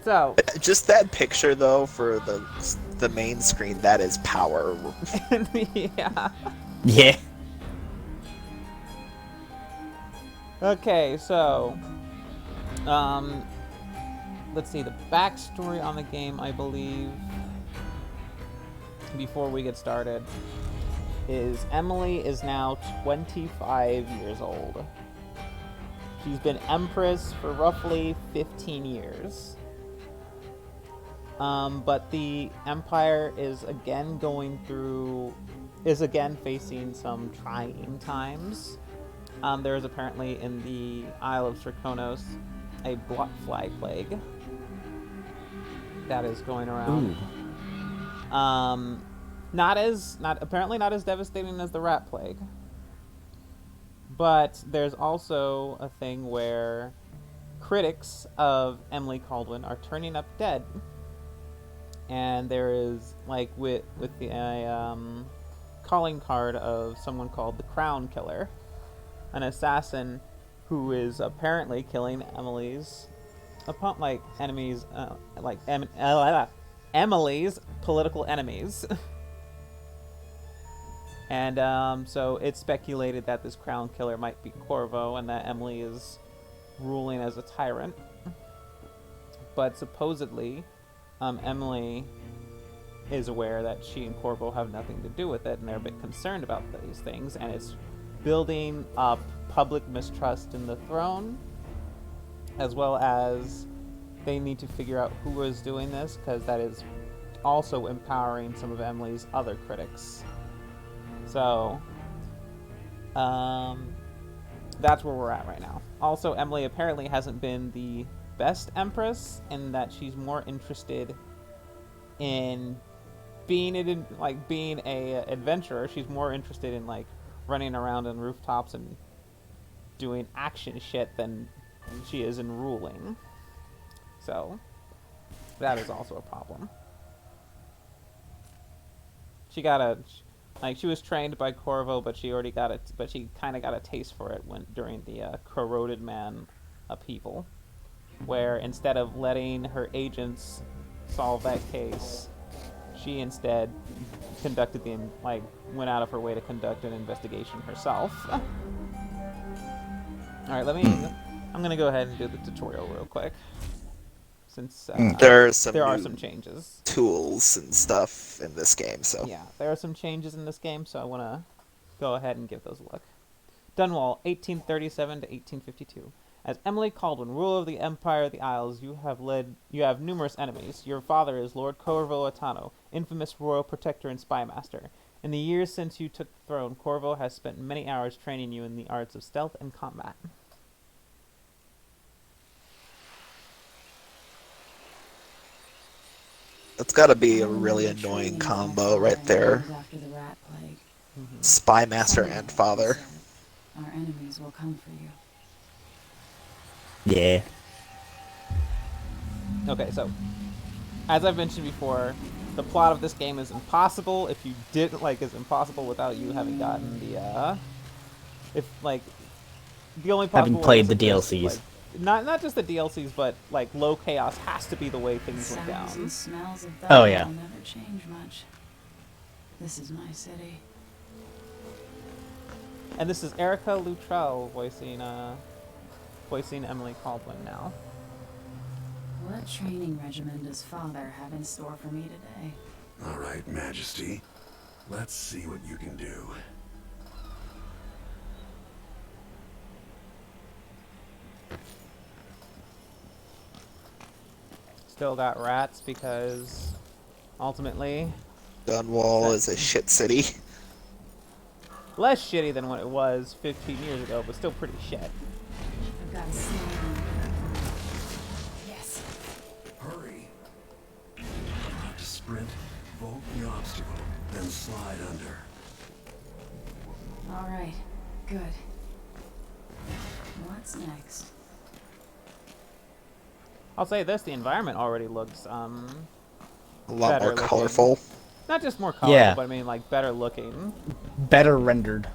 So, Just that picture though for the main screen, that is power. yeah. Yeah. Okay, so, um, let's see, the backstory on the game, I believe, before we get started, is Emily is now 25 years old. She's been Empress for roughly 15 years. But the Empire is again facing some trying times. There is apparently in the Isle of Draconos a block fly plague that is going around. Apparently not as devastating as the rat plague. But there's also a thing where critics of Emily Caldwin are turning up dead. And there is, like, with the calling card of someone called the Crown Killer, an assassin who is apparently killing Emily's enemies, Emily's political enemies. And so it's speculated that this Crown Killer might be Corvo and that Emily is ruling as a tyrant. But supposedly, Emily is aware that she and Corvo have nothing to do with it, and they're a bit concerned about these things, and it's building up public mistrust in the throne, as well as they need to figure out who is doing this, because that is also empowering some of Emily's other critics. So, that's where we're at right now. Also, Emily apparently hasn't been the best Empress in that she's more interested in being a adventurer. She's more interested in running around on rooftops and doing action shit than she is in ruling. So that is also a problem. She was trained by Corvo, but she kind of got a taste for it during the Corroded Man upheaval, where instead of letting her agents solve that case, she instead went out of her way to conduct an investigation herself. Alright, I'm gonna go ahead and do the tutorial real quick, since there are some changes. Tools and stuff in this game, so... Yeah, there are some changes in this game, so I want to go ahead and give those a look. Dunwall, 1837 to 1852. As Emily Caldwin, ruler of the Empire of the Isles, you have numerous enemies. Your father is Lord Corvo Atano, infamous royal protector and spymaster. In the years since you took the throne, Corvo has spent many hours training you in the arts of stealth and combat. That's gotta be a really annoying combo right there. Spy master and father. Our enemies will come for you. Yeah. Okay, so as I've mentioned before, the plot of this game is impossible if you didn't is impossible without you having gotten the the only possible having played the this, DLCs. Not just the DLCs, but low chaos has to be the way things went down. And smells of Oh yeah. will never change much. This is my city. And this is Erica Luttrell voicing Emily Caldwin now. What training regimen does Father have in store for me today? All right, Majesty. Let's see what you can do. Still got rats because ultimately Dunwall is a shit city. Less shitty than what it was 15 years ago, but still pretty shit. I've got a small Yes. Hurry. You have to sprint, vault the obstacle, then slide under. All right. Good. What's next? I'll say this, the environment already looks A lot more looking. colorful. Not just more colorful, Yeah. but I mean better looking. Better rendered.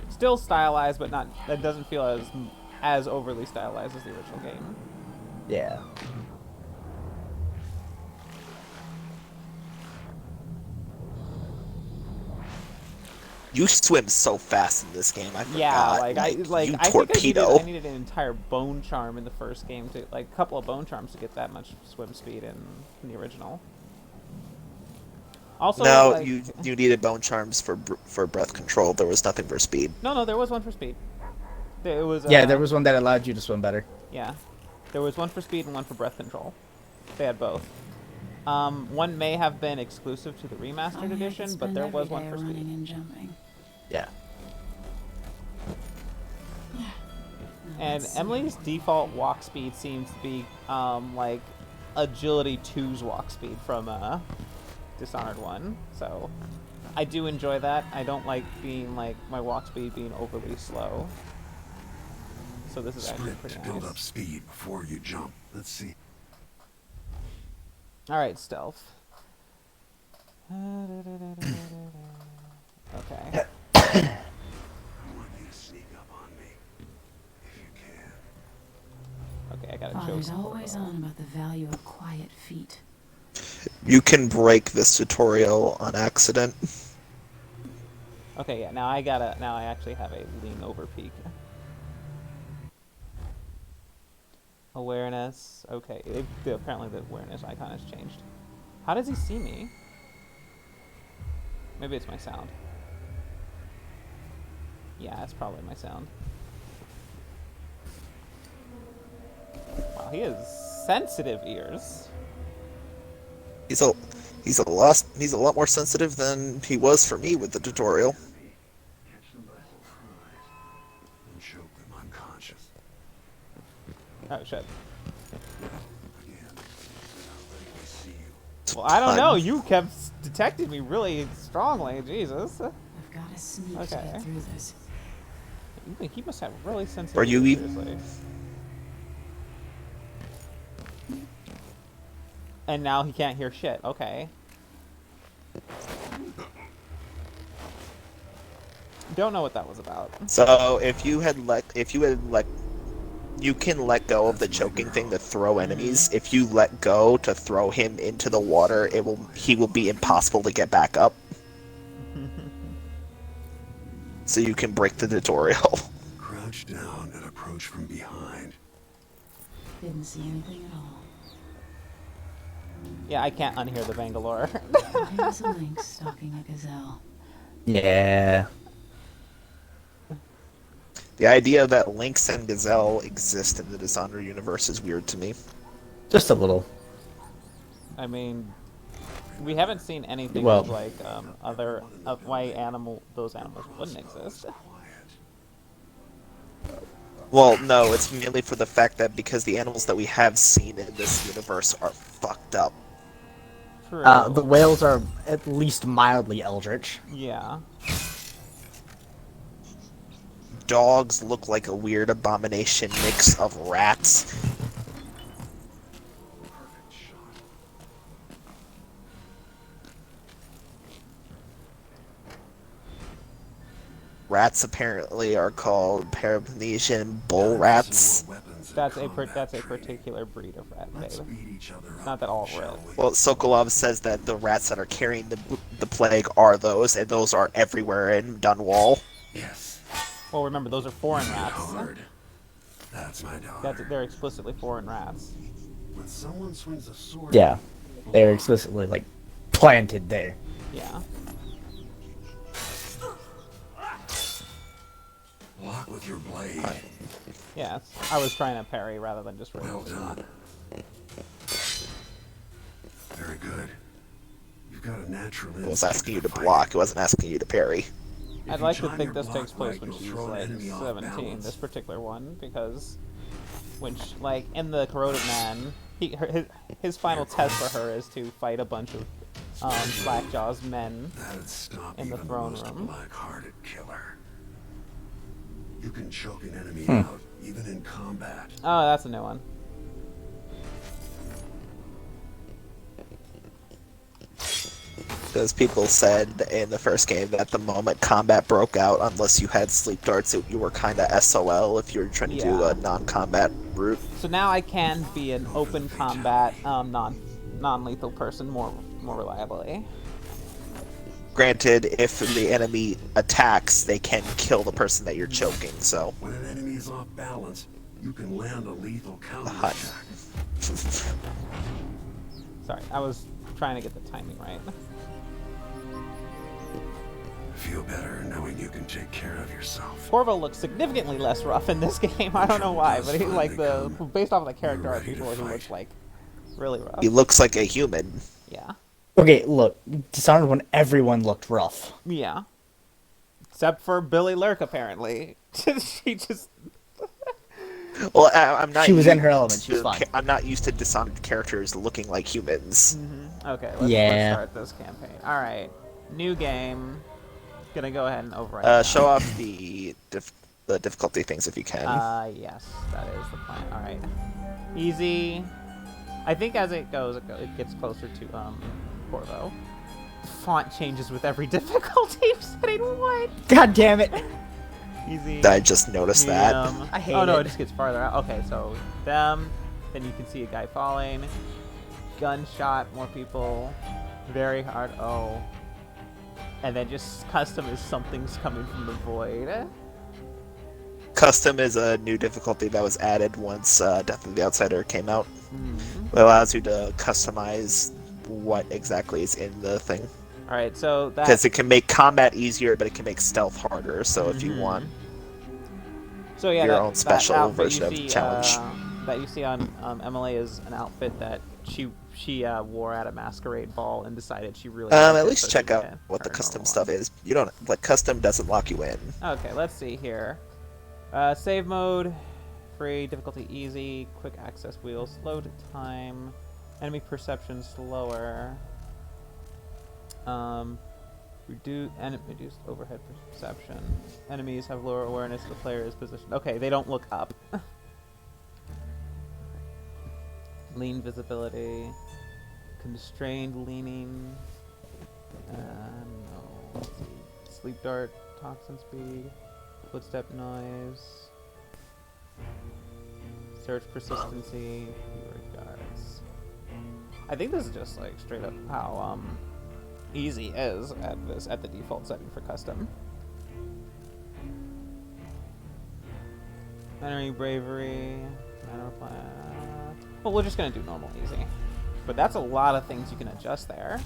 Still stylized, but it doesn't feel as overly stylized as the original game. Yeah. You swim so fast in this game. I forgot. Yeah, like you I torpedo. think I needed an entire bone charm in the first game to like a couple of bone charms to get that much swim speed in the original. Also, No, like, you needed bone charms for breath control. There was nothing for speed. No, there was one for speed. It was Yeah, there was one that allowed you to swim better. Yeah, there was one for speed and one for breath control. They had both. One may have been exclusive to the remastered edition, but there was one for speed. And jumping. Yeah. And Emily's default walk speed seems to be like Agility 2's walk speed from Dishonored 1. So I do enjoy that. I don't like being like my walk speed being overly slow. So this is actually Sprint pretty to build nice. up speed before you jump. Let's see. All right, stealth. Okay. I want you to sneak up on me, if you can. Okay, I gotta Father's choke. always on about the value of quiet feet. You can break this tutorial on accident. Okay, yeah. Now I actually have a lean over peak. Awareness. Okay, apparently the awareness icon has changed. How does he see me? Maybe it's my sound. Yeah, it's probably my sound. Wow, he has sensitive ears. He's a lot more sensitive than he was for me with the tutorial. Catch them by surprise and choke them unconscious. Oh shit. Again, without letting me see you. Well, I don't know. You kept detecting me really strongly. Jesus. I've got to sneak to Okay. get through this. You think he must have really sensitive Are you ears, even- seriously. And now he can't hear shit. Okay. Don't know what that was about. So if you can let go of the choking thing to throw enemies. If you let go to throw him into the water, he will be impossible to get back up. So you can break the tutorial. Crouch down and approach from behind. Didn't see anything at all. Yeah, I can't unhear the Bangalore. There's a lynx stalking a gazelle. Yeah. The idea that Lynx and Gazelle exist in the Dishonored universe is weird to me. Just a little. I mean, we haven't seen anything Well- of like of why those animals wouldn't exist. Well, no, it's merely for the fact that because the animals that we have seen in this universe are fucked up. True. The whales are at least mildly eldritch. Yeah. Dogs look like a weird abomination mix of rats. Rats apparently are called Peloponnesian bull rats. That's a particular breed of rat, Let's babe. beat each other up, Not that all shall rats. we? Well, Sokolov says that the rats that are carrying the plague are those, and those are everywhere in Dunwall. Yes. Well, remember those are foreign rats. Hard. That's my daughter. They're explicitly foreign rats. When someone swings a sword, Yeah. They're explicitly, like, planted there. Yeah. block with your blade. Yeah. I was trying to parry rather than just Well done. Very good. You've got a natural It was instinct asking you for to fighting. block, it wasn't asking you to parry. If I'd you like to time think your this block takes place right, when you'll she's throw an like enemy off 17, balance. this particular one, because when she, like in the Corroded Man, his final test for her is to fight a bunch of Slackjaw's men. That'd stop in the even throne most room. black-hearted killer. You can choke an enemy out, even in combat. Oh, that's a new one. Because people said in the first game that the moment combat broke out, unless you had sleep darts, you were kind of SOL if you were trying to do Yeah. a non-combat route. So now I can be an open combat non-lethal person more reliably. Granted, if the enemy attacks, they can kill the person that you're choking, so... When an enemy is off balance, you can land a lethal Hut. counterattack. Sorry, I was trying to get the timing right. Feel better knowing you can take care of yourself. Corvo looks significantly less rough in this game. I don't know why, but he like based off of the character art, people he looks like really rough. He looks like a human. Yeah. Okay, look, Dishonored when everyone looked rough. Yeah. Except for Billy Lurk, apparently. She just... Well, I'm not. She was in used her element. She was to- fine. I'm not used to Dishonored characters looking like humans. Okay, let's Yeah. start this campaign. Alright. New game. Gonna go ahead and overwrite that. Show off the difficulty things if you can. Yes, that is the plan. Alright. Easy. I think as it goes, it gets closer to, Corvo. The font changes with every difficulty setting. What? God damn it! Easy. I just noticed that. medium. I hate Oh no, it. it just gets farther out. Okay, so them. Then you can see a guy falling. Gunshot, more people. Very hard. Oh. And then just custom is something's coming from the void. Custom is a new difficulty that was added once Death of the Outsider came out. Mm-hmm. It allows you to customize what exactly is in the thing. Alright, so that... Because it can make combat easier, but it can make stealth harder. So if you want So yeah, your that, own special that outfit version you of see, the challenge. That you see on Emily is an outfit that she wore at a masquerade ball and decided she really liked At it, least so check she out did what the her custom normal stuff one. is. You don't like custom doesn't lock you in. Okay, let's see here. Save mode, free, difficulty easy, quick access wheel, slow to time, enemy perception slower, reduced overhead perception. Enemies have lower awareness of the player's position. Okay, they don't look up. Lean visibility, constrained leaning, no, let's see. Sleep dart, toxin speed, footstep noise, search persistency, fewer guards. I think this is just like straight up how easy is at the default setting for custom. Enemy bravery, manner plan. Well, we're just gonna do normal easy, but that's a lot of things you can adjust there.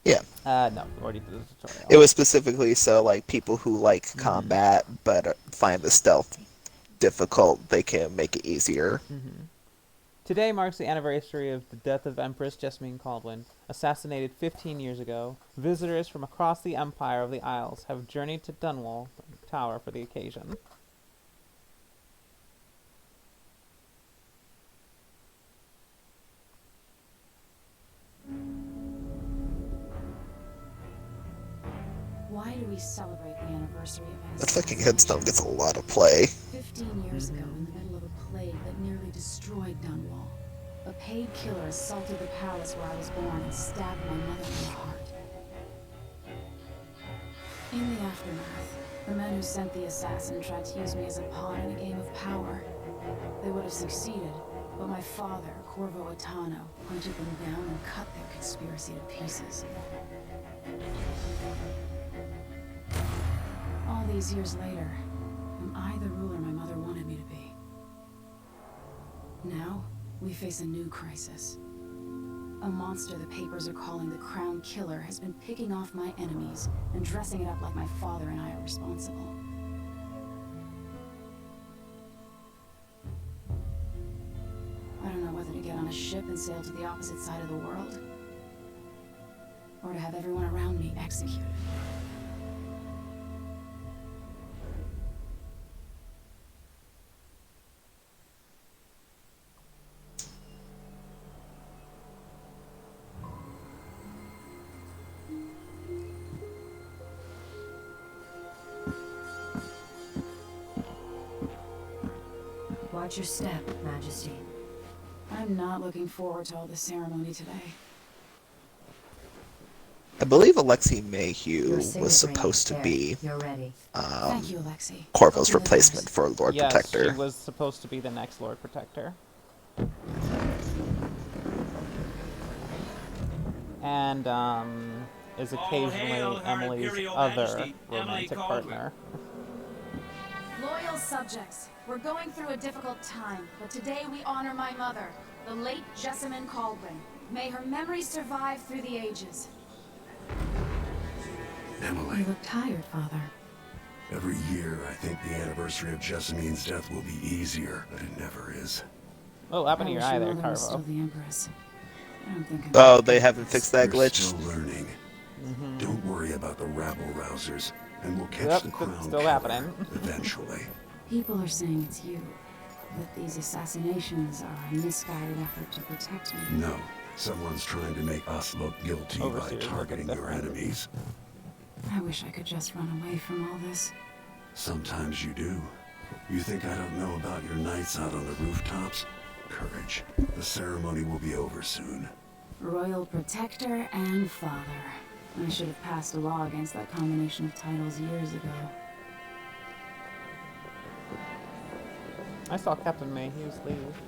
Yeah. No, we already did the tutorial. It was specifically so like people who like combat but find the stealth difficult, they can make it easier. Today marks the anniversary of the death of Empress Jessamine Caldwin, assassinated 15 years ago. Visitors from across the Empire of the Isles have journeyed to Dunwall Tower for the occasion. Why do we celebrate the anniversary of That fucking headstone gets a lot of play. 15 years ago, in the middle of a plague that nearly destroyed Dunwall, a paid killer assaulted the palace where I was born and stabbed my mother in the heart. In the aftermath, the men who sent the assassin tried to use me as a pawn in a game of power. They would have succeeded, but my father, Corvo, hunted them down and cut their conspiracy to pieces. All these years later, am I the ruler my mother wanted me to be? Now, we face a new crisis. A monster the papers are calling the Crown Killer has been picking off my enemies and dressing it up like my father and I are responsible. I don't know whether to get on a ship and sail to the opposite side of the world, or to have everyone around me executed. Watch your step, Majesty. I'm not looking forward to all the ceremony today. I believe Alexei Your Mayhew signet was ring. supposed to There, be You're ready. Thank you, Alexei. Corvo's Open the replacement doors. for Lord Yes, Protector. she was supposed to be the next Lord Protector. And is All occasionally hail Her Emily's Imperial other Majesty, Emily romantic Caldwell. partner. Loyal subjects, we're going through a difficult time, but today we honor my mother, the late Jessamine Caldwell. May her memory survive through the ages. Emily, You look tired, Father. every year I think the anniversary of Jessamine's death will be easier, but it never is. Oh, what happened to I your wish eye your there, mother was still Carvo? the Empress. I don't think I'm Oh, they haven't fixed that We're glitch. still learning. Don't worry about the rabble-rousers, and we'll catch Yep, the it's crown still killer happening. eventually. People are saying it's you. That these assassinations are a misguided effort to protect me. No, someone's trying to make us look guilty by Overseers look targeting your different. enemies. I wish I could just run away from all this. Sometimes you do. You think I don't know about your nights out on the rooftops? Courage. The ceremony will be over soon. Royal Protector and Father. I should have passed a law against that combination of titles years ago. I saw Captain Mayhew's leave.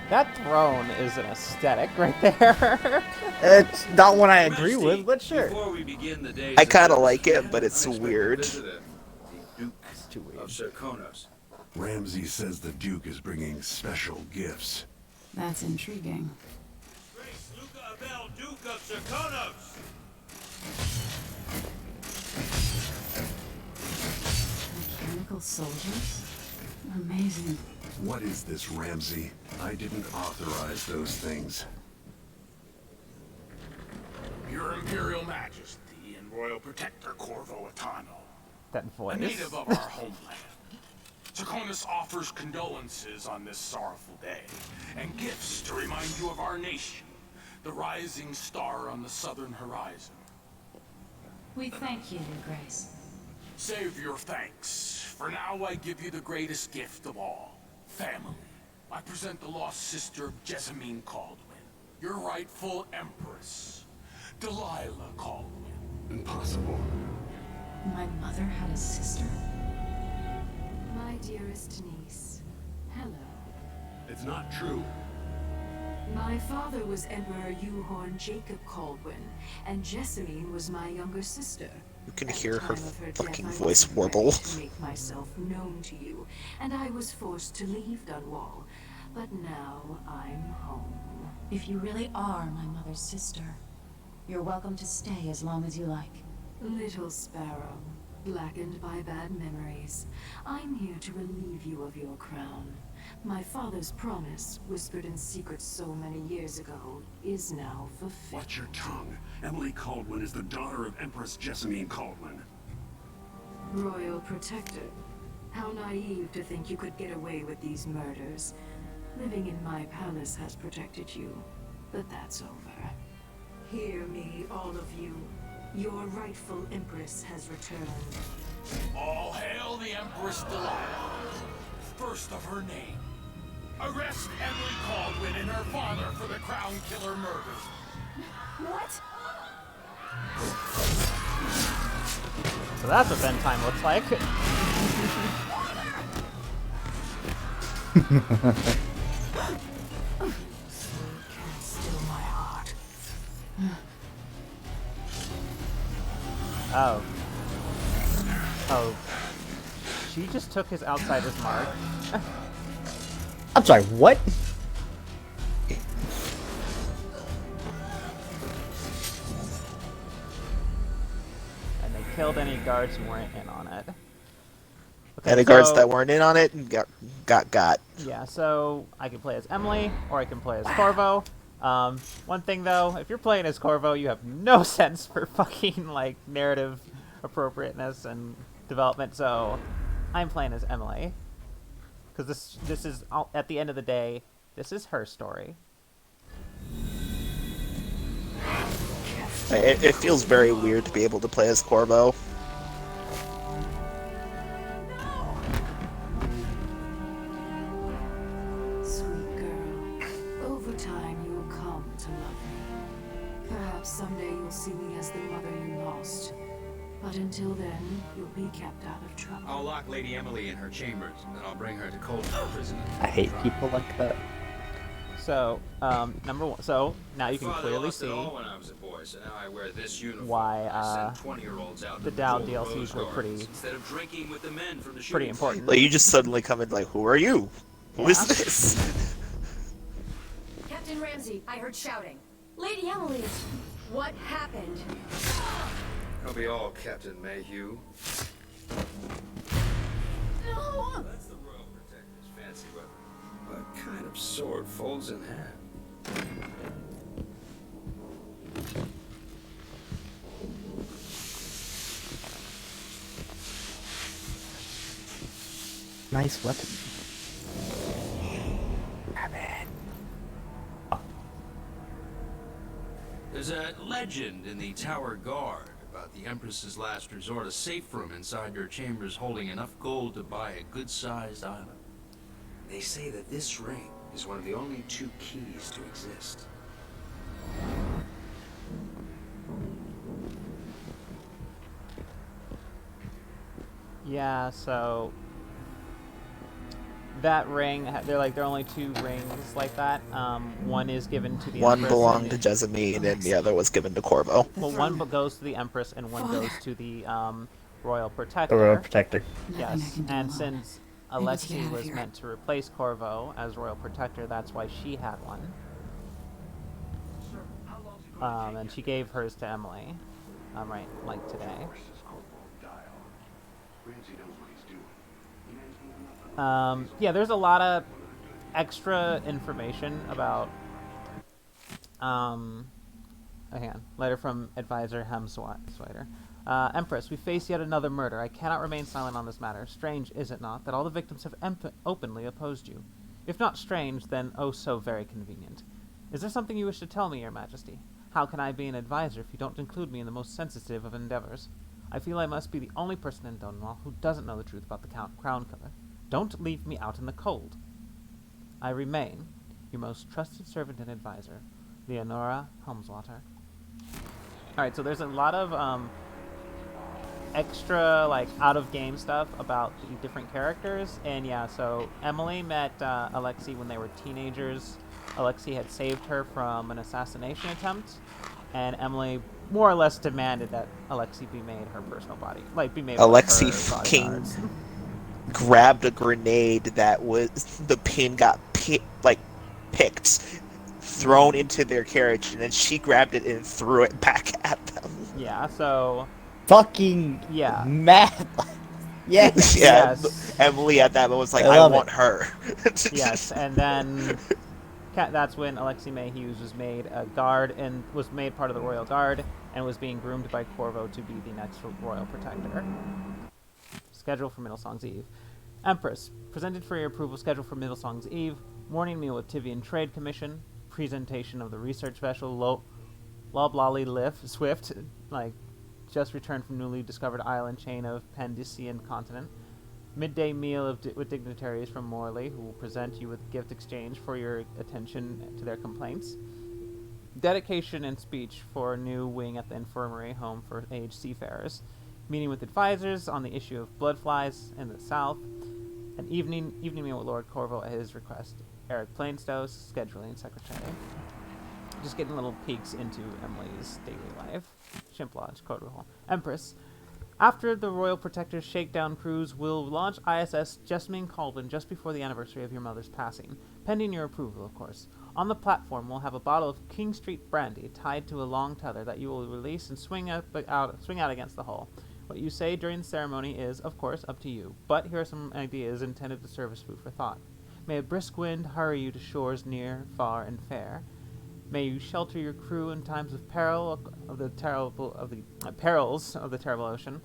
That throne is an aesthetic right there. It's not one I agree with, but sure. Before we begin the day's I kinda service, like we it, have but an it's unexpected weird. visitor, the Duke It's too weird. of Serkonos. Ramsey says the Duke is bringing special gifts. That's intriguing. Grace Luca Abel, Duke of Serkonos! Mechanical soldiers? Amazing. What is this, Ramsey? I didn't authorize those things. Your Imperial Majesty and Royal Protector Corvo Atano, That a voice. native of our homeland. Serkonos offers condolences on this sorrowful day, and gifts to remind you of our nation, the rising star on the southern horizon. We thank you, Your Grace. Save your thanks. For now, I give you the greatest gift of all, family. I present the lost sister of Jessamine Caldwell, your rightful Empress, Delilah Caldwell. Impossible. My mother had a sister? My dearest niece. Hello. It's not true. My father was Emperor Yuhorn Jacob Caldwell, and Jessamine was my younger sister. You can At the hear her time of her fucking death, I voice wasn't warble. ready to make myself known to you, and I was forced to leave Dunwall. But now I'm home. If you really are my mother's sister, you're welcome to stay as long as you like. Little sparrow, blackened by bad memories, I'm here to relieve you of your crown. My father's promise, whispered in secret so many years ago, is now fulfilled. Watch your tongue. Emily Caldwell is the daughter of Empress Jessamine Caldwell. Royal Protector. How naive to think you could get away with these murders. Living in my palace has protected you, but that's over. Hear me, all of you. Your rightful Empress has returned. All hail the Empress Delilah, first of her name. Arrest Emily Caldwell and her father for the Crown Killer murders. What? So that's what Ben time looks like. Can't still my heart. Oh. Oh. She just took his outsider's mark. I'm sorry, what? And they killed any guards who weren't in on it. Okay, And the guards so- that weren't in on it and got. Yeah, so I can play as Emily, or I can play as Corvo. One thing though, if you're playing as Corvo, you have no sense for fucking, like, narrative appropriateness and development, so I'm playing as Emily. Because this is, at the end of the day, this is her story. It feels very weird to be able to play as Corvo. Sweet girl, over time you will come to love me. Perhaps someday you'll see me as the mother you lost. But until then, you'll be kept out of trouble. I'll lock Lady Emily in her chambers, and I'll bring her to Coldstone Prison. I hate people like that. So, number one. So now you can Father clearly lost it see all when I was a boy, so now I wear this uniform. why I send 20-year-olds out the to Dow patrol DLCs Rose were Gardens pretty instead of drinking with the men from the pretty shooting important. Like, you just suddenly come in like, who are you? Who is Yeah. this? Captain Ramsey, I heard shouting. Lady Emily, what happened? I'll be all Captain Mayhew. No! That's the Royal Protector's fancy weapon. What kind of sword folds in half? Nice weapon. There's a legend in the Tower Guard about the Empress's last resort, a safe room inside your chambers holding enough gold to buy a good-sized island. They say that this ring is one of the only 2 keys to exist. Yeah, so that ring, there are only 2 rings like that. One is given to the One Empress belonged to and- Jessamine, and the other was given to Corvo. Well, one goes to the Empress and one goes to the Royal The Protector. Royal Protector. Nothing I Yes, can do and alone. since I need to get Alexei out of was here. meant to replace Corvo as Royal Protector, that's why she had one. And she gave hers to Emily, right, like today. Yeah, there's a lot of extra information about, hang on, letter from advisor Hemswider. Empress, we face yet another murder. I cannot remain silent on this matter. Strange, is it not, that all the victims have openly opposed you? If not strange, then oh so very convenient. Is there something you wish to tell me, Your Majesty? How can I be an advisor if you don't include me in the most sensitive of endeavors? I feel I must be the only person in Dunwall who doesn't know the truth about the Crown Killer. Don't leave me out in the cold. I remain your most trusted servant and advisor, Leonora Helmswater. Alright, so there's a lot of extra, out-of-game stuff about the different characters. And yeah, so Emily met Alexei when they were teenagers. Alexei had saved her from an assassination attempt, and Emily more or less demanded that Alexei be made her personal body. Be made Alexei her fucking bodyguards. grabbed a grenade that was... the pin got picked, thrown into their carriage, and then she grabbed it and threw it back at them. Yeah, so... Fucking Yeah. mad. Yes. Yeah, Yes. Emily at that moment was like, I I love want it. her. Yes, and then that's when Alexei Mayhews was made a guard and was made part of the Royal Guard and was being groomed by Corvo to be the next Royal Protector. Schedule for Middlesong's Eve. Empress, presented for your approval, schedule for Middlesong's Eve, morning meal with Tivian Trade Commission, presentation of the research vessel Loblolly Swift, just returned from newly discovered island chain of Pandician continent. Midday meal with dignitaries from Morley, who will present you with gift exchange for your attention to their complaints. Dedication and speech for a new wing at the infirmary home for aged seafarers. Meeting with advisors on the issue of bloodflies in the south. An evening meal with Lord Corvo at his request. Eric Plainstows, scheduling secretary. Just getting little peeks into Emily's daily life. Shimp Lodge, Corvo. Empress. After the Royal Protector's shakedown cruise, we'll launch ISS Jessamine Caldwin just before the anniversary of your mother's passing. Pending your approval, of course. On the platform, we'll have a bottle of King Street brandy tied to a long tether that you will release and swing out against the hull. What you say during the ceremony is, of course, up to you. But here are some ideas intended to serve as food for thought. May a brisk wind hurry you to shores near, far, and fair. May you shelter your crew in times of perils of the terrible ocean.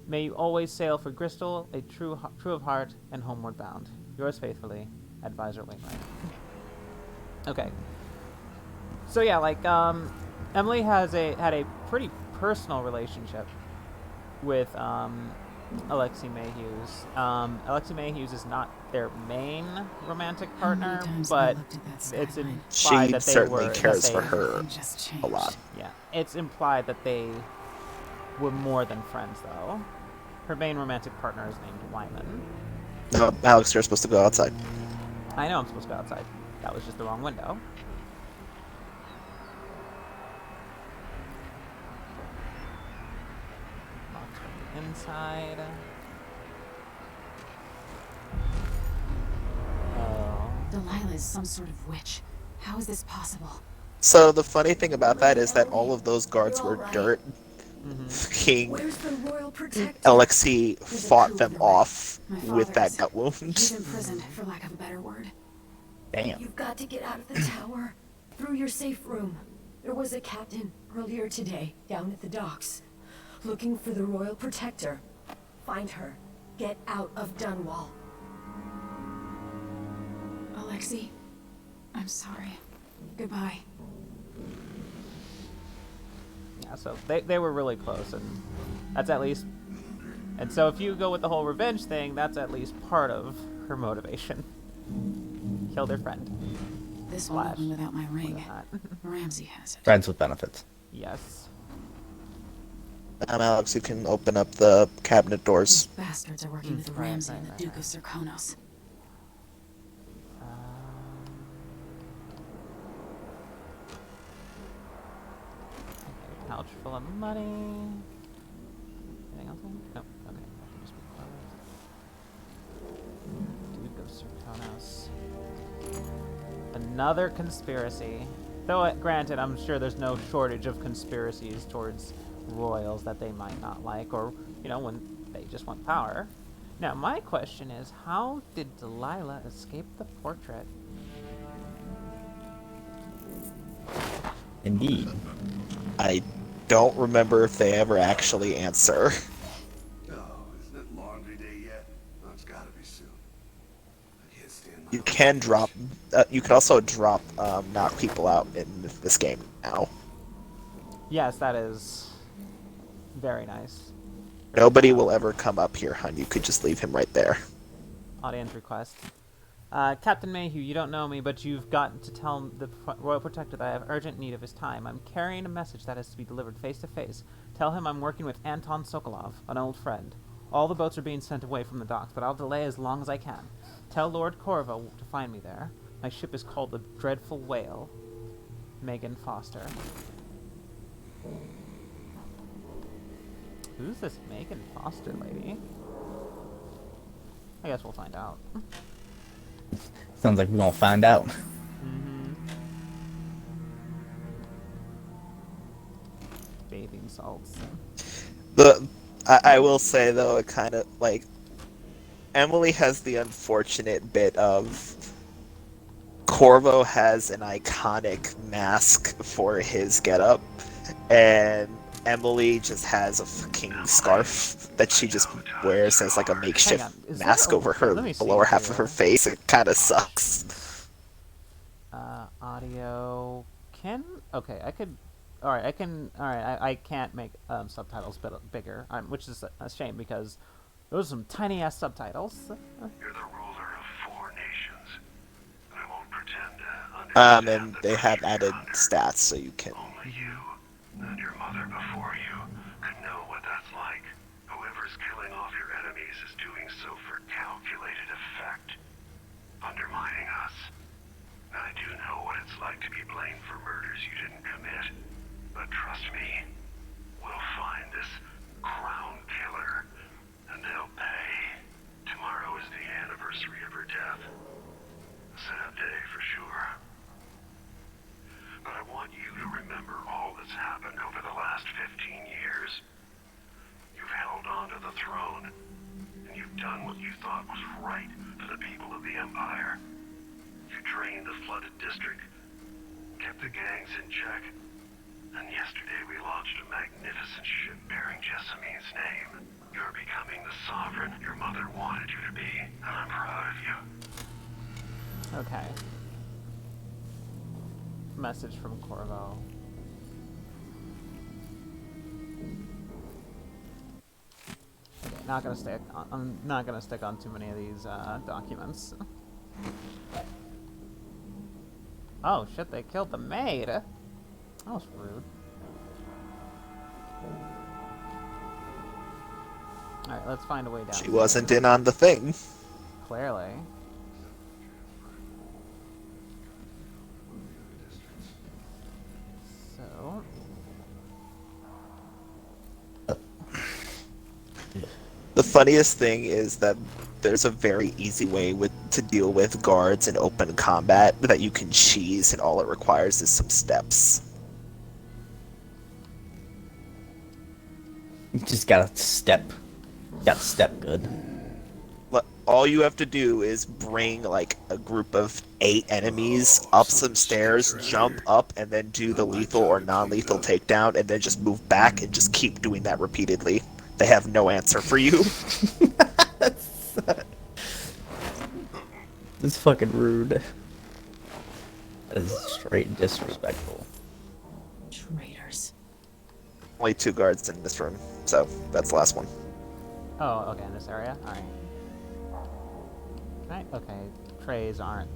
May you always sail for Gristol, a true of heart and homeward bound. Yours faithfully, Advisor Wainwright. Okay. So yeah, Emily had a pretty personal relationship with Alexei Mayhews. Alexei Mayhews is not their main romantic partner, but it's implied She that they certainly were cares that for they- her Just a changed. lot. Yeah, it's implied that they were more than friends, though. Her main romantic partner is named Wyman. No, Alex, you're supposed to go outside. I know I'm supposed to go outside. That was just the wrong window. Locked from the inside. Oh. Delilah is some sort of witch. How is this possible? So the funny thing about that is that all of those guards were dirt. King Where's the royal protector? Alexei fought them off with that gut He's wound. imprisoned, for lack of a better word. Damn. You've got to get out of the tower. Through your safe room. There was a captain earlier today down at the docks. Looking for the royal protector. Find her. Get out of Dunwall. Alexei, I'm sorry. Goodbye. Yeah, so they were really close, and that's at least... And so if you go with the whole revenge thing, that's at least part of her motivation. Kill their friend. This won't Flash. open without my ring. Not. Ramsey has it. Friends with benefits. Yes. Alex, you can open up the cabinet These doors. bastards are working with Right, Ramsey right, and the right, Duke right. of Serkonos. Okay, pouch full of money. Anything else? Nope. Okay. That can just be closed. Duke of Serkonos. Another conspiracy. Though, granted, I'm sure there's no shortage of conspiracies towards royals that they might not like, or, you know, when they just want power. Now, my question is, how did Delilah escape the portrait? Indeed. I don't remember if they ever actually answer. Oh, isn't it laundry day yet? Oh, it's gotta be soon. I can't stand my You can drop. You can also drop knock people out in this game now. Yes, that is very nice. Nobody will ever come up here, hun. You could just leave him right there. Audience request. Captain Mayhew, you don't know me, but you've got to tell the Royal Protector that I have urgent need of his time. I'm carrying a message that has to be delivered face to face. Tell him I'm working with Anton Sokolov, an old friend. All the boats are being sent away from the docks, but I'll delay as long as I can. Tell Lord Corvo to find me there. My ship is called the Dreadful Whale. Megan Foster. Who's this Megan Foster lady? I guess we'll find out. Sounds like we're gonna find out. Bathing salts. I will say though, it kind of like Emily has the unfortunate bit of Corvo has an iconic mask for his getup, and Emily just has a fucking scarf that she just wears as like a makeshift Hang on, is mask that a- over her let me see lower half of here. her face. It kind of sucks. Audio. Okay, I could. Alright, I can't make subtitles bigger, which is a shame because those are some tiny ass subtitles. You're the ruler of 4 nations. And I won't pretend to understand And they have added stats so you can. Only you and your mother before you could know what that's like. Whoever's killing off your enemies is doing so for calculated effect, undermining us. I do know what it's like to be blamed for murders you didn't commit. But trust me, we'll find this crown killer, and they'll pay. Tomorrow is the anniversary of her death. A sad day for sure. But I want you to remember all that's happened over the last 15 years. You've held on to the throne, and you've done what you thought was right for the people of the Empire. You drained the flooded district, kept the gangs in check, and yesterday we launched a magnificent ship bearing Jessamine's name. You're becoming the sovereign your mother wanted you to be, and I'm proud of you. Okay. Message from Corvo. Okay, not gonna stick. I'm not gonna stick on too many of these documents. Oh shit! They killed the maid. That was rude. All right, let's find a way down. She wasn't in on the thing. Clearly. The funniest thing is that there's a very easy way to deal with guards in open combat that you can cheese, and all it requires is some steps. You just gotta step. Gotta step good. All you have to do is bring like a group of 8 enemies up some stairs, jump up, and then do the lethal or non-lethal takedown, and then just move back and just keep doing that repeatedly. They have no answer for you. That's fucking rude. That is straight disrespectful. Traitors. Only 2 guards in this room, so that's the last one. Oh, okay, in this area? Alright. Okay, trays aren't...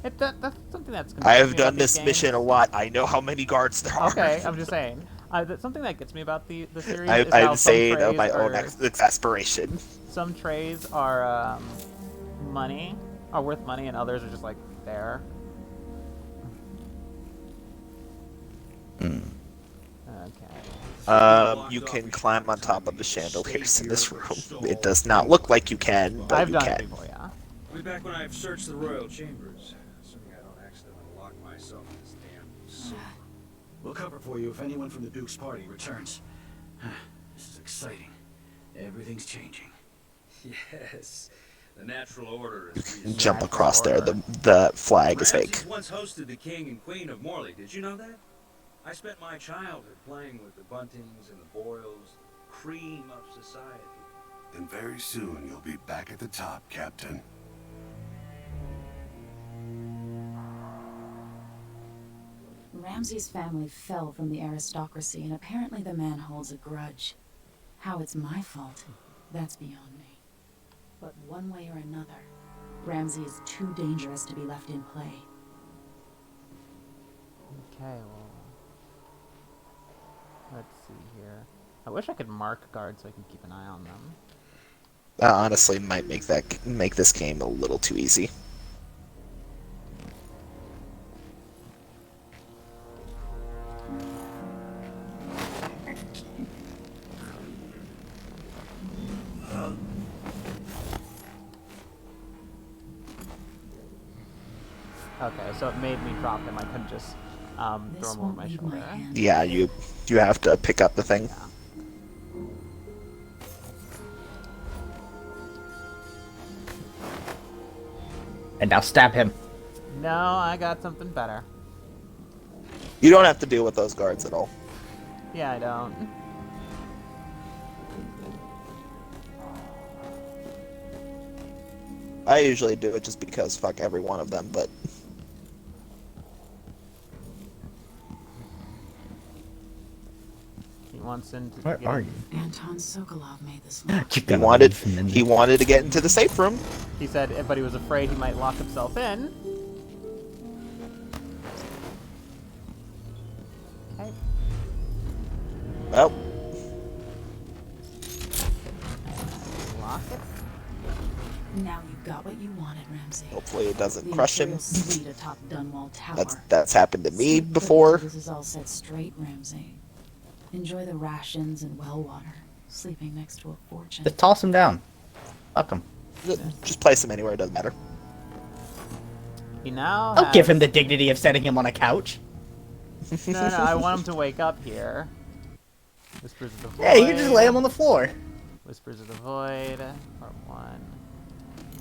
that's something that's... I have me done about these this games. mission a lot. I know how many guards there are. Okay, I'm just saying. That's something that gets me about the series is I'm how some saying of trays my own are... exasperation. Some trays are, worth money, and others are just, like, there. Hmm. Okay. You can climb on top of the chandeliers in this room. It does not look like you can, but I've you done can. it before, yeah. Way back when I've searched the royal chambers. Assuming I don't accidentally lock myself in this damn suit. We'll cover for you if anyone from the Duke's party returns. This is exciting. Everything's changing. Yes. The natural order You is can jump across there. The flag is fake. Ramses once hosted the king and queen of Morley. Did you know that? I spent my childhood playing with the Buntings and the Boyles, cream of society. Then very soon you'll be back at the top, Captain. Ramsay's family fell from the aristocracy, and apparently the man holds a grudge. How it's my fault, that's beyond me. But one way or another, Ramsay is too dangerous to be left in play. Okay, well... Let's see here. I wish I could mark guards so I can keep an eye on them. Honestly, might make this game a little too easy. Okay, so it made me drop him. I couldn't just throw him over my shoulder. Yeah, you have to pick up the thing. And now stab him. No, I got something better. You don't have to deal with those guards at all. Yeah, I don't. I usually do it just because fuck every one of them, but... He wants in to Where get... are you? Anton Sokolov made this lock. He wanted to get into the safe room. He said, but he was afraid he might lock himself in. Okay. Well, Lock it. Now you've got what you wanted, Ramsay. hopefully it doesn't The crush him. Imperial suite atop Dunwall Tower. That's happened to me See, but before. This is all set straight, Ramsay. Enjoy the rations and well water, sleeping next to a fortune. Just toss him down. Fuck him. Just place him anywhere, it doesn't matter. He now I'll has... give him the dignity of setting him on a couch. No, I want him to wake up here. Whispers of the Void. Yeah, you can just lay him on the floor. Whispers of the Void, part 1.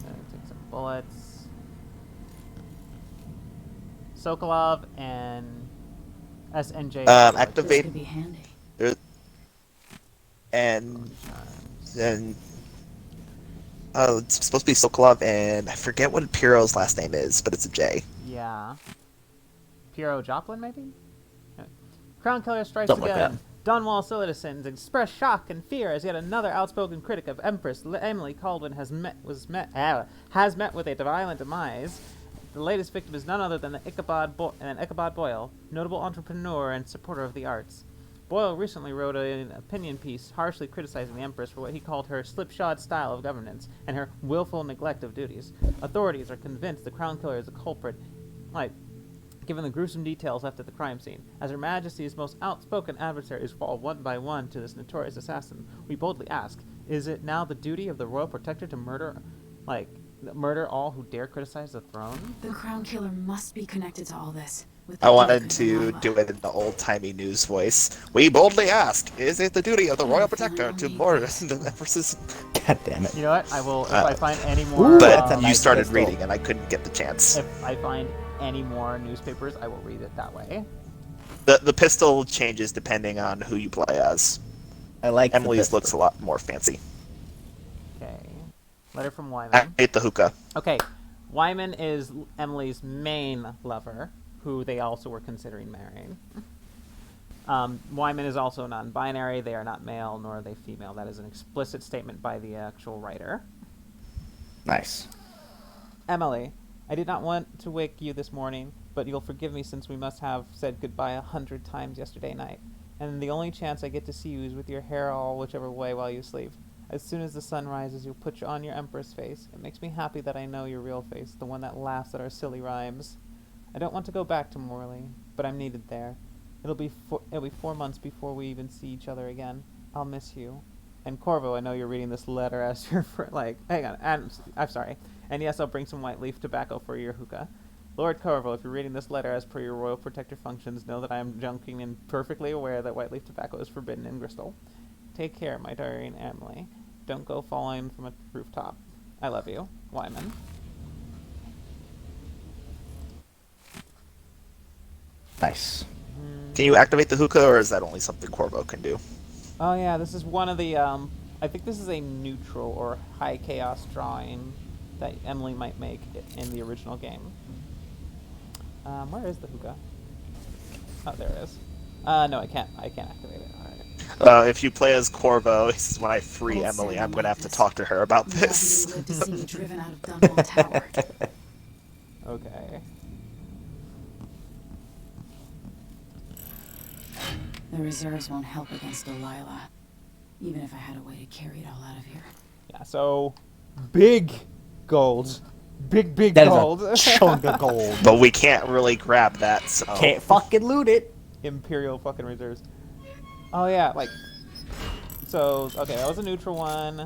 Take some bullets. Sokolov and SNJ. Activate. This could be handy. And then it's supposed to be Sokolov, and I forget what Piro's last name is, but it's a J. Yeah. Piero Joplin, maybe? Crown Killer strikes Something like again. Dunwall citizens express shock and fear as yet another outspoken critic of Empress Emily Caldwin has met with a violent demise. The latest victim is none other than Ichabod Boyle, notable entrepreneur and supporter of the arts. Boyle recently wrote an opinion piece harshly criticizing the Empress for what he called her slipshod style of governance and her willful neglect of duties. Authorities are convinced the Crown Killer is a culprit, given the gruesome details left at the crime scene. As Her Majesty's most outspoken adversaries fall one by one to this notorious assassin, we boldly ask, Is it now the duty of the royal protector to murder all who dare criticize the throne? The Crown Killer must be connected to all this. With I the wanted Duke and to Delilah. do it in the old-timey news voice. We boldly asked, is it the duty of the royal protector to murder the empresses? God damn it. You know what? I will, if I find any more... that's a But you nice started pistol. reading and I couldn't get the chance. If I find any more newspapers, I will read it that way. The pistol changes depending on who you play as. I like the Emily's pistol. looks a lot more fancy. Okay. Letter from Wyman. Activate the hookah. Okay. Wyman is Emily's main lover, who they also were considering marrying. Wyman is also non-binary. They are not male, nor are they female. That is an explicit statement by the actual writer. Nice. Emily, I did not want to wake you this morning, but you'll forgive me since we must have said goodbye 100 times yesterday night. And the only chance I get to see you is with your hair all whichever way while you sleep. As soon as the sun rises, you'll put on your empress face. It makes me happy that I know your real face, the one that laughs at our silly rhymes. I don't want to go back to Morley, but I'm needed there. It'll be 4 months before we even see each other again. I'll miss you. And Corvo, I know you're reading this letter as your hang on, I'm sorry. And yes, I'll bring some white leaf tobacco for your hookah. Lord Corvo, if you're reading this letter as per your royal protector functions, know that I am joking and perfectly aware that white leaf tobacco is forbidden in Gristol. Take care, my darling Emily. Don't go falling from a rooftop. I love you. Wyman. Nice. Can you activate the hookah, or is that only something Corvo can do? Oh yeah, this is one of the, I think this is a neutral or high chaos drawing that Emily might make in the original game. Where is the hookah? Oh, there it is. No, I can't activate it. Alright. If you play as Corvo, this is when I free Old Emily. Sam I'm going to have to Memphis. talk to her about Lucky this. they lived to see me driven out of Dunwall Tower. Okay. The reserves won't help against Delilah, even if I had a way to carry it all out of here. Yeah, so big gold. Big That gold. is a chunk of gold. But we can't really grab that, so... Can't fucking loot it. Imperial fucking reserves. Oh yeah, so okay, that was a neutral one.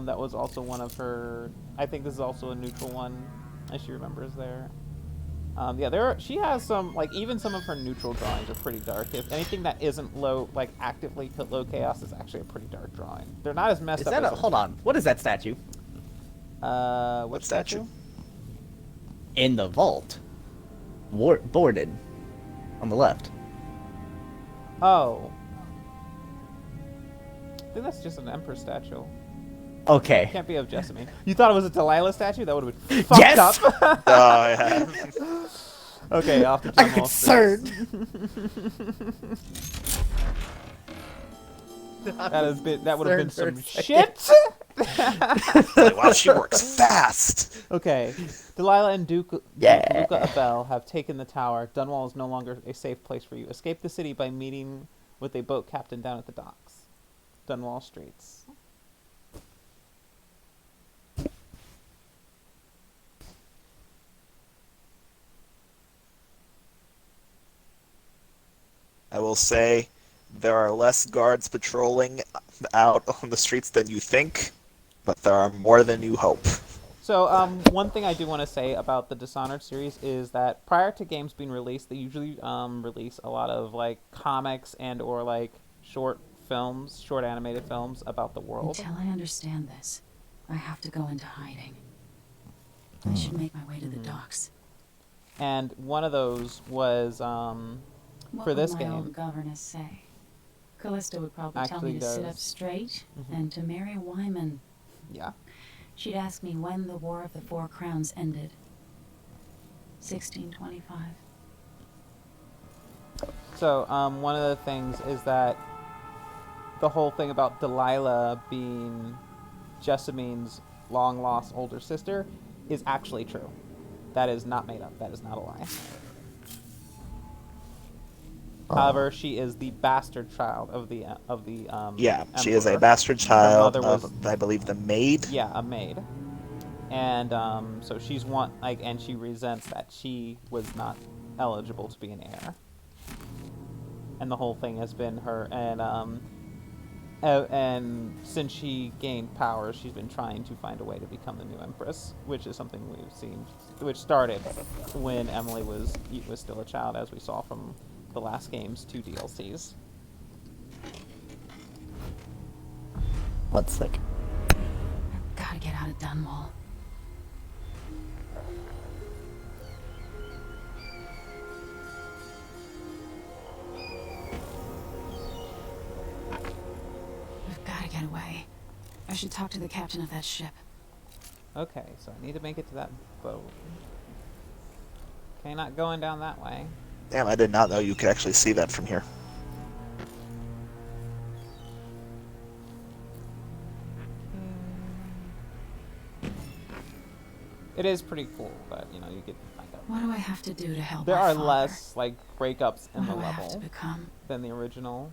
That was also one of her. I think this is also a neutral one, as she remembers there. Yeah, she has some, even some of her neutral drawings are pretty dark. If anything that isn't low, actively low chaos is actually a pretty dark drawing. They're not as messed Is up that as hold on? What is that statue? What statue? In the vault. Boarded. On the left. Oh. I think that's just an emperor statue. Okay. Can't be of Jessamine. You thought it was a Delilah statue? That would have been fucked Yes! up. Oh, yeah. Okay, off to I'm Dunwall concerned. That would have been some Concerned shit. Like, wow, she works fast! Okay, Delilah and Luca Abel have taken the tower. Dunwall is no longer a safe place for you. Escape the city by meeting with a boat captain down at the docks. Dunwall streets. I will say, there are less guards patrolling out on the streets than you think, but there are more than you hope. So, one thing I do want to say about the Dishonored series is that prior to games being released, they usually release a lot of comics and or short films, short animated films about the world. Until I understand this, I have to go into hiding. I should make my way to the docks. And one of those was What for this would my game. old governess say? Callista would probably tell Actually me to sit up does. straight and to marry Wyman. Yeah. She'd ask me when the War of the Four Crowns ended. 1625. So, one of the things is that the whole thing about Delilah being Jessamine's long-lost older sister is actually true. That is not made up. That is not a lie. However, she is the bastard child of the Yeah, she is a emperor. bastard Her child mother was- of, I believe, the maid. Yeah, a maid. And so she's and she resents that she was not eligible to be an heir. And the whole thing has been her and And since she gained power, she's been trying to find a way to become the new empress, which is something we've seen, which started when Emily was still a child, as we saw from the last game's 2 DLCs. One second. Gotta get out of Dunwall. We've gotta get away. I should talk to the captain of that ship. Okay, so I need to make it to that boat. Okay, not going down that way. Damn, I did not know you could actually see that from here. It is pretty cool, but you know, you get like What do I have to do to help there my are father? less like breakups in What the do I have to level become? than the original.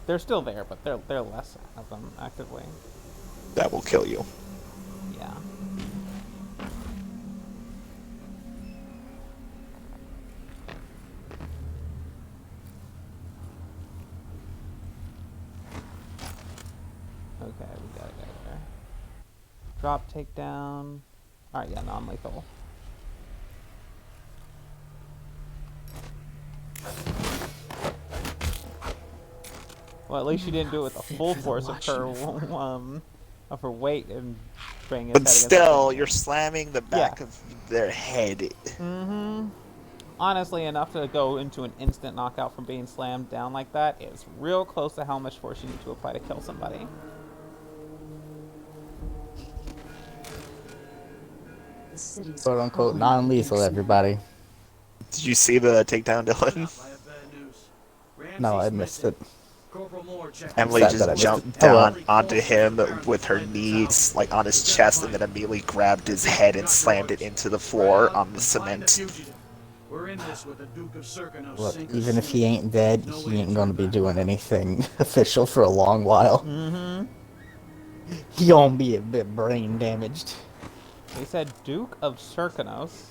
They're still there, but they're less of them actively. That will kill you. Yeah. Okay, we gotta go there. Drop, takedown. Alright, yeah, non-lethal. Well, at least she didn't do it with the full force of her weight and bringing But his head still, against you're slamming the back of their head. Mm-hmm. Honestly, enough to go into an instant knockout from being slammed down like that is real close to how much force you need to apply to kill somebody. Quote unquote non-lethal, everybody. Did you see the takedown, Dylan? No, I missed it. Emily Sad that I just missed jumped it. Oh, well. down onto him with her knees, like on his chest, and then immediately grabbed his head and slammed it into the floor on the cement. Look, even if he ain't dead, he ain't gonna be doing anything official for a long while. Mm-hmm. He gonna be a bit brain damaged. They said Duke of Serkonos.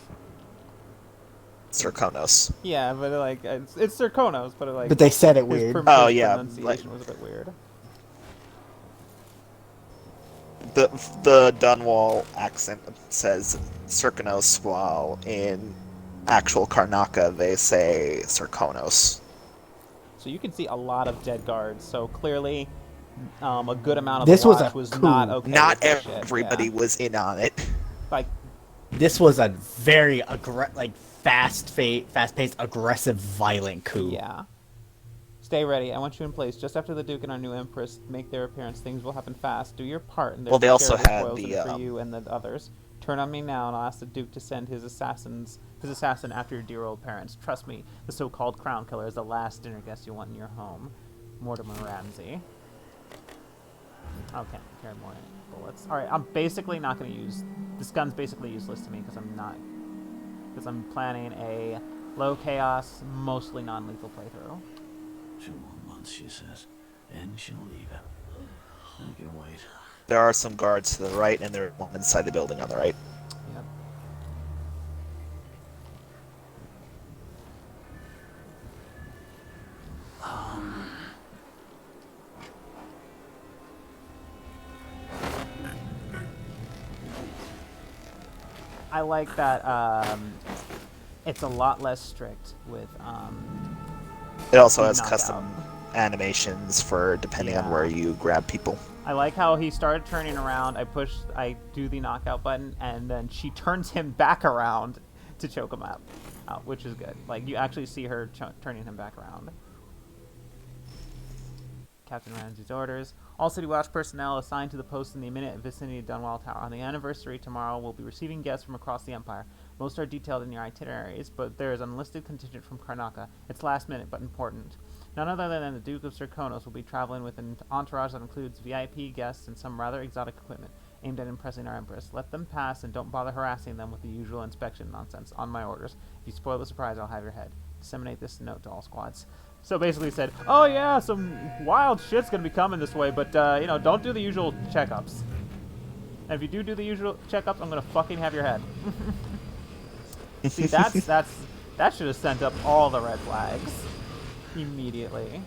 Serkonos. Yeah, but like it's Serkonos, but like. But they said it his weird. Oh, his yeah, pronunciation was a bit weird. The Dunwall accent says Serkonos, while in actual Karnaka they say Serkonos. So you can see a lot of dead guards. So clearly, a good amount of This the was watch a was coup. not okay. Not with this shit, everybody yeah. was in on it. Like, This was a very fast-paced, aggressive, violent coup. yeah. Stay ready. I want you in place just after the Duke and our new Empress make their appearance. Things will happen fast. Do your part, and Well, they also share the had spoils in the, it for you and the others. Turn on me now, and I'll ask the Duke to send his assassin after your dear old parents. Trust me, the so-called Crown Killer is the last dinner guest you want in your home. Mortimer Ramsey. Okay, carry more bullets. All right, I'm basically not going to use this gun's basically useless to me because I'm planning a low chaos, mostly non-lethal playthrough. 2 more months, she says, and she'll leave it. I can wait. There are some guards to the right, and there's one inside the building on the right. Yep. I like that it's a lot less strict with It also has knockout. custom animations for depending on where you grab people. I like how he started turning around. I do the knockout button, and then she turns him back around to choke him out, which is good. Like, you actually see her turning him back around. Captain Ramsey's orders. All City Watch personnel assigned to the post in the immediate vicinity of Dunwall Tower. On the anniversary tomorrow, we'll be receiving guests from across the Empire. Most are detailed in your itineraries, but there is an enlisted contingent from Karnaka. It's last minute, but important. None other than the Duke of Serkonos will be traveling with an entourage that includes VIP guests and some rather exotic equipment aimed at impressing our Empress. Let them pass and don't bother harassing them with the usual inspection nonsense. On my orders. If you spoil the surprise, I'll have your head. Disseminate this note to all squads. So basically said, oh yeah, some wild shit's gonna be coming this way, but don't do the usual checkups. And if you do the usual checkups, I'm gonna fucking have your head. See, that should have sent up all the red flags immediately.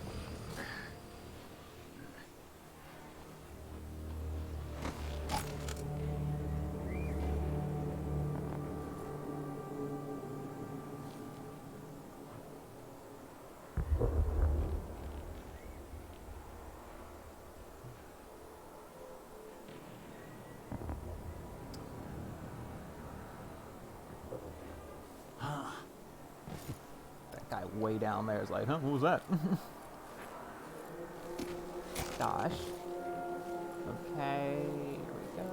way down there is like, huh, what was that? Gosh. Okay, here we go.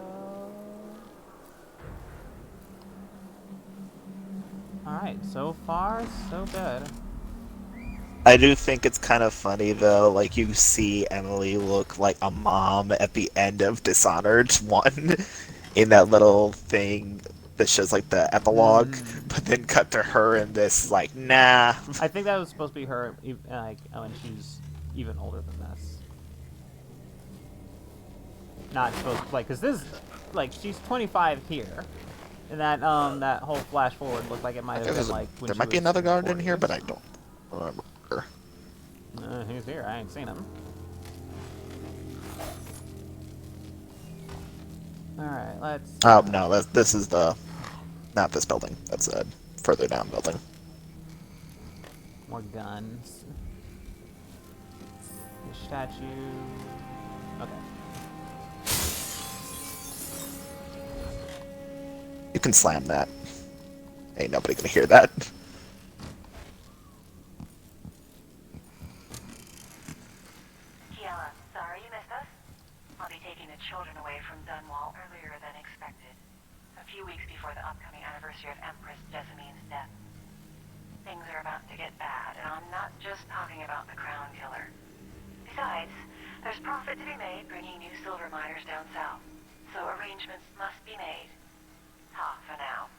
Alright, so far, so good. I do think it's kind of funny though, like you see Emily look like a mom at the end of Dishonored 1 in that little thing that shows like the epilogue, but then cut to her in this like, nah. I think that was supposed to be her like when she's even older than this. Not supposed to, like, cause this, like, she's 25 here, and that that whole flash forward looked like it might have been like when There she might be was another in guard her in here, 40s. but I don't remember. He's here. I ain't seen him. All right, let's. Oh no, this is the not this building. That's a further down building. More guns. The statue. Okay. You can slam that. Ain't nobody gonna hear that. Kiela, sorry you missed us. I'll be taking the children away from Dunwall earlier than expected. A few weeks before the upcoming anniversary of Empress Jessamine's death. Things are about to get bad, and I'm not just talking about the Crown Killer. Besides, there's profit to be made bringing new silver miners down south, so arrangements must be made. Ta for now.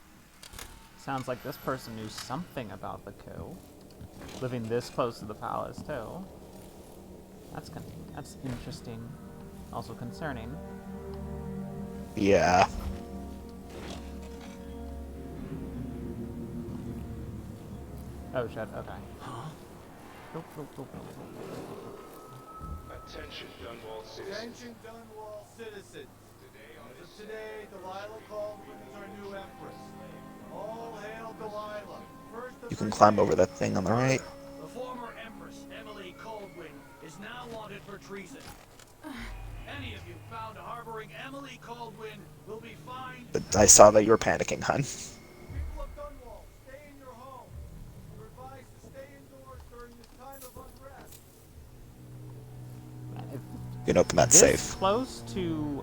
Sounds like this person knew something about the coup. Living this close to the palace too. That's interesting. Also concerning. Yeah. Oh shit. Okay. Attention, Dunwall citizens. Attention, Dunwall citizens. As of today, Delilah Caldwin is our new empress. All hail Delilah. First of You can her climb name. over that thing on the right. The former Empress, Emily Caldwin, is now wanted for treason. Any of you found harboring Emily Caldwin will be fined. But I saw that you were panicking, hun. People of Dunwall, stay in your homes. You're advised to stay indoors during this time of unrest. You can open that This safe. close to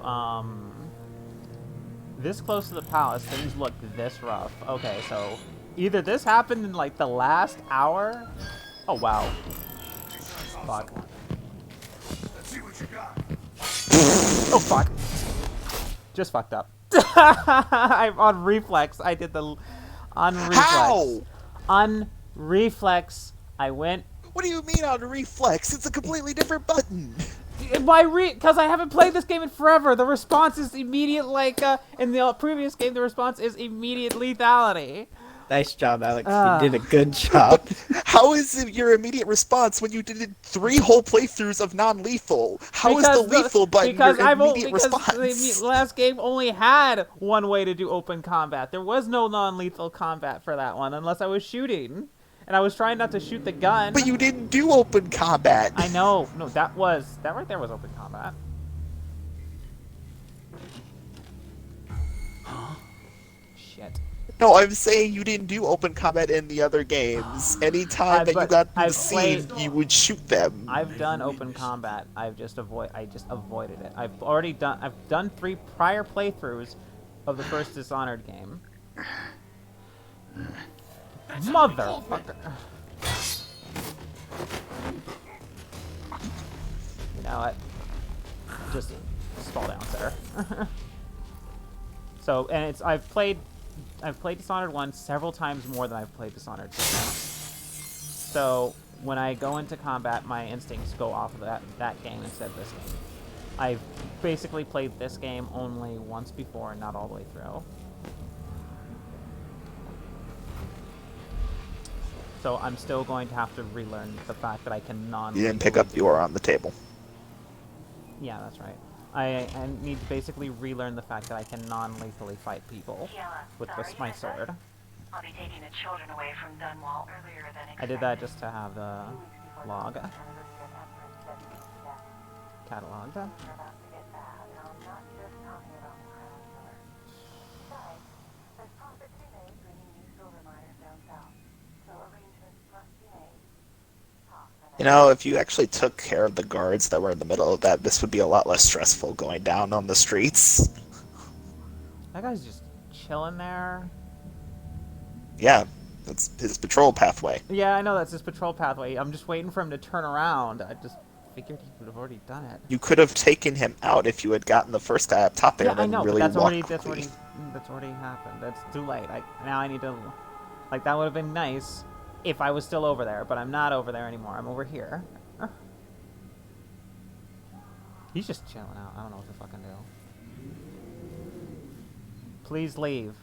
this close to the palace, things look this rough. Okay, so either this happened in like the last hour. Oh wow. Fuck. Let's see what you got. Oh fuck. Just fucked up. I'm on reflex. I did the on reflex. How? On reflex. I went. What do you mean on reflex? It's a completely different button. Because I haven't played this game in forever. The response is immediate, like in the previous game. The response is immediate lethality. Nice job, Alex. You did a good job. How is it your immediate response when you did 3 whole playthroughs of non-lethal? How is the lethal button your immediate response? The last game only had one way to do open combat. There was no non-lethal combat for that one unless I was shooting. And I was trying not to shoot the gun. But you didn't do open combat. I know. No, that right there was open combat. Huh? Shit. No, I'm saying you didn't do open combat in the other games. Anytime that you got to the scene, you would shoot them. I've done open combat. I just avoided it. I've done 3 prior playthroughs of the first Dishonored game. Motherfucker. You know what? Just fall down, sir. So, and I've played Dishonored 1 several times more than I've played Dishonored 2. So, when I go into combat, my instincts go off of that game instead of this game. I've basically played this game only once before and not all the way through. So I'm still going to have to relearn the fact that I can You didn't pick up the ore on the table. Yeah, that's right. I need to basically relearn the fact that I can non-lethally fight people with my sword. I'll be taking the children away from Dunwall earlier than expected. I did that just to have the log cataloged. You know, if you actually took care of the guards that were in the middle of that, this would be a lot less stressful going down on the streets. That guy's just chilling there. Yeah, that's his patrol pathway. Yeah, I know that's his patrol pathway. I'm just waiting for him to turn around. I just figured he would have already done it. You could have taken him out if you had gotten the first guy up top there. Yeah, I know, really but that's already quickly. happened. That's too late. Now I need to, like, that would have been nice if I was still over there, but I'm not over there anymore. I'm over here. He's just chilling out. I don't know what to fucking do. Please leave.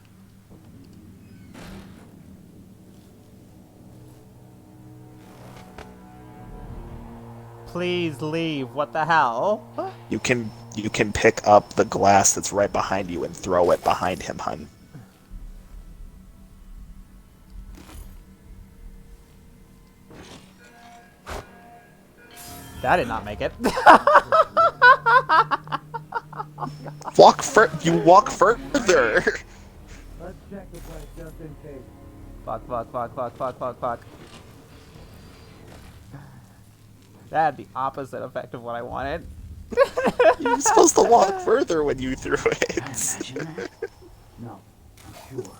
Please leave. What the hell? You can pick up the glass that's right behind you and throw it behind him, hun. That did not make it. You walk further. Let's check the place just in case. Fuck. That had the opposite effect of what I wanted. You're supposed to walk further when you threw it. Imagine that? No, I'm sure.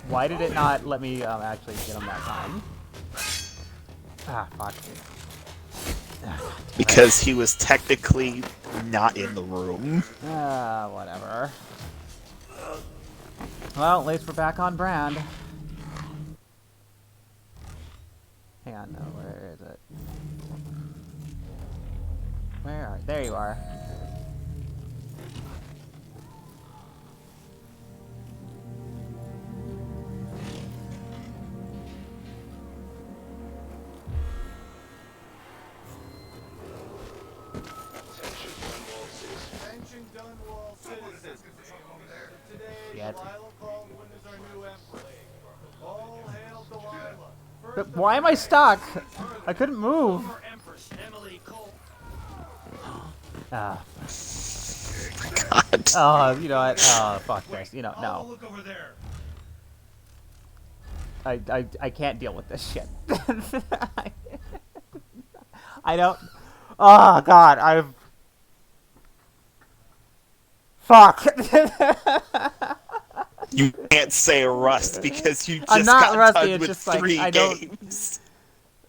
Why did it not let me actually get him that time? Ah, fuck. Because he was technically not in the room. Ah, whatever. Well, at least we're back on brand. Hang on, no, where is it? There you are. Attention Dunwall citizens. Today, Shit. Delilah Caldwin is our new empress. All hail Delilah. But why am I stuck? I couldn't move. Ah. God. Oh, you know what? Oh, fuck this. You know, no. Look over there. I can't deal with this shit. I don't. Oh God, I've. Fuck. You can't say rust because you just I'm not got rusty, done it's with just like, 3 I don't- games.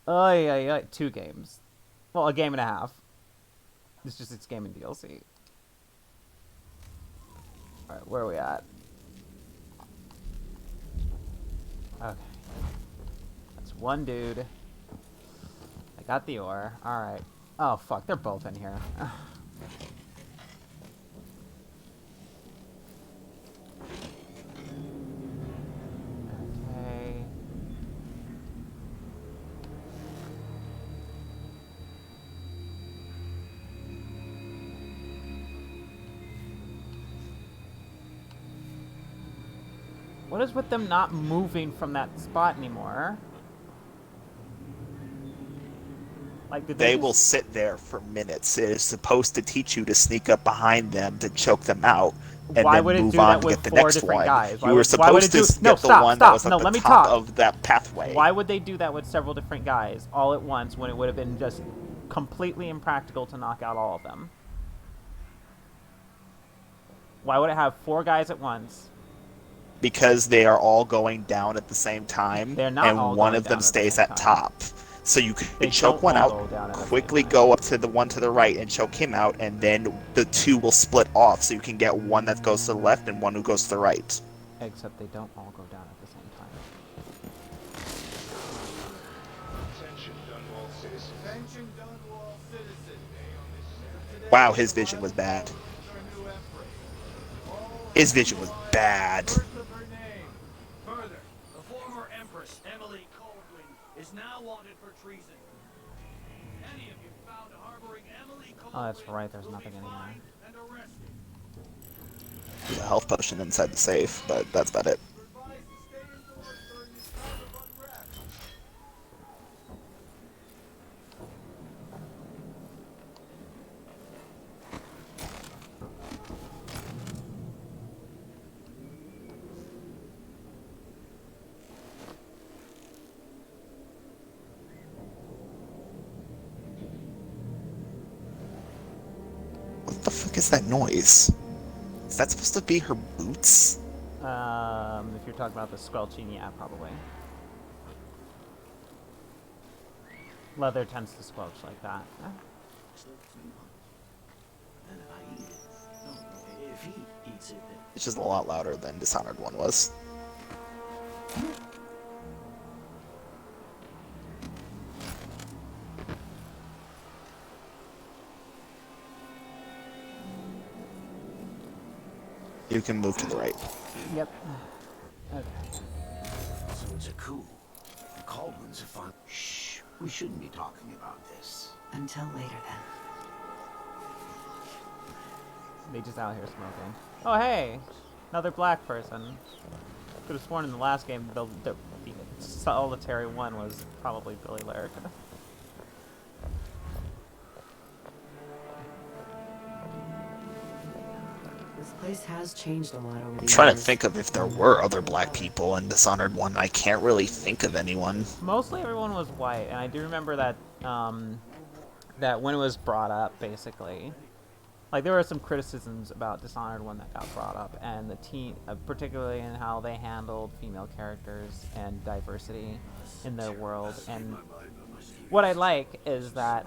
Oh yeah, 2 games. Well, a game and a half. It's game and DLC. All right, where are we at? Okay, that's one dude. I got the ore. All right. Oh fuck, they're both in here. Okay. What is with them not moving from that spot anymore? Like, did They just... will sit there for minutes. It is supposed to teach you to sneak up behind them to choke them out, and Why then would it move do on that to with get the 4 next different one. guys? You were why would supposed it do... to No, get the stop, one stop. that was at No, the let me top talk. of that pathway. Why would they do that with several different guys all at once when it would have been just completely impractical to knock out all of them? Why would it have 4 guys at once? Because they are all going down at the same time, They're not and all one going of them down at the stays same at time. top. So you They can choke don't one all out, go down at the same quickly time. go up to the one to the right and choke him out, and then the 2 will split off, so you can get one that goes to the left and one who goes to the right. Except they don't all go down at the same time. Attention Dunwall citizens. Today, Wow, his vision was bad. Caldwin is our new empress. All His vision was bad. first of her name. Further, the former Empress, Emily Caldwin, is now wanted for treason. Any of you found harboring Emily Caldwin Oh, that's right, there's will nothing be in here. fined and arrested. There's a health potion inside the safe, but that's about it. You're advised to stay indoors during this time of unrest. What the fuck is that noise? Is that supposed to be her boots? If you're talking about the squelching, yeah, probably. Leather tends to squelch like that. If he eats it, then It's just a lot louder than Dishonored 1 was. You can move to the right. Yep. Okay. so it's a coup. The Caldwins have fun. Shh. We shouldn't be talking about this. Until later, then. They just out here smoking. Oh, hey! Another black person. Could have sworn in the last game the solitary one was probably Billy Lyric. This place has changed a lot over the I'm trying to years. think of if there were other black people in Dishonored 1. I can't really think of anyone. Mostly everyone was white, and I do remember that that when it was brought up, basically, like there were some criticisms about Dishonored 1 that got brought up, and the team, particularly in how they handled female characters and diversity in their world. And what I like is that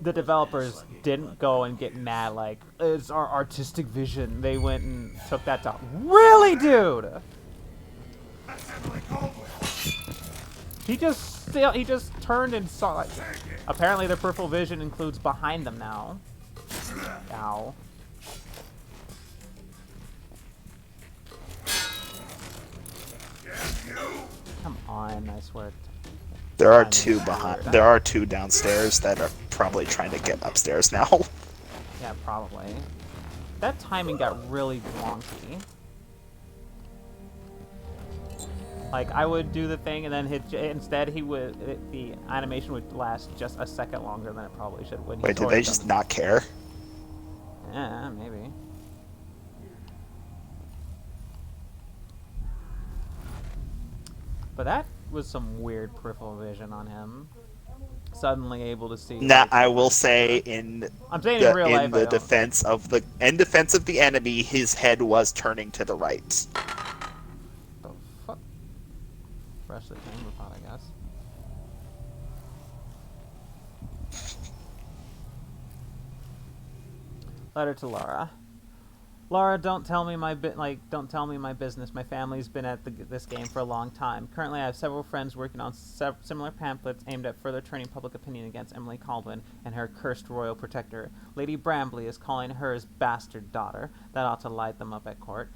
the developers didn't go and get mad like, it's our artistic vision. They went and took that to, really, dude? He just turned and saw, like, apparently their peripheral vision includes behind them now. Ow. Come on, I swear. There are two behind. There are two downstairs that are probably trying to get upstairs now. Yeah, probably. That timing got really wonky. Like, I would do the thing and then instead the animation would last just a second longer than it probably should. When Wait, did they just not care? Yeah, maybe. But that was some weird peripheral vision on him. Suddenly able to see. Nah, I will say in I'm saying in real life, in the defense of the enemy, his head was turning to the right. The fuck? Fresh the chamber pot, I guess. Letter to Laura. Laura, don't tell me my business. My family's been at this game for a long time. Currently, I have several friends working on similar pamphlets aimed at further turning public opinion against Emily Caldwin and her cursed royal protector. Lady Brambley is calling her his bastard daughter. That ought to light them up at court.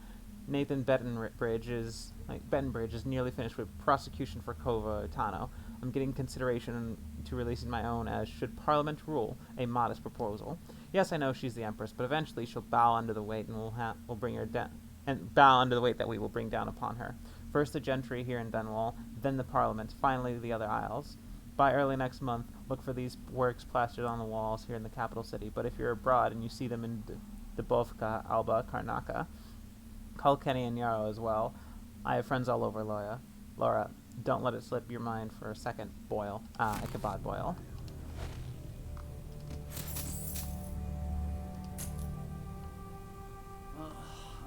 Nathan Bettenbridge is nearly finished with prosecution for Corvo Tano. I'm getting consideration to releasing my own as, should Parliament rule, a modest proposal. Yes, I know she's the Empress, but eventually she'll bow under the weight and we'll bring her down, and bow under the weight that we will bring down upon her. First the gentry here in Dunwall, then the Parliament, finally the other isles. By early next month, look for these works plastered on the walls here in the capital city, but if you're abroad and you see them in Dubovka, Alba, Karnaka, call Kenny and Yarrow as well. I have friends all over Laura, don't let it slip your mind for a second. Boyle. Ichabod Boyle.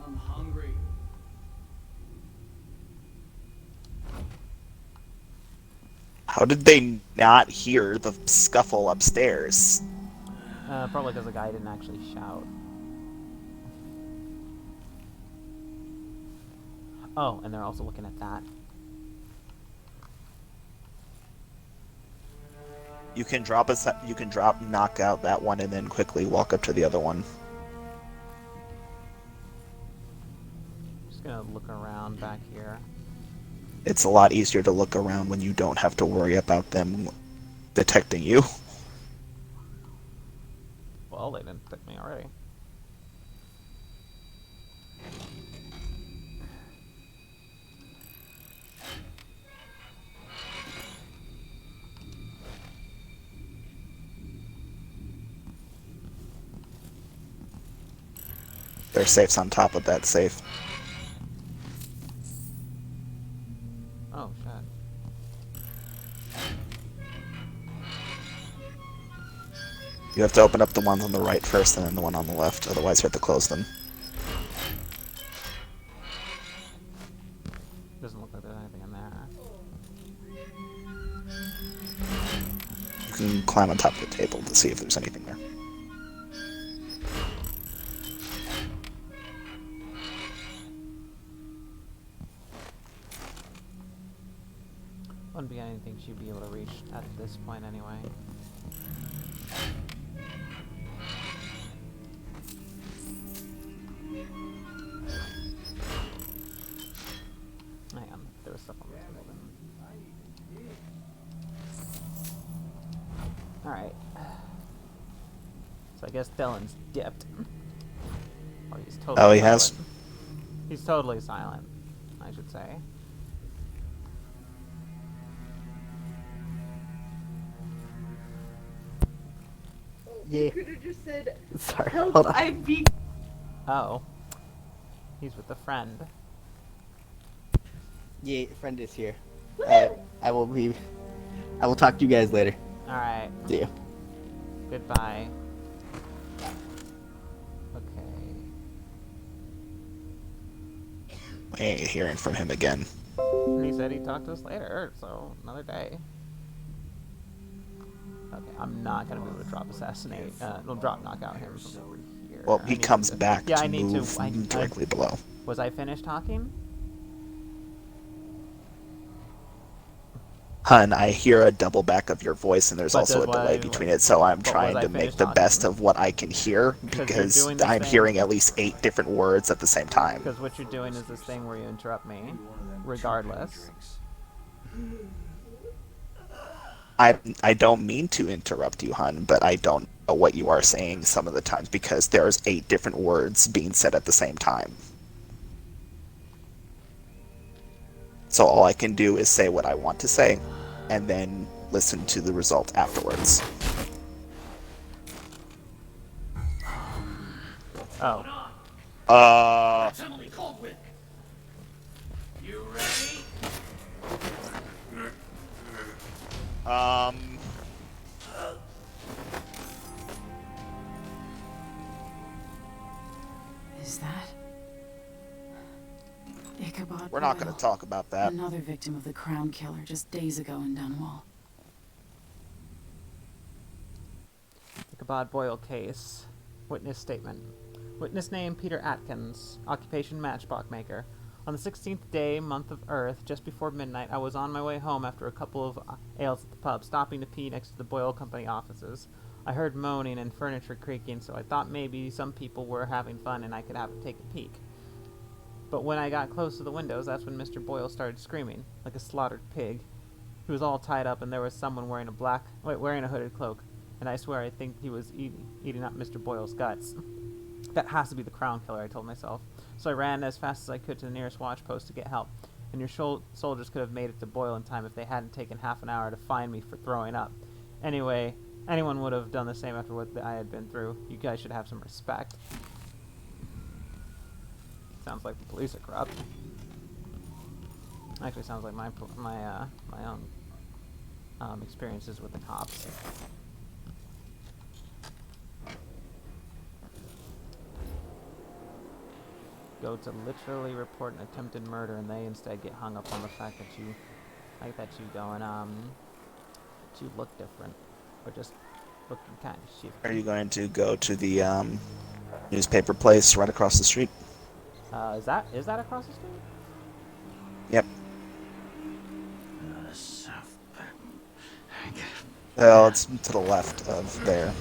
I'm hungry. How did they not hear the scuffle upstairs? Probably because the guy didn't actually shout. Oh, and they're also looking at that. You can knock out that one and then quickly walk up to the other one. Just gonna look around back here. It's a lot easier to look around when you don't have to worry about them detecting you. Well, they didn't detect me already. Their safe's on top of that safe. Oh, shit. You have to open up the ones on the right first and then the one on the left, otherwise you have to close them. Doesn't look like there's anything in there. You can climb on top of the table to see if there's anything there. Wouldn't be anything she'd be able to reach at this point anyway. Hang on, there was stuff on this building. Alright. So I guess Dylan's dipped. Or he's totally Oh, he silent. has? He's totally silent, I should say. Yeah. Could have just said, Sorry, help, hold on. I'm being... Oh. He's with a friend. Yeah, friend is here. I will talk to you guys later. Alright. See ya. Goodbye. Okay. I ain't hearing from him again. He said he'd talk to us later, so another day. Okay, I'm not gonna be able to drop assassinate. Drop knockout him from over here. Well, he comes back Yeah, to I need move to. directly below. Was I finished talking? Hun, I hear a double back of your voice, and there's But also a does delay what between it, so I'm but was trying I to make finished the talking? best of what I can hear, you're because doing this I'm thing- hearing at least 8 different words at the same time. Because what you're doing is this thing where you interrupt me, regardless. I don't mean to interrupt you, Hun, but I don't know what you are saying some of the times, because there's 8 different words being said at the same time. So all I can do is say what I want to say, and then listen to the result afterwards. Oh. That's Emily Caldwell. You ready? Is that Ichabod We're not Boyle, going to talk about that. another victim of the Crown Killer just days ago in Dunwall? Ichabod Boyle case. Witness statement. Witness name Peter Atkins. Occupation matchbox maker. On the 16th day, month of Earth, just before midnight, I was on my way home after a couple of ales at the pub, stopping to pee next to the Boyle Company offices. I heard moaning and furniture creaking, so I thought maybe some people were having fun and I could take a peek. But when I got close to the windows, that's when Mr. Boyle started screaming, like a slaughtered pig. He was all tied up, and there was someone wearing a hooded cloak. And I swear I think he was eating up Mr. Boyle's guts. That has to be the Crown Killer, I told myself. So I ran as fast as I could to the nearest watch post to get help. And your soldiers could have made it to Boyle in time if they hadn't taken half an hour to find me for throwing up. Anyway, anyone would have done the same after what I had been through. You guys should have some respect. Sounds like the police are corrupt. Actually, sounds like my own experiences with the cops. Go to literally report an attempted murder, and they instead get hung up on the fact that you look different, or just looking kind of shifty. Are you going to go to the newspaper place right across the street? Is that across the street? Yep. Well, it's to the left of there.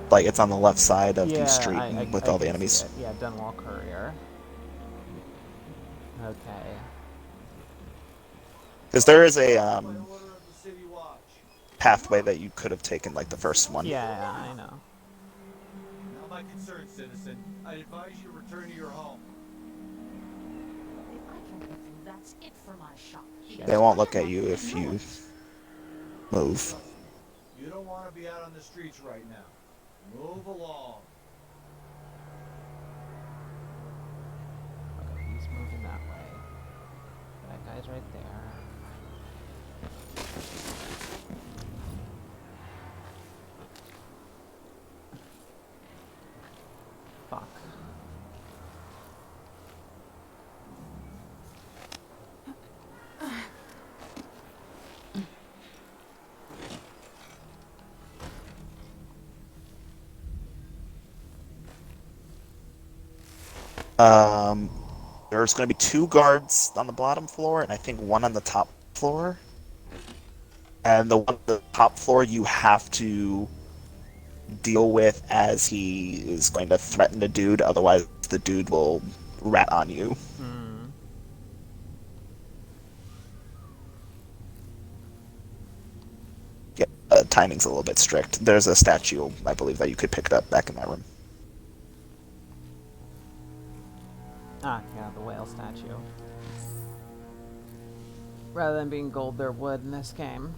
Like, it's on the left side of the street with all the enemies. Yeah, Dunwall Courier. Okay. Because there is a pathway that you could have taken, like the first one. Yeah, I know. Now my concern, citizen. I advise you to return to your home. That's it for my shop. They won't look at you if you move. You don't want to be out on the streets right now. Move along. Okay, he's moving that way. That guy's right there. There's going to be 2 guards on the bottom floor, and I think 1 on the top floor. And the one on the top floor you have to deal with as he is going to threaten the dude, otherwise the dude will rat on you. Yeah, timing's a little bit strict. There's a statue, I believe, that you could pick it up back in that room. Ah, yeah, the whale statue. Rather than being gold, they're wood in this game.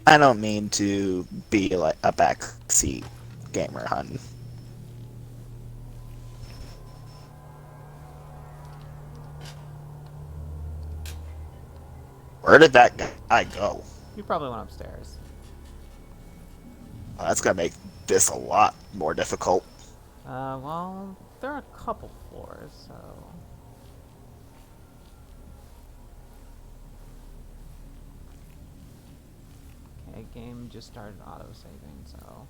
I don't mean to be like a backseat gamer, hun. Where did that guy go? You probably went upstairs. That's gonna make this a lot more difficult. Well, there are a couple floors, so... Okay, game just started auto-saving, so...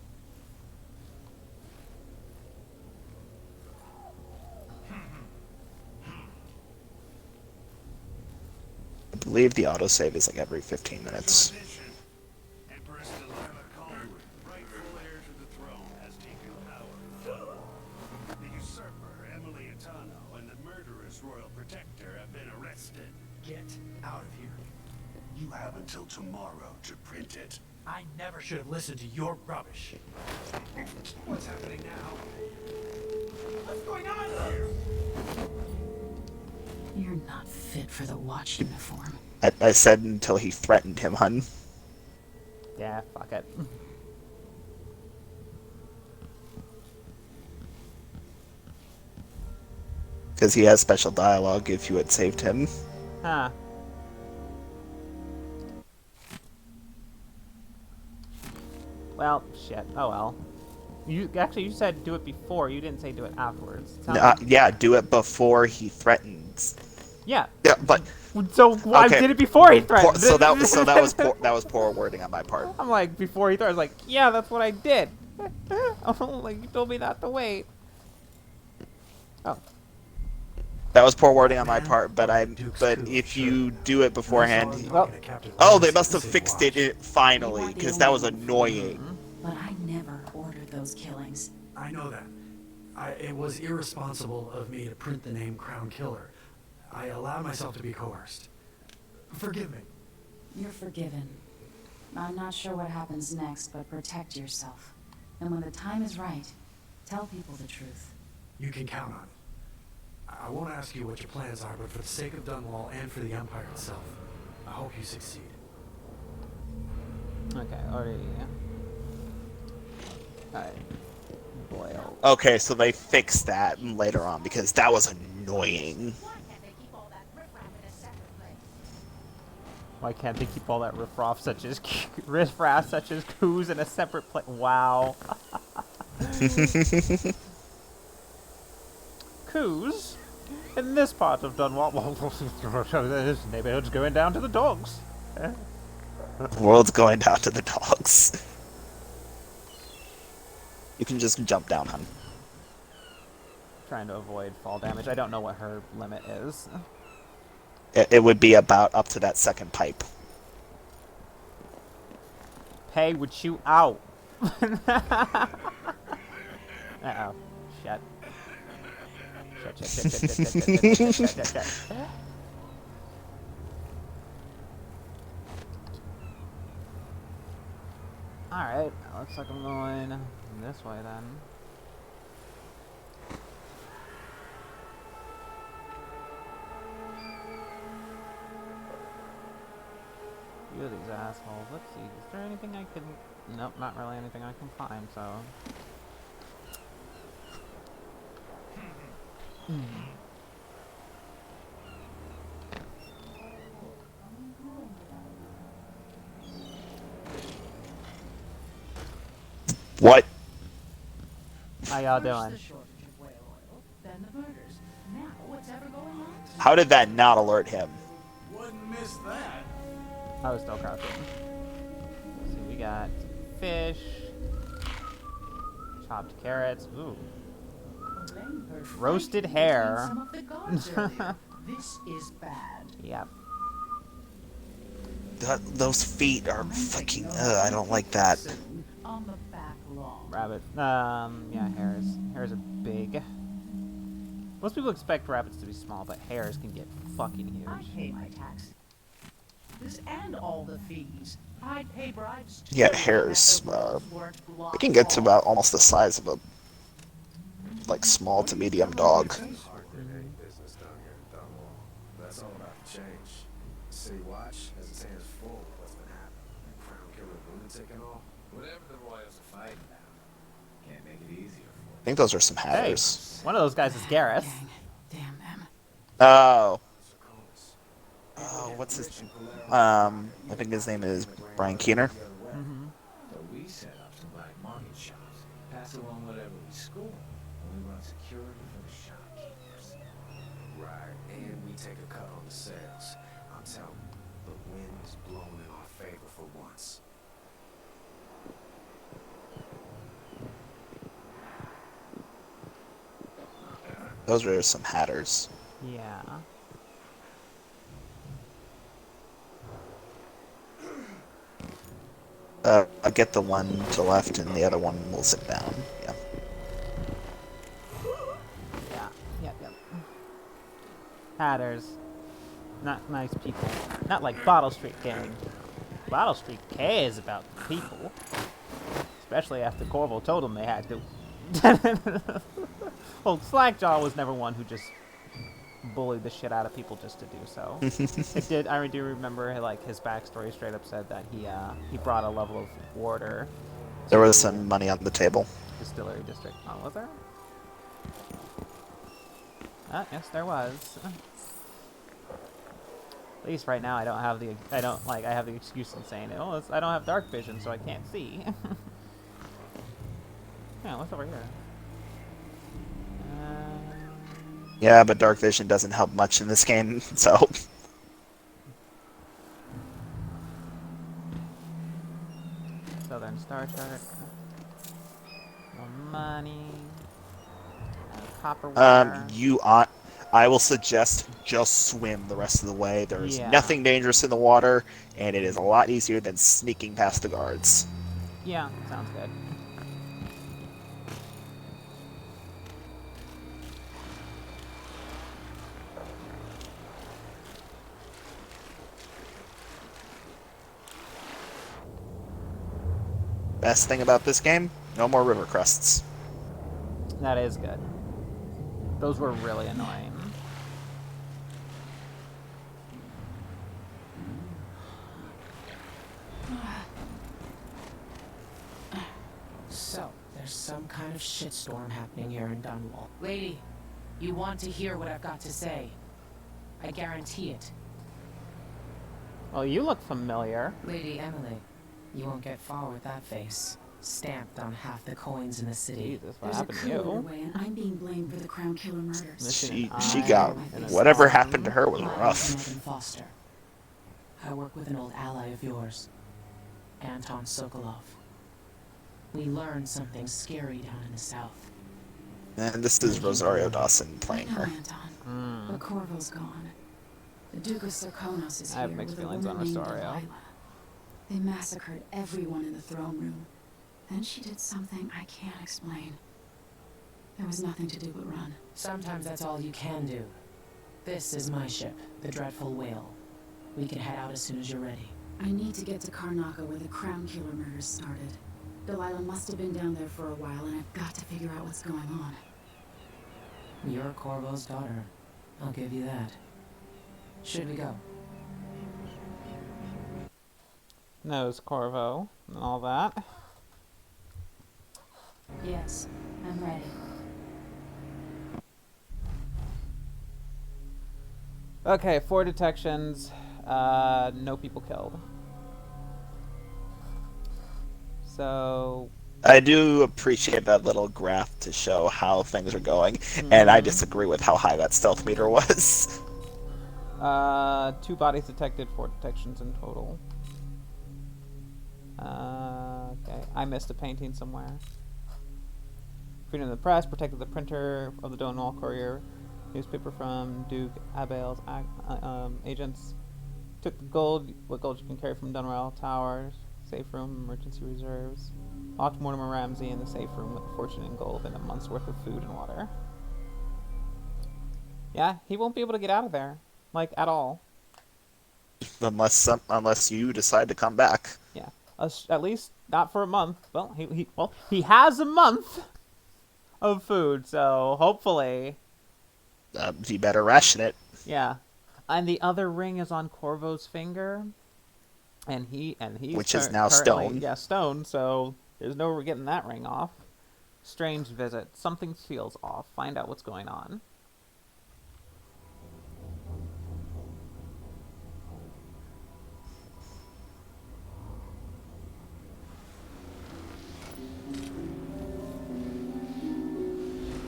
I believe the autosave is like every 15 minutes. Empress Delilah Colwyn, rightful heir to the throne, has taken power. The usurper, Emily Atano, and the murderous royal protector have been arrested. Get out of here. You have until tomorrow to print it. I never should have listened to your rubbish. What's happening now? What's going on here? You're not fit for the watch uniform. I said until he threatened him, hun. Yeah, fuck it. Because he has special dialogue if you had saved him. Huh. Well, shit. Oh well. You said do it before. You didn't say do it afterwards. Yeah, do it before he threatens. Yeah. Yeah, but so I did it before he threatened. So that was poor wording on my part. I'm like before he threatened. I was like, yeah, that's what I did. Oh, like you told me not to wait. Oh. That was poor wording on my part, but if you do it beforehand, they must have fixed it finally because that was annoying. But I never ordered those killings. I know that. It was irresponsible of me to print the name Crown Killer. I allowed myself to be coerced. Forgive me. You're forgiven. I'm not sure what happens next, but protect yourself. And when the time is right, tell people the truth. You can count on it. I won't ask you what your plans are, but for the sake of Dunwall and for the Empire itself, I hope you succeed. Okay, already. Alright. Boil. Okay, so they fixed that later on because that was annoying. Why can't they keep all that riffraff such as coos in a separate place? Wow. Coos? In this part of Dunwall, this neighborhood's going down to the dogs. The world's going down to the dogs. You can just jump down, hun. Trying to avoid fall damage. I don't know what her limit is. It would be about up to that second pipe. Pay would shoot out. Uh-oh. Shit. Shit. Alright, looks like I'm going this way then. Few of these assholes. Let's see, is there anything I can... Nope, not really anything I can climb, so... What? How y'all doing? How did that not alert him? Wouldn't miss that. I was still crouching. So we got fish, chopped carrots. Ooh. Roasted hare. This is bad. Yep. Those feet are fucking. I don't like that. On the back lawn. Rabbit. Yeah, hares. Hares are big. Most people expect rabbits to be small, but hares can get fucking I huge. pay my taxes and all the fees. I pay bribes too. Yeah, hares. They can get to about almost the size of a small to medium dog. That's all about the change. City Watch has its hands full with what's been happening. Crown killer lunatic and all. Whatever the Royals are fighting now, can't make it easier for I think those are some Hey, hatters. one of those guys is Gareth. Damn them. Oh. Oh, what's his? I think his name is Brian Keener. Mm-hmm. So we set up some black market shops, pass along whatever we score, and we run security for the shopkeepers. Right, and we take a cut on the sales. I'm telling you, the wind is blowing in our favor for once. Those are some hatters. Yeah. I'll get the one to the left, and the other one will sit down. Yeah. Yeah. Yep. Hatters. Not nice people. Not like Bottle Street Gang. Bottle Street cares about the people. Especially after Corvo told them they had to. Well, Slackjaw was never one who just bullied the shit out of people just to do so. I do remember like his backstory straight up said that he brought a level of order. There was some money on the table. Distillery district. Oh, was there? Yes, there was. At least right now I have the excuse in saying it. Oh, I don't have dark vision, so I can't see. Yeah, what's over here? Yeah, but dark vision doesn't help much in this game, so. Southern Star Chart. No money. Copperware. I will suggest just swim the rest of the way. There is Yeah. nothing dangerous in the water, and it is a lot easier than sneaking past the guards. Yeah, sounds good. Best thing about this game, no more river crests. That is good. Those were really annoying. So, there's some kind of shitstorm happening here in Dunwall. Lady, you want to hear what I've got to say. I guarantee it. Well, you look familiar. Lady Emily, you won't get far with that face. Stamped on half the coins in the city. Jesus, what There's a happened to coup you? underway, and I'm being blamed for the Crown Killer murders. She got whatever happened to her was rough. Megan Foster. I work with an old ally of yours, Anton Sokolov. We learned something scary down in the south. And this is Rosario Dawson playing her. Anton, but Corvo's gone. The Duke of Sarkonos is I have here mixed with a feelings on woman named Rosario. Delilah. They massacred everyone in the throne room. Then she did something I can't explain. There was nothing to do but run. Sometimes that's all you can do. This is my ship, the Dreadful Whale. We can head out as soon as you're ready. I need to get to Karnaca where the Crown Killer murders started. Delilah must have been down there for a while, and I've got to figure out what's going on. You're Corvo's daughter. I'll give you that. Should we go? Knows Corvo and all that. Yes, I'm ready. Okay, 4 detections. No people killed. So I do appreciate that little graph to show how things are going, and I disagree with how high that stealth meter was. 2 bodies detected, 4 detections in total. Okay, I missed a painting somewhere. Freedom of the press, protected the printer of the Dunwall Courier, newspaper from Duke Abel's agents. Took the gold, what gold you can carry from Dunwall Towers, safe room, emergency reserves. Locked Mortimer Ramsey in the safe room with a fortune in gold and a month's worth of food and water. Yeah, he won't be able to get out of there, like at all. Unless you decide to come back. Yeah, at least not for a month. Well, he has a month of food, so hopefully. You better ration it. Yeah, and the other ring is on Corvo's finger, and he's which is now stone. Yeah, stone. So there's no getting that ring off. Strange visit. Something feels off. Find out what's going on.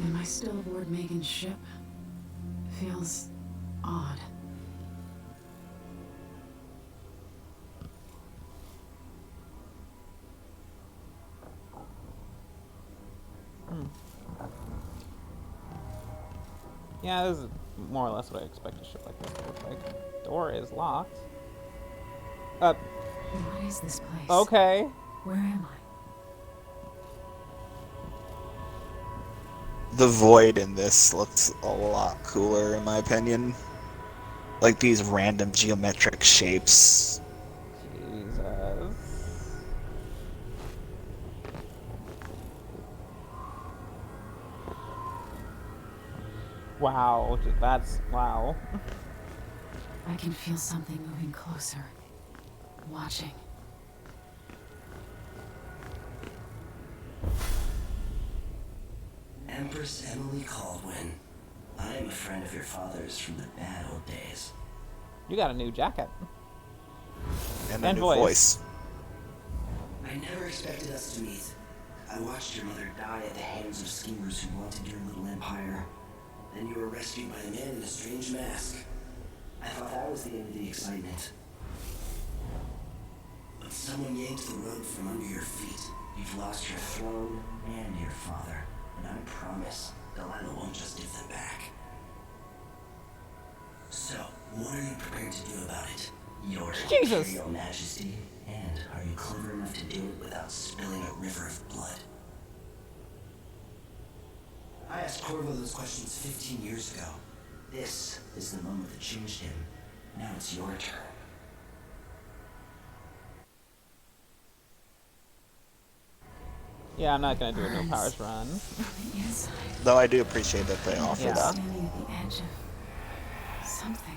Am I still aboard Megan's ship? Feels odd. Yeah, this is more or less what I expect a ship like this to look like. Door is locked. What is this place? Okay. Where am I? The void in this looks a lot cooler, in my opinion. Like these random geometric shapes. Jesus. Wow, that's wow. I can feel something moving closer. Watching. Empress Emily Caldwin. I am a friend of your father's from the bad old days. You got a new jacket. And a new voice. I never expected us to meet. I watched your mother die at the hands of schemers who wanted your little empire. Then you were rescued by a man in a strange mask. I thought that was the end of the excitement. But someone yanked the rug from under your feet. You've lost your throne and your father. And I promise, Delilah won't just give them back. So, what are you prepared to do about it? Your Imperial Majesty? And are you clever enough to do it without spilling a river of blood? I asked Corvo those questions 15 years ago. This is the moment that changed him. Now it's your turn. Yeah, I'm not gonna do a no powers run. Though I do appreciate that they offer that. Standing at the edge of something.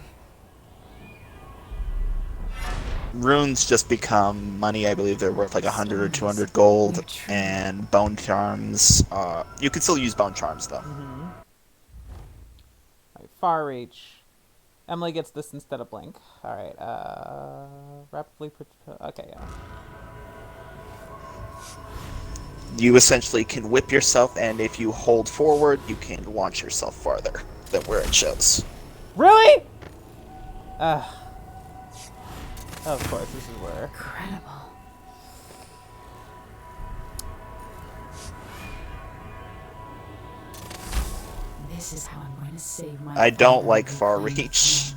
Runes just become money. I believe they're worth like 100 or 200 gold, and bone charms. You can still use bone charms though. Right, far reach. Emily gets this instead of blink. All right. Rapidly. Okay, yeah. You essentially can whip yourself, and if you hold forward, you can launch yourself farther than where it shows. Really? Of course, this is where. Incredible. This is how I'm going to save my. I don't like far reach.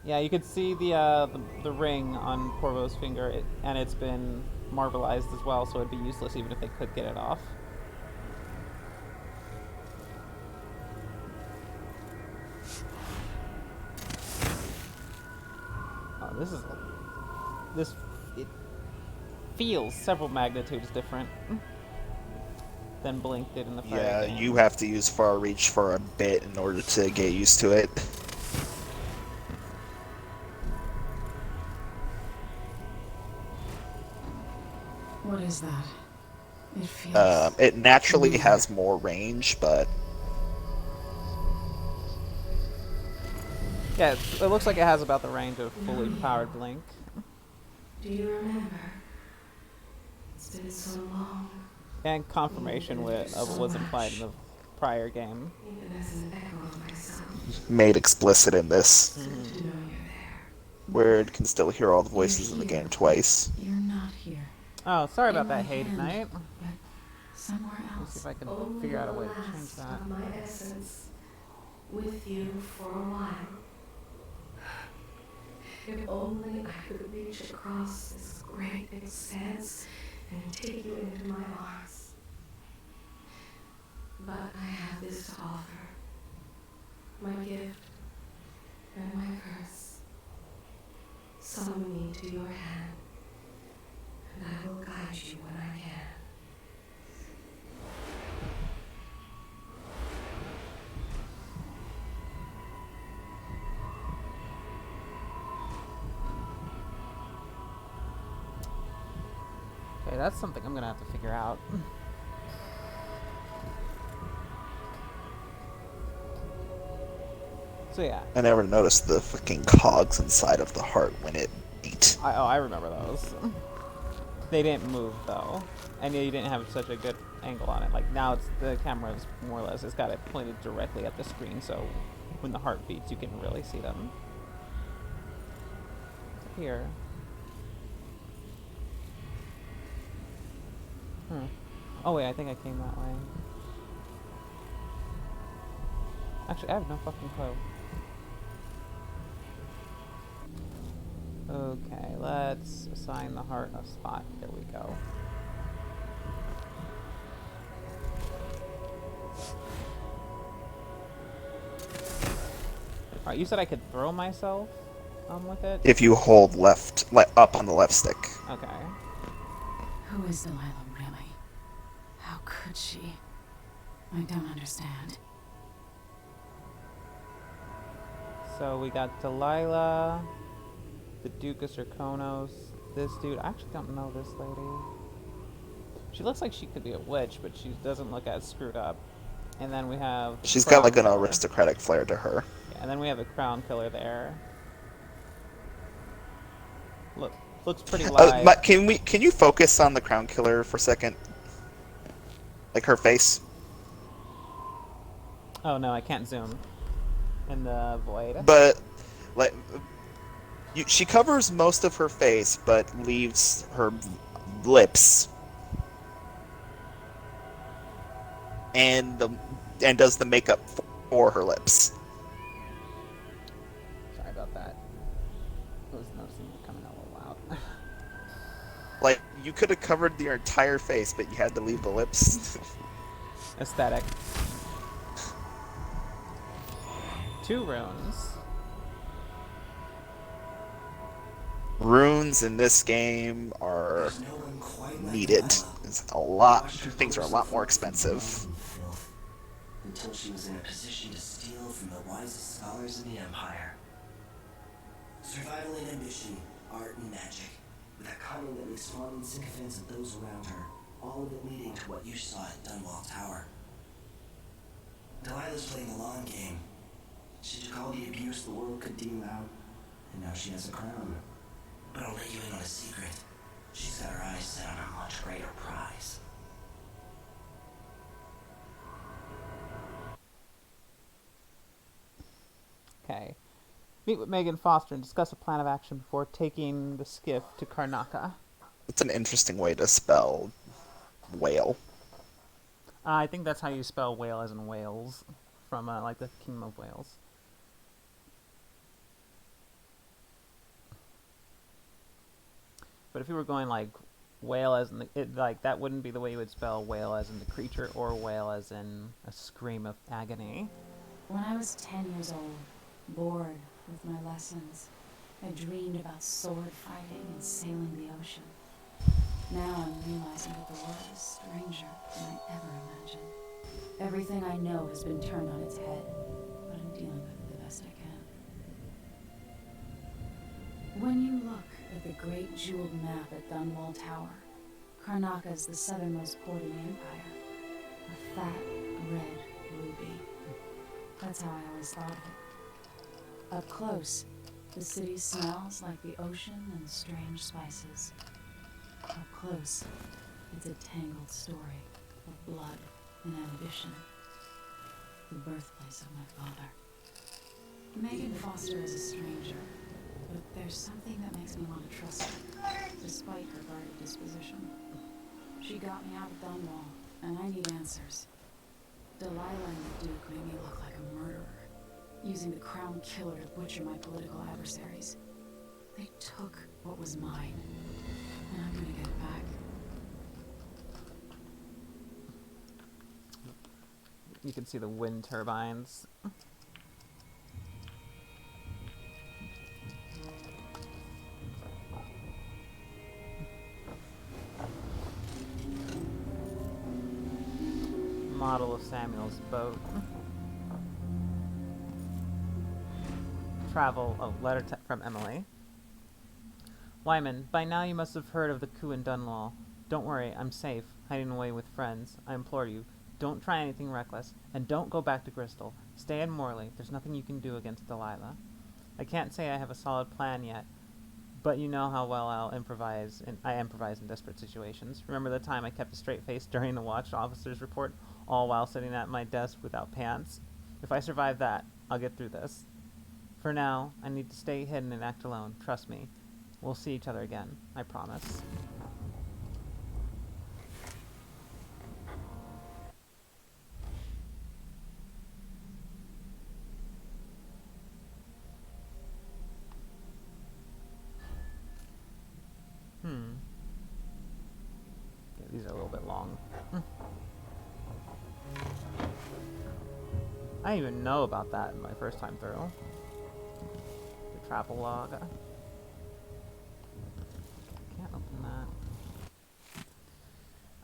Yeah, you could see the ring on Corvo's finger, and it's been marbleized as well, so it'd be useless even if they could get it off. Oh, it feels several magnitudes different than Blink did in the first game. You have to use far reach for a bit in order to get used to it. What is that? It feels. It naturally has more range, but yeah, it looks like it has about the range of fully powered Blink. Do you remember? It's been so long. And confirmation of what was implied in the prior game. Even as an echo of myself. Made explicit in this. Where it can still hear all the voices in the game twice. You're not here. Oh, sorry in about my that, Hey hand, Tonight. but somewhere Let's see else. if I can Only figure out a the way to change last that. of my essence with you for a while. If only I could reach across this great expanse and take you into my arms. But I have this to offer. My gift and my curse. Summon me to your hand, and I will guide you when I can. Okay, that's something I'm gonna have to figure out. So yeah. I never noticed the fucking cogs inside of the heart when it beat. I remember those. They didn't move though, and you didn't have such a good angle on it. Like now, it's the camera's more or less it's got it pointed directly at the screen, so when the heart beats, you can really see them. Here. Oh wait, I think I came that way. Actually, I have no fucking clue. Okay, let's assign the heart a spot. There we go. Alright, you said I could throw myself with it? If you hold up on the left stick. Okay. Who is Delilah, really? How could she? I don't understand. So we got Delilah, the Duke of Serkonos, this dude. I actually don't know this lady. She looks like she could be a witch, but she doesn't look as screwed up. And then we have... She's got like an Killer. aristocratic flair to her. Yeah, and then we have a crown killer there. Looks pretty live. Can you focus on the crown killer for a second? Like her face? Oh no, I can't zoom in the void. But like she covers most of her face but leaves her lips. And does the makeup for her lips. Sorry about that. I was noticing it coming out a little loud. Like, you could have covered your entire face, but you had to leave the lips. Aesthetic. 2 runes. Runes in this game are needed. It's a lot. Things are a lot more expensive. Until she was in a position to steal from the wisest scholars in the Empire. Survival and ambition, art and magic, with a cunning that makes fawning sycophants of those around her, all of it leading to what you saw at Dunwall Tower. Delilah's playing the long game. She took all the abuse the world could deal out, and now she has a crown. But I'll let you in on a secret. She's got her eyes set on a much greater prize. Okay. Meet with Megan Foster and discuss a plan of action before taking the skiff to Karnaca. It's an interesting way to spell whale. I think that's how you spell whale, as in Wales, from like the Kingdom of Wales. But if you were going like whale as in like that wouldn't be the way you would spell whale as in the creature or whale as in a scream of agony. When I was 10 years old, bored with my lessons, I dreamed about sword fighting and sailing the ocean. Now I'm realizing that the world is stranger than I ever imagined. Everything I know has been turned on its head, but I'm dealing with it the best I can. When you look at the great jeweled map at Dunwall Tower, Karnaca is the southernmost port in the Empire. A fat, red ruby. That's how I always thought of it. Up close, the city smells like the ocean and strange spices. Up close, it's a tangled story of blood and ambition. The birthplace of my father. Megan Foster is a stranger, but there's something that makes me want to trust her, despite her guarded disposition. She got me out of Dunwall, and I need answers. Delilah and the Duke made me look like a murderer, using the Crown Killer to butcher my political adversaries. They took what was mine, and I'm gonna get it back. You can see the wind turbines. Model of Samuel's boat. Travel. Oh, letter from Emily. Wyman, by now you must have heard of the coup in Dunwall. Don't worry, I'm safe, hiding away with friends. I implore you, don't try anything reckless, and don't go back to Gristol. Stay in Morley. There's nothing you can do against Delilah. I can't say I have a solid plan yet, but you know how well I improvise in desperate situations. Remember the time I kept a straight face during the watch officer's report, all while sitting at my desk without pants? If I survive that, I'll get through this. For now, I need to stay hidden and act alone. Trust me. We'll see each other again. I promise. Yeah, these are a little bit long. I didn't even know about that my first time through. The travel log. Can't open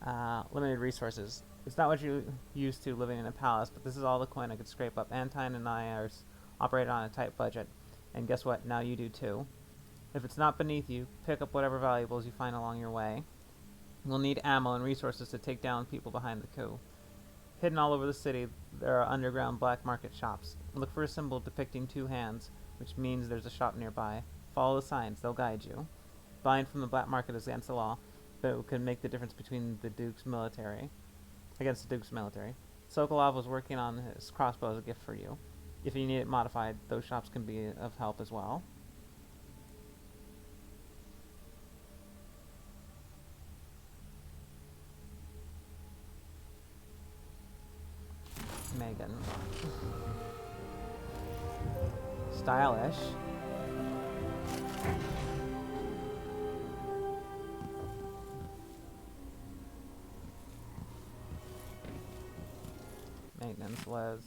that. Limited resources. It's not what you used to living in a palace, but this is all the coin I could scrape up. Antine and I are operate on a tight budget. And guess what? Now you do too. If it's not beneath you, pick up whatever valuables you find along your way. We'll need ammo and resources to take down people behind the coup. Hidden all over the city, there are underground black market shops. Look for a symbol depicting two hands, which means there's a shop nearby. Follow the signs, they'll guide you. Buying from the black market is against the law, but it could make the difference between the Duke's military. Against the Duke's military. Sokolov was working on his crossbow as a gift for you. If you need it modified, those shops can be of help as well. Megan. Stylish. Maintenance list.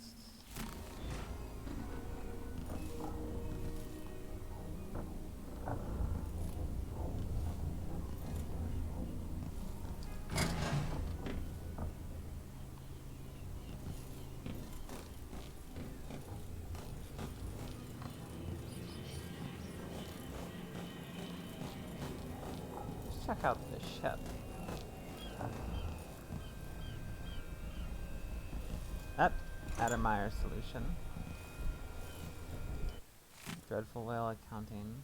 Check out the ship. Admire solution. Dreadful whale accounting.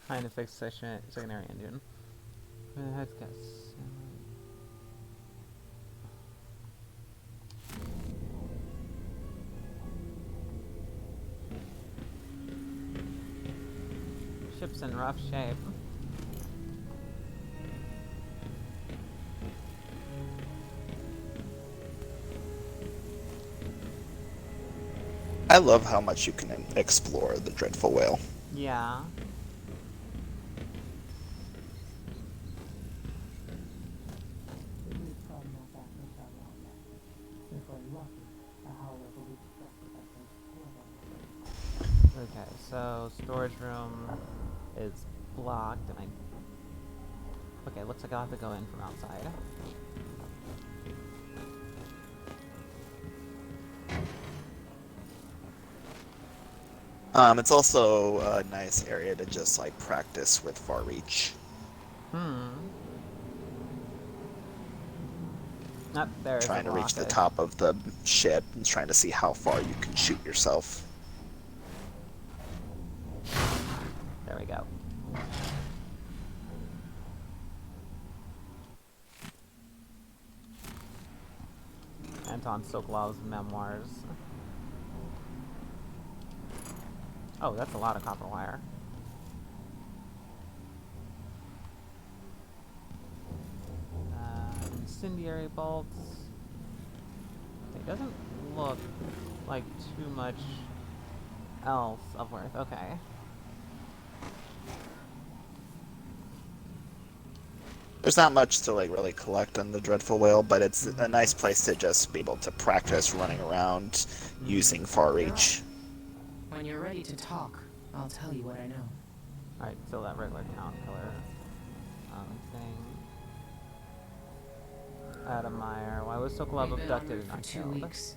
Trying to fix secondary engine. Let's guess. Ship's in rough shape. I love how much you can explore the Dreadful Whale. Yeah. Okay, so storage room is blocked, and okay, looks like I'll have to go in from outside. It's also a nice area to just like practice with far reach. There is Trying a to reach the blockage. top of the ship and trying to see how far you can shoot yourself. There we go. Anton Sokolov's memoirs. Oh, that's a lot of copper wire. Incendiary bolts. It doesn't look like too much else of worth. Okay. There's not much to like really collect on the Dreadful Whale, but it's a nice place to just be able to practice running around using far reach. When you're ready to talk, I'll tell you what I know. Alright, so that regular count killer thing. Adamire. Why was Sokolov abducted and not for 2 killed? weeks.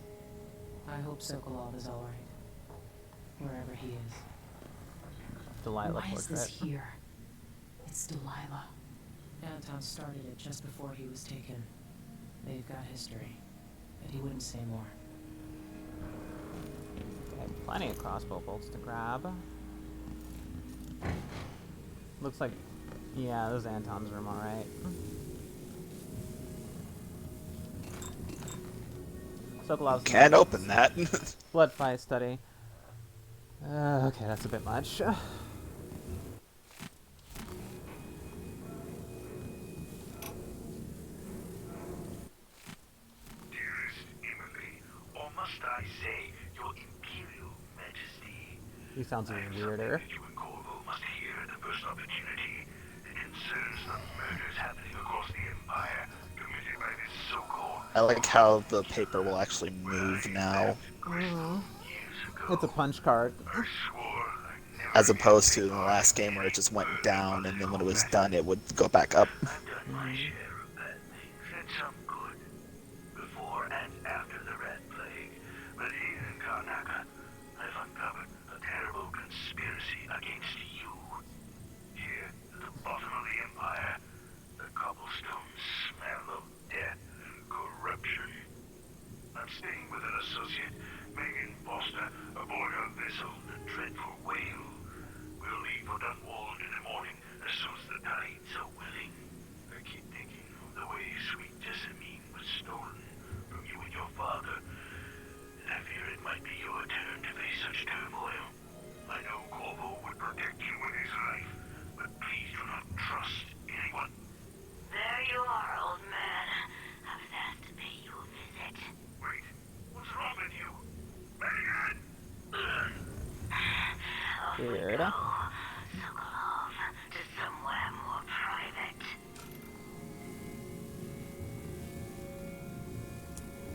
I hope Sokolov is alright. Wherever he is. Delilah Why portrait. is this here? It's Delilah. Anton started it just before he was taken. They've got history, but he wouldn't say more. They had plenty of crossbow bolts to grab. Looks like, yeah, this is Anton's room, alright. Sokolov's Can't open that. blood fight study. Okay, that's a bit much. Or must I say, your Imperial Majesty? He sounds weirder. You and Corvo must hear at the first opportunity. It concerns the murders happening across the Empire, committed by this so-called... I like how the paper will actually move now. It's a punch card. As opposed to in the last game where it just went down and then when it was done it would go back up. Said some good before and after the Red Plague, but here in Karnaca, I've uncovered a terrible conspiracy against you. Here, at the bottom of the Empire, the cobblestones smell of death and corruption. I'm staying with an associate, Megan Foster, aboard her vessel, the Dreadful Whale. We'll leave for Dunwall in the morning as soon as the tides are willing. I keep thinking of the way sweet Jessamine was stolen from you and your father, and I fear it might be your turn to face such turmoil. I know Corvo would protect you with his life, but please do not trust anyone. There you are, old man. I was asked to pay you a visit. Wait, what's wrong with you? Marianne! Weird. Sokolov, to somewhere more private.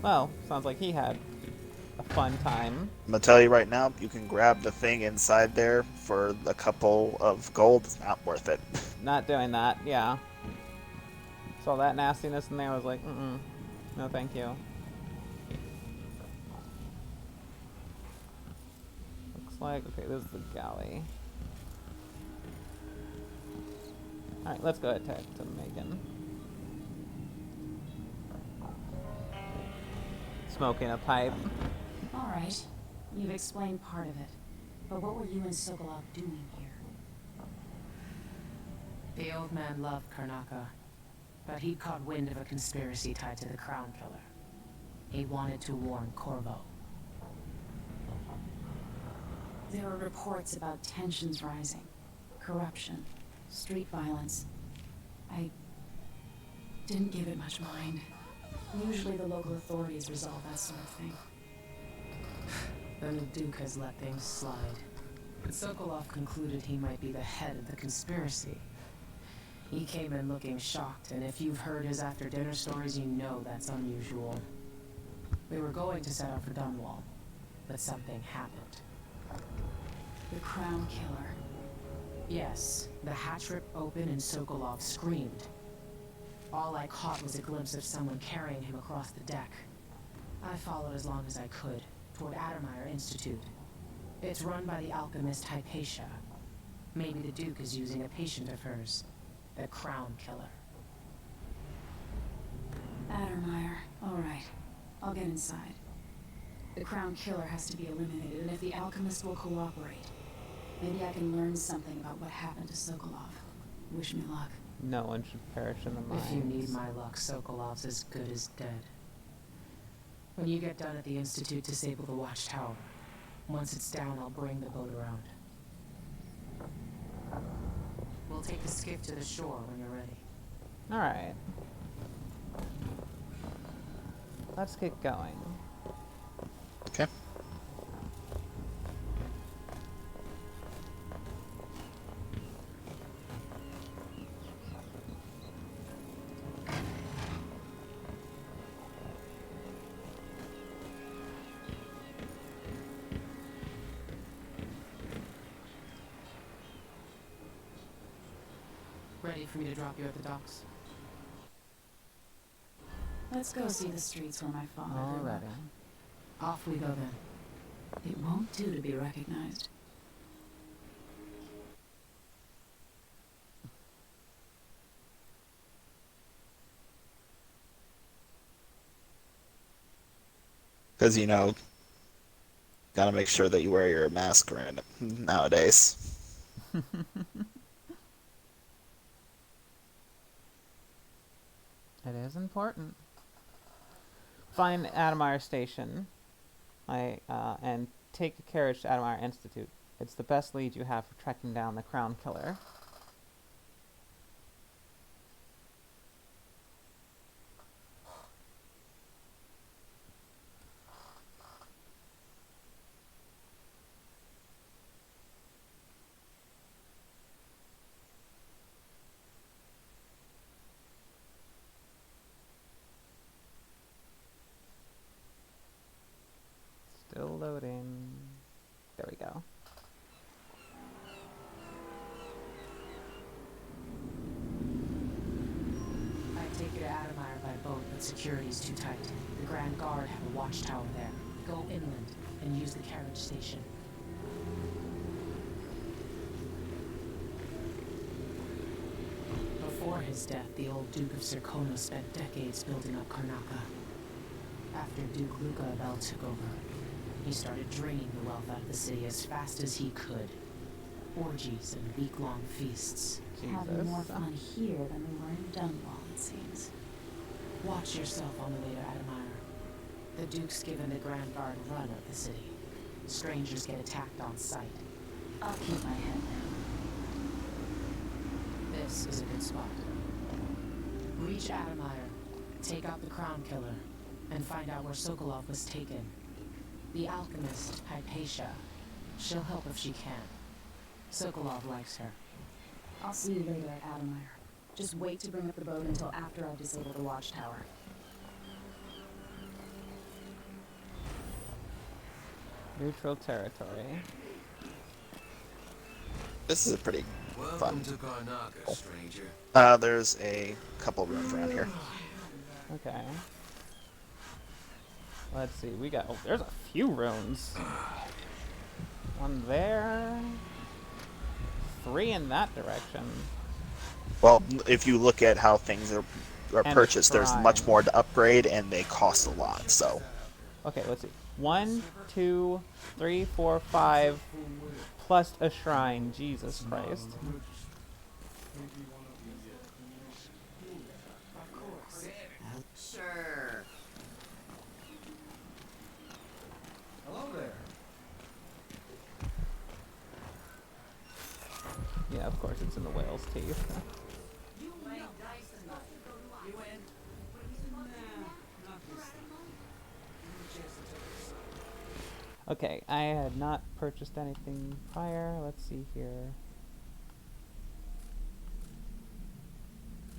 Well, sounds like he had a fun time. I'm gonna tell you right now, you can grab the thing inside there for a couple of gold. It's not worth it. Not doing that, yeah. Saw that nastiness in there, I was like, no thank you. Looks like, okay, this is the galley. Alright, let's go attack to Megan. Smoking a pipe. Alright, you've explained part of it. But what were you and Sokolov doing here? The old man loved Karnaca, but he'd caught wind of a conspiracy tied to the Crown Killer. He wanted to warn Corvo. There were reports about tensions rising, corruption, street violence. I didn't give it much mind. Usually the local authorities resolve that sort of thing. Then the Duke has let things slide. But Sokolov concluded he might be the head of the conspiracy. He came in looking shocked, and if you've heard his after-dinner stories, you know that's unusual. We were going to set out for Dunwall, but something happened. The Crown Killer. Yes, the hatch ripped open and Sokolov screamed. All I caught was a glimpse of someone carrying him across the deck. I followed as long as I could, toward Adamire Institute. It's run by the alchemist Hypatia. Maybe the Duke is using a patient of hers, the Crown Killer. Addermeyer. Alright. I'll get inside. The Crown Killer has to be eliminated, and if the alchemist will cooperate, maybe I can learn something about what happened to Sokolov. Wish me luck. No one should perish in the mines. If you need my luck, Sokolov's as good as dead. When you get done at the Institute, disable the watchtower. Once it's down, I'll bring the boat around. We'll take the skiff to the shore when you're ready. Alright. Let's get going. Okay. Ready for me to drop you at the docks? Let's go see the streets where my father grew up. Alrighty. Off we go then. It won't do to be recognized. Because, you know, gotta make sure that you wear your mask around nowadays. It is important. Find Addermeyer Station and take a carriage to Addermeyer Institute. It's the best lead you have for tracking down the Crown Killer. Still loading. There we go. I take you to Addermeyer by boat, but security's too tight. The Grand Guard have a watchtower there. Go inland and use the carriage station. Before his death, the old Duke of Circona spent decades building up Karnaca. After Duke Luca Abel took over, he started draining the wealth out of the city as fast as he could. Orgies and week-long feasts. Having more fun here than we were in Dunwall, it seems. Watch yourself on the way to Addermeyer. The Duke's given the Grand Guard run of the city. Strangers get attacked on sight. I'll keep my head down. This is a good spot. Reach Addermeyer, take out the Crown Killer, and find out where Sokolov was taken. The alchemist, Hypatia. She'll help if she can. Sokolov likes her. I'll see you later at Addermeyer. Just wait to bring up the boat until after I've disabled the watchtower. Neutral territory. This is a pretty fun. Welcome to Karnaca, stranger. There's a couple rooms around here. Okay. Let's see, we got, oh, there's a few runes. One there. 3 in that direction. Well, if you look at how things are And purchased, there's shrine. much more to upgrade, and they cost a lot, so. Okay, let's see. 1, 2, 3, 4, 5, plus a shrine. Jesus Christ. Sure. Hello there. Yeah, of course it's in the whale's teeth. Okay, I had not purchased anything prior. Let's see here.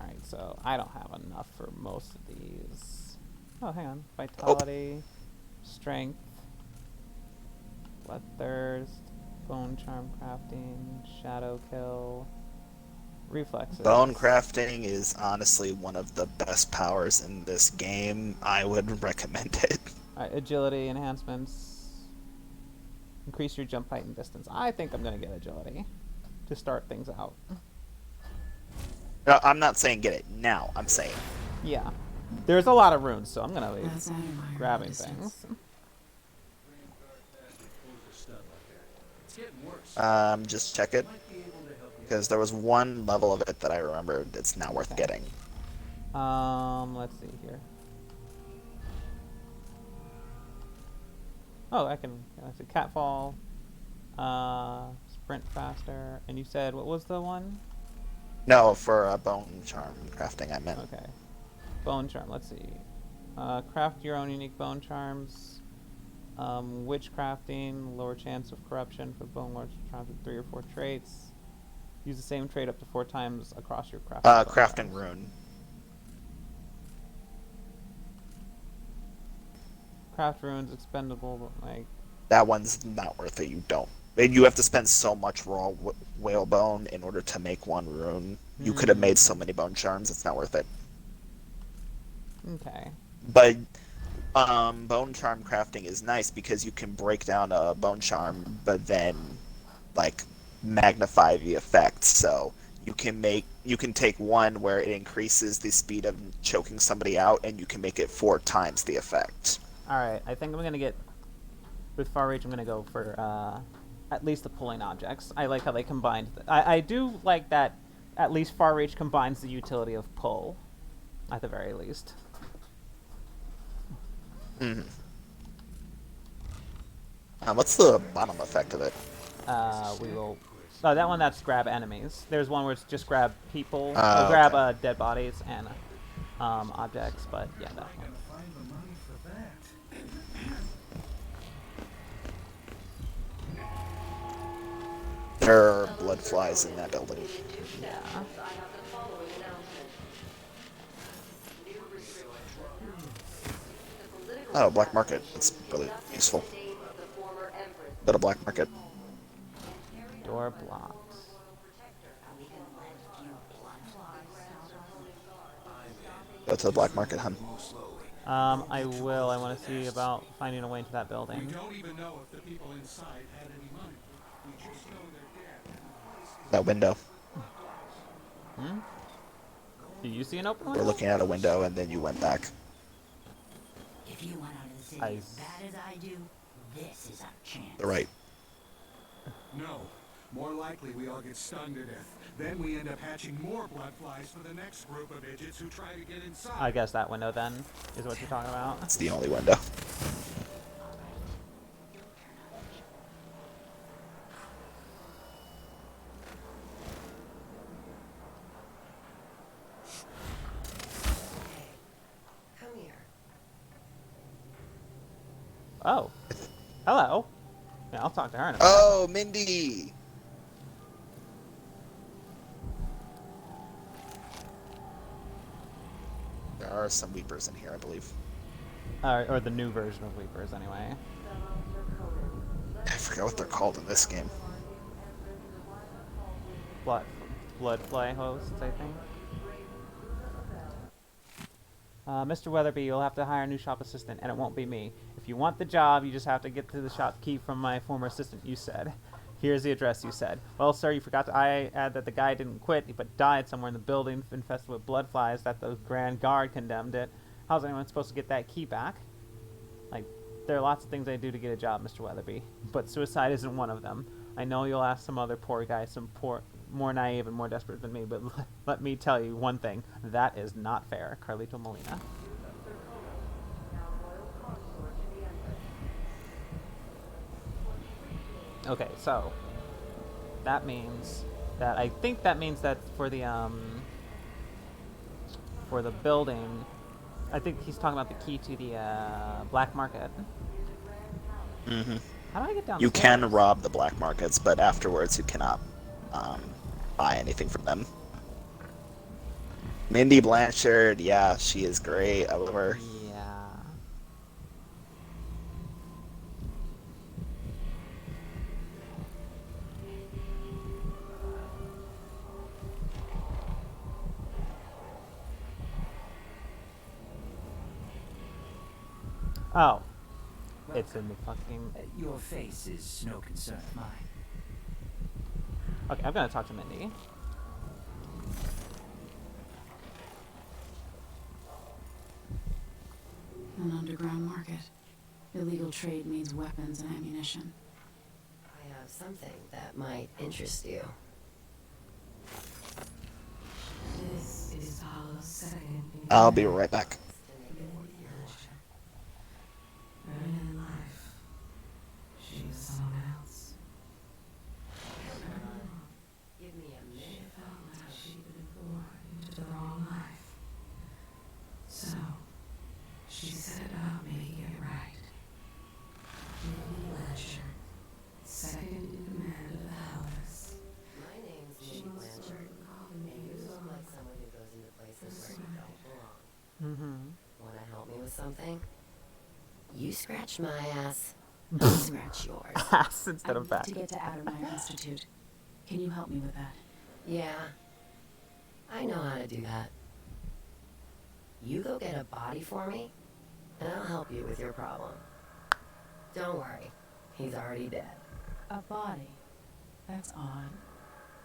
Alright, so I don't have enough for most of these. Oh, hang on. Vitality, strength, bloodthirst, bone charm crafting, shadow kill, reflexes. Bone crafting is honestly one of the best powers in this game. I would recommend it. Alright, agility enhancements. Increase your jump height and distance. I think I'm gonna get agility to start things out. No, I'm not saying get it now. I'm saying. Yeah. There's a lot of runes, so I'm gonna be That's out of my grabbing resistance. things. Just check it. Because there was one level of it that I remembered it's not worth getting. Let's see here. Oh, I see catfall, sprint faster, and you said, what was the one? No, for bone charm crafting I meant. Okay. Bone charm, let's see. Craft your own unique bone charms. Witchcrafting, lower chance of corruption for bone lord charms with 3 or 4 traits. Use the same trait up to 4 times across your crafting. Crafting rune. Craft runes expendable, but like... That one's not worth it, you don't. You have to spend so much raw whale bone in order to make one rune. You could have made so many bone charms, it's not worth it. Okay. But bone charm crafting is nice because you can break down a bone charm, but then like magnify the effect. So you can take one where it increases the speed of choking somebody out, and you can make it 4 times the effect. All right, I think I'm gonna get with far reach. I'm gonna go for at least the pulling objects. I like how they combined. I do like that. At least far reach combines the utility of pull, at the very least. Mm-hmm. What's the bottom effect of it? We will. Oh, that one, that's grab enemies. There's one where it's just grab people, Okay. grab dead bodies and objects. But yeah, that one. There are blood flies in that building. Yeah. Oh, black market. That's really useful. Go to black market. Door blocked. Go to the black market, hun. I will. I want to see about finding a way into that building. We don't even know if the people inside had any money. We just know they're dead. That window. Hmm? Do you see an open We're window? looking at a window, and then you went back. If you want out of the city I as bad as I do, this is our chance. The right. No. More likely we all get stunned to death. Then we end up hatching more blood flies for the next group of idiots who try to get inside. I guess that window then is what you're talking about. It's the only window. Come here. Oh. Hello. Yeah, I'll talk to her in a minute. Oh, Mindy! There are some weepers in here, I believe. Or the new version of Weepers, anyway. I forgot what they're called in this game. Blood Fly hosts, I think. Mr. Weatherby, you'll have to hire a new shop assistant, and it won't be me. If you want the job, you just have to get to the shop key from my former assistant, you said. Here's the address, you said. Well, sir, you forgot to add that the guy didn't quit, but died somewhere in the building infested with blood flies, that the Grand Guard condemned it. How's anyone supposed to get that key back? Like, there are lots of things I do to get a job, Mr. Weatherby, but suicide isn't one of them. I know you'll ask some other poor guy, more naive and more desperate than me, but let me tell you one thing. That is not fair. Carlito Molina. Okay, so that means that I think that means that for the building, I think he's talking about the key to the black market. Mm-hmm. How do I get down? You can rob the black markets, but afterwards you cannot buy anything from them. Mindy Blanchard, yeah, she is great. I love her. Yeah. Oh. It's in the fucking... Your face is no concern of mine. Okay, I'm gonna talk to Mindy. An underground market. Illegal trade means weapons and ammunition. I have something that might interest you. This is Paolo's second. I'll be right back. Early in life, she was someone else. Give me a minute. She felt like she'd been born into the wrong life. So, she set about making it right. Mindy Blanchard, second in command of the Howlers. My name's Mindy Blanchard, and you look like someone who goes into places where you don't belong. Wanna help me with something? You scratch my ass, I'll scratch yours. Ass instead of I back. need to get to Addermeyer Institute. Can you help me with that? Yeah, I know how to do that. You go get a body for me, and I'll help you with your problem. Don't worry, he's already dead. A body? That's odd.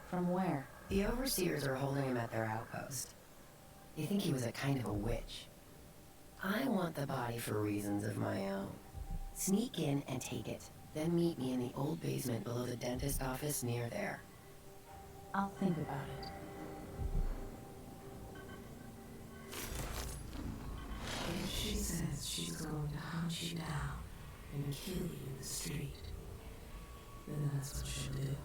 From where? The overseers are holding him at their outpost. They think he was a kind of a witch. I want the body for reasons of my own. Sneak in and take it, then meet me in the old basement below the dentist office near there. I'll think about it. If she says she's going to hunt you down and kill you in the street, then that's what she'll do.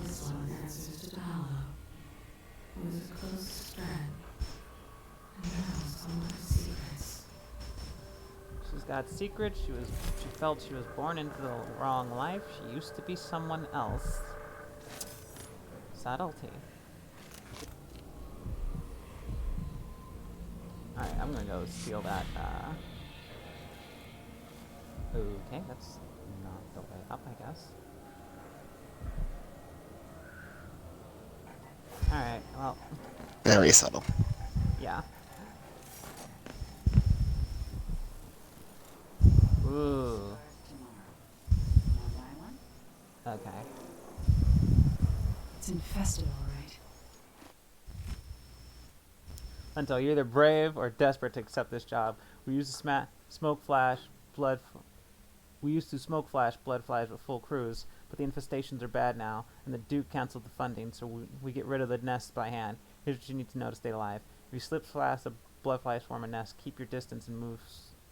This one answers to Paolo, who was her closest friend, and knows all her secrets. She's got secrets. She felt she was born into the wrong life. She used to be someone else. Subtlety. Alright, I'm gonna go steal that, Okay, that's not the way up, I guess. Alright, well... Very subtle. Yeah. Ooh. Okay. It's infested, all right. Until you're either brave or desperate to accept this job. We used to smoke flash blood flies with full crews, but the infestations are bad now, and the Duke canceled the funding, so we get rid of the nests by hand. Here's what you need to know to stay alive. If you slip flash, a blood flies form a nest. Keep your distance and move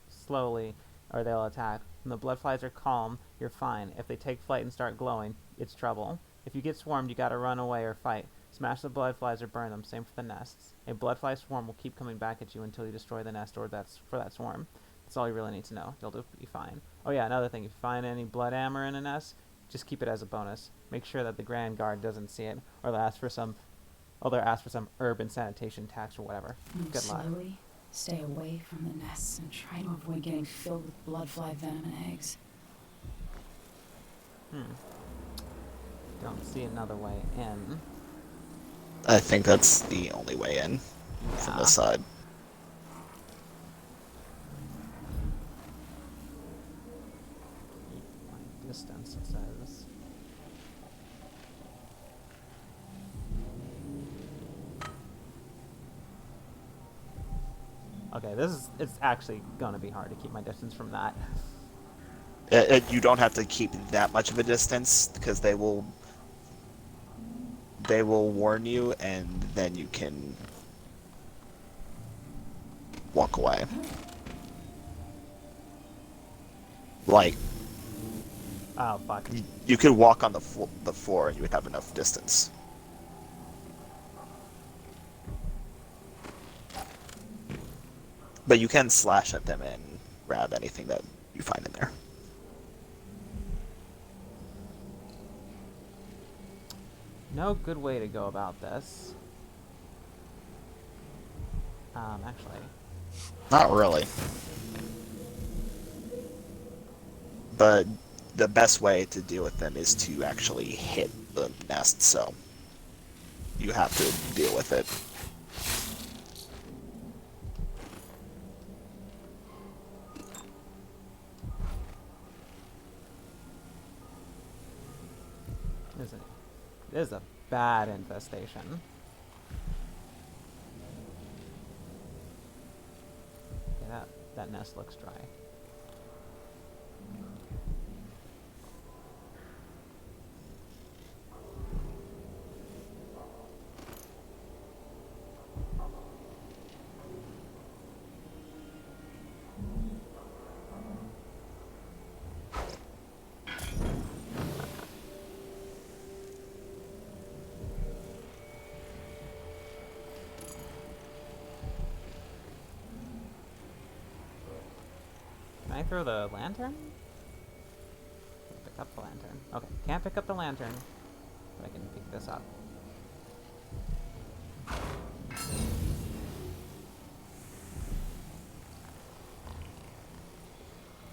slowly, or they'll attack. When the blood flies are calm, you're fine. If they take flight and start glowing, it's trouble. If you get swarmed, you gotta run away or fight. Smash the blood flies or burn them. Same for the nests. A blood fly swarm will keep coming back at you until you destroy the nest or for that swarm. That's all you really need to know. You'll be fine. Oh yeah, another thing. If you find any blood amber in a nest, just keep it as a bonus. Make sure that the Grand Guard doesn't see it, or they'll ask for some urban sanitation tax or whatever. Move Good luck. slowly, stay away from the nests, and try to avoid getting filled with blood fly venom and eggs. Don't see another way in. I think that's the only way in from this side. My distance, it says. Okay, it's actually gonna be hard to keep my distance from that. You don't have to keep that much of a distance, because they will warn you, and then you can walk away. Like, oh fuck. You could walk on the floor, and you would have enough distance. But you can slash at them and grab anything that you find in there. No good way to go about this. Actually. Not really. But the best way to deal with them is to actually hit the nest, so you have to deal with it. This is a bad infestation. Okay, that nest looks dry. Can I throw the lantern? Pick up the lantern. Okay, can't pick up the lantern, but I can pick this up.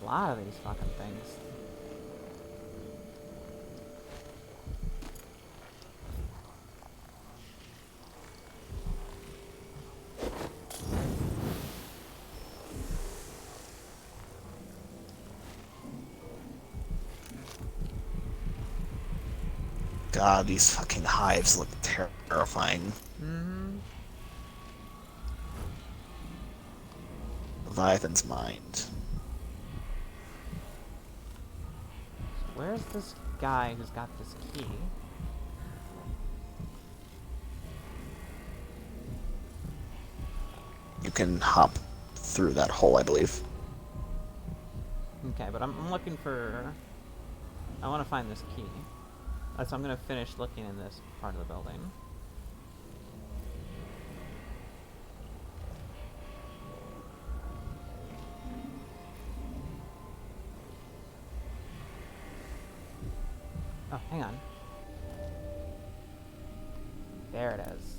A lot of these fucking things. God, these fucking hives look terrifying. Mm-hmm. Leviathan's mind. Where's this guy who's got this key? You can hop through that hole, I believe. Okay, but I'm looking for... I want to find this key. So I'm going to finish looking in this part of the building. Oh, hang on. There it is.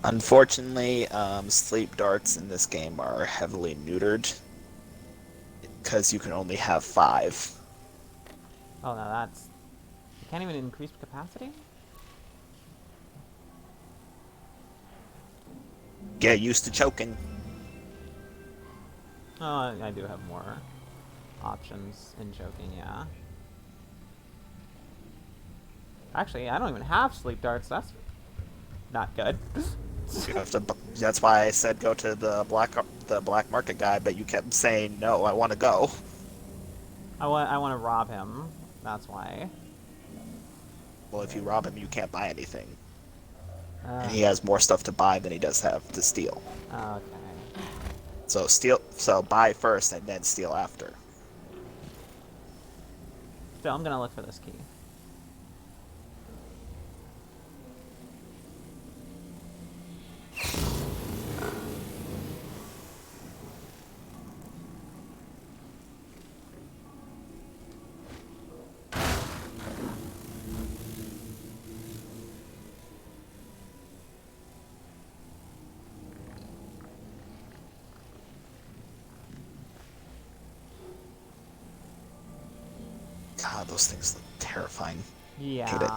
Unfortunately, sleep darts in this game are heavily neutered because you can only have 5. Oh, no, that's... You can't even increase capacity? Get used to choking. Oh, I do have more options in choking, yeah. Actually, I don't even have sleep darts. That's not good. You have to, that's why I said go to the black market guy, but you kept saying no. I want to go. I want to rob him. That's why. Well, if you rob him, you can't buy anything, and he has more stuff to buy than he does have to steal. Okay. So buy first and then steal after. Still, I'm gonna look for this key. God, those things look terrifying. Yeah. Hate it.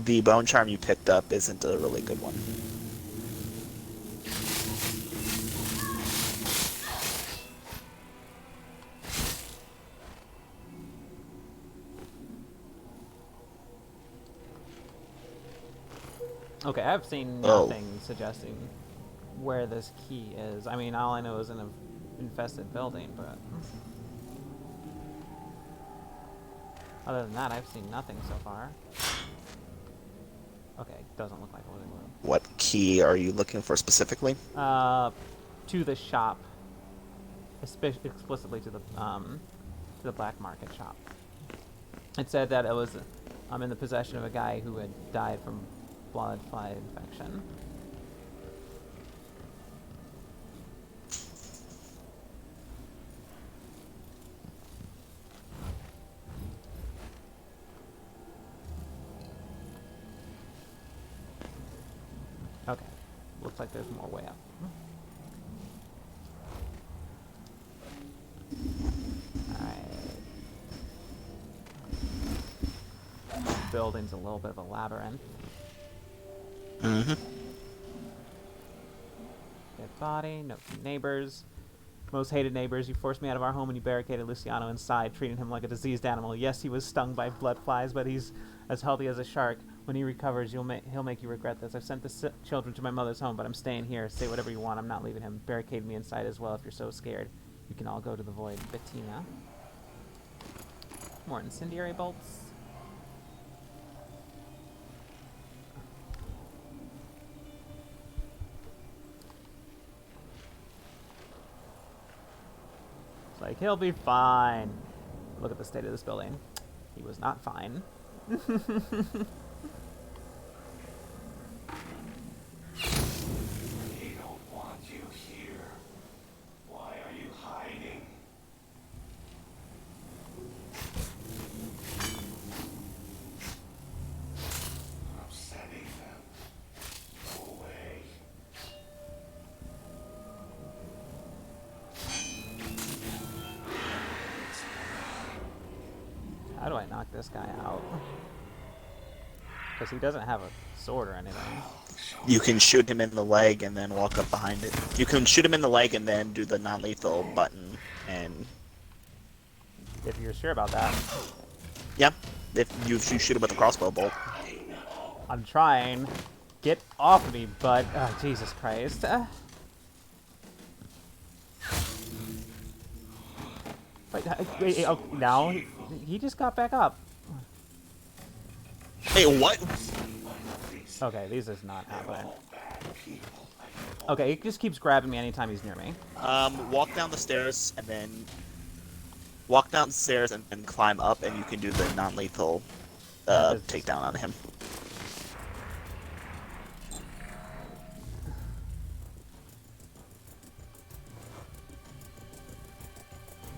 The bone charm you picked up isn't a really good one. Okay, I've seen nothing suggesting where this key is. I mean, all I know is in an infested building, but... Other than that, I've seen nothing so far. Okay, doesn't look like a living room. What key are you looking for specifically? To the shop. Explicitly to the black market shop. It said that it was in the possession of a guy who had died from blood fly infection. Okay, looks like there's more way up. Alright. building's a little bit of a labyrinth. Mm-hmm. Dead body, note from neighbors. Most hated neighbors, you forced me out of our home and you barricaded Luciano inside, treating him like a diseased animal. Yes, he was stung by blood flies, but he's as healthy as a shark. When he recovers, he'll make you regret this. I've sent the children to my mother's home, but I'm staying here. Say whatever you want. I'm not leaving him. Barricade me inside as well if you're so scared. You can all go to the void. Bettina. More incendiary bolts. It's like, he'll be fine. Look at the state of this building. He was not fine. They don't want you here. Why are you hiding? Upsetting them. Go away. How do I knock this guy out? Because he doesn't have a sword or anything. You can shoot him in the leg and then walk up behind it. You can shoot him in the leg and then do the non-lethal button and... If you're sure about that. Yeah, if you shoot him with a crossbow bolt. I'm trying. Get off me, bud. Oh, Jesus Christ. Wait, oh, now he just got back up. Wait, what? Okay, this is not happening. Okay, he just keeps grabbing me anytime he's near me. Walk down the stairs and then... Walk down the stairs and then climb up and you can do the non-lethal takedown on him.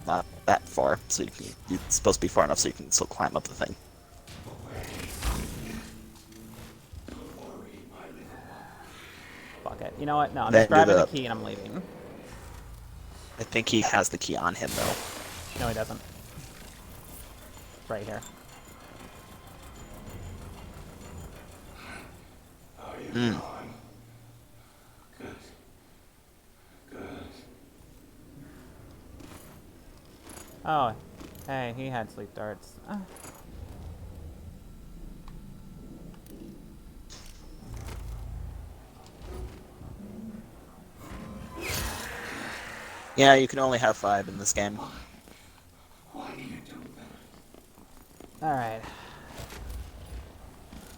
Not that far, so you can... You're supposed to be far enough so you can still climb up the thing. Fuck it. You know what? No, I'm Then just grabbing do the the- key and I'm leaving. I think he has the key on him, though. No, he doesn't. It's right here. Mm. Oh, hey, he had sleep darts. Yeah, you can only have 5 in this game. Alright.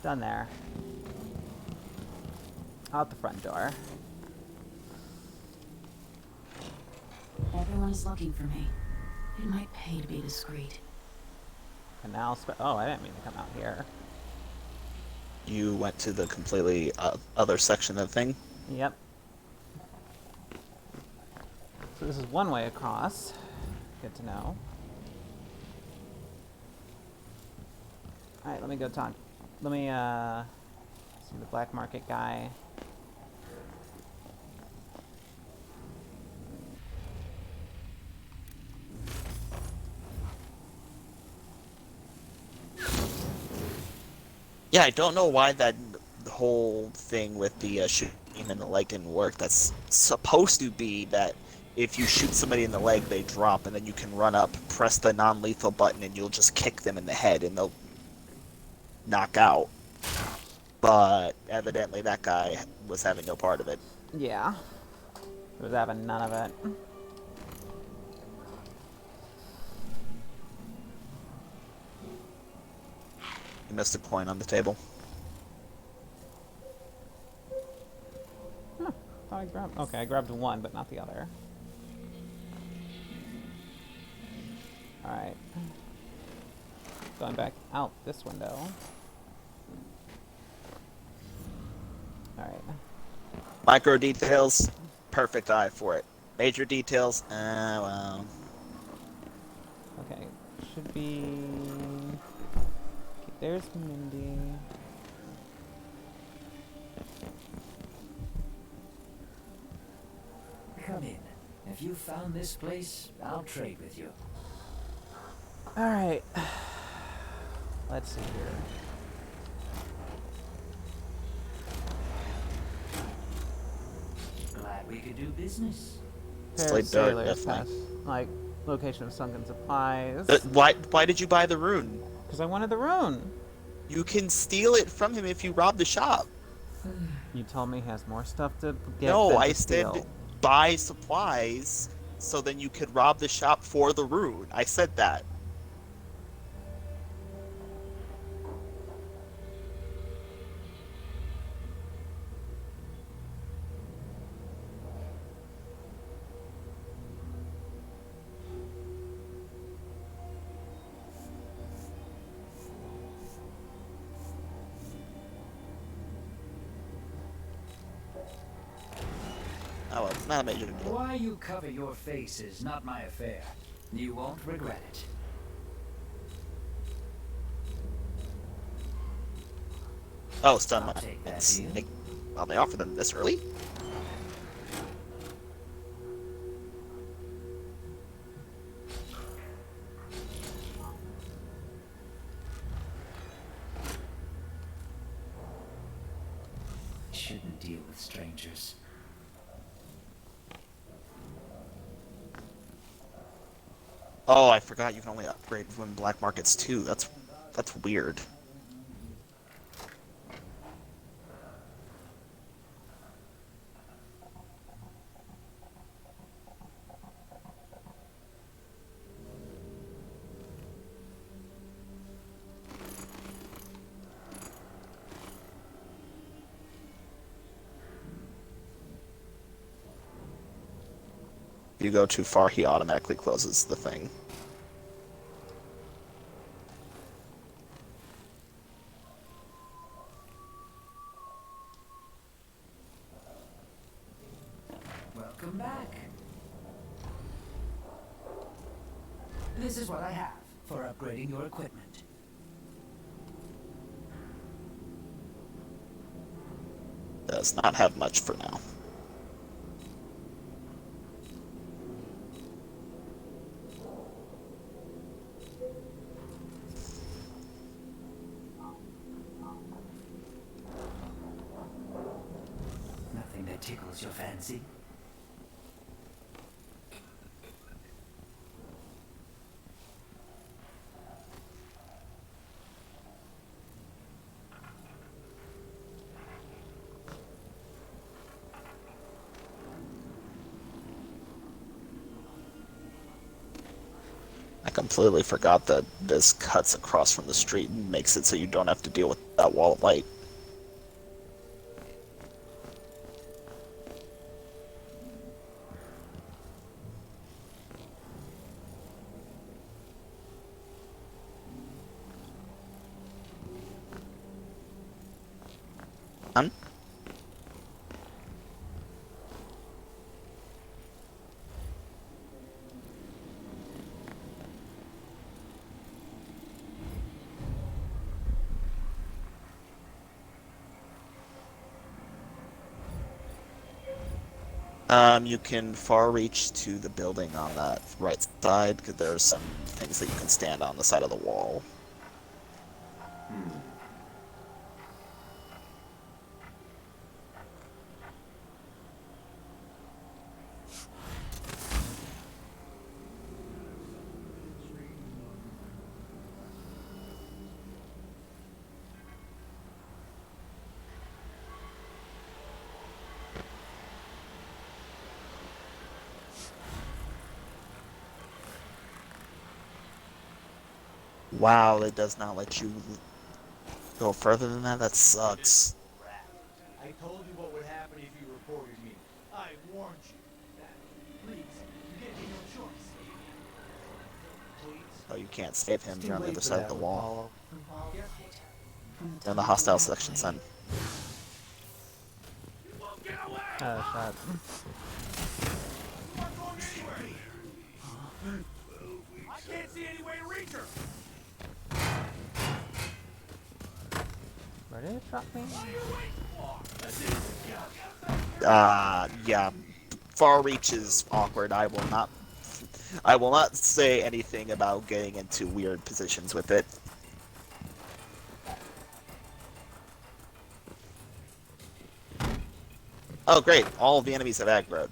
Done there. Out the front door. Everyone is looking for me. It might pay to be discreet. Canal oh, I didn't mean to come out here. You went to the completely other section of the thing. Yep. So this is one way across. Good to know. Alright, let me go talk. Let me, see the black market guy. Yeah, I don't know why that whole thing with the shooting in the leg didn't work. That's supposed to be that if you shoot somebody in the leg, they drop, and then you can run up, press the non-lethal button, and you'll just kick them in the head, and they'll knock out. But evidently that guy was having no part of it. Yeah. He was having none of it. You missed a coin on the table. Huh. Thought I grabbed. Okay, I grabbed one, but not the other. Alright. Going back out this window. Alright. Micro details, perfect eye for it. Major details, well. Okay, should be... Okay, there's Mindy. Come in. If you found this place, I'll trade with you. Alright. Let's see here. we could do business. Pair Slate of dart, sailors definitely. pass. Like, location of sunken supplies. Why did you buy the rune? Because I wanted the rune. You can steal it from him if you rob the shop. You told me he has more stuff to get No, than I to said steal. buy supplies so then you could rob the shop for the rune. I said that. Oh well, not a major deal. Why you cover your face is not my affair. You won't regret it. Oh, stun I'll mine. take that deal. Well, they offer them this early? Shouldn't deal with strangers. Oh, I forgot you can only upgrade when black markets too. That's weird. If you go too far, he automatically closes the thing. Welcome back. This is what I have for upgrading your equipment. Does not have much for now. Nothing that tickles your fancy. I completely forgot that this cuts across from the street and makes it so you don't have to deal with that wall of light. Done? You can far reach to the building on that right side, because there's some things that you can stand on the side of the wall. Wow, it does not let you go further than that? That sucks. I told you what would happen if you reported me. I warned you. Please, you give me no choice. Please. Oh, you can't save him. You're on the other side of the wall. Yes. You're in the hostile section, son. Shot. I can't see any way to reach her. Where did it drop me? Yeah. Far reach is awkward. I will not say anything about getting into weird positions with it. Oh, great. All of the enemies have aggroed.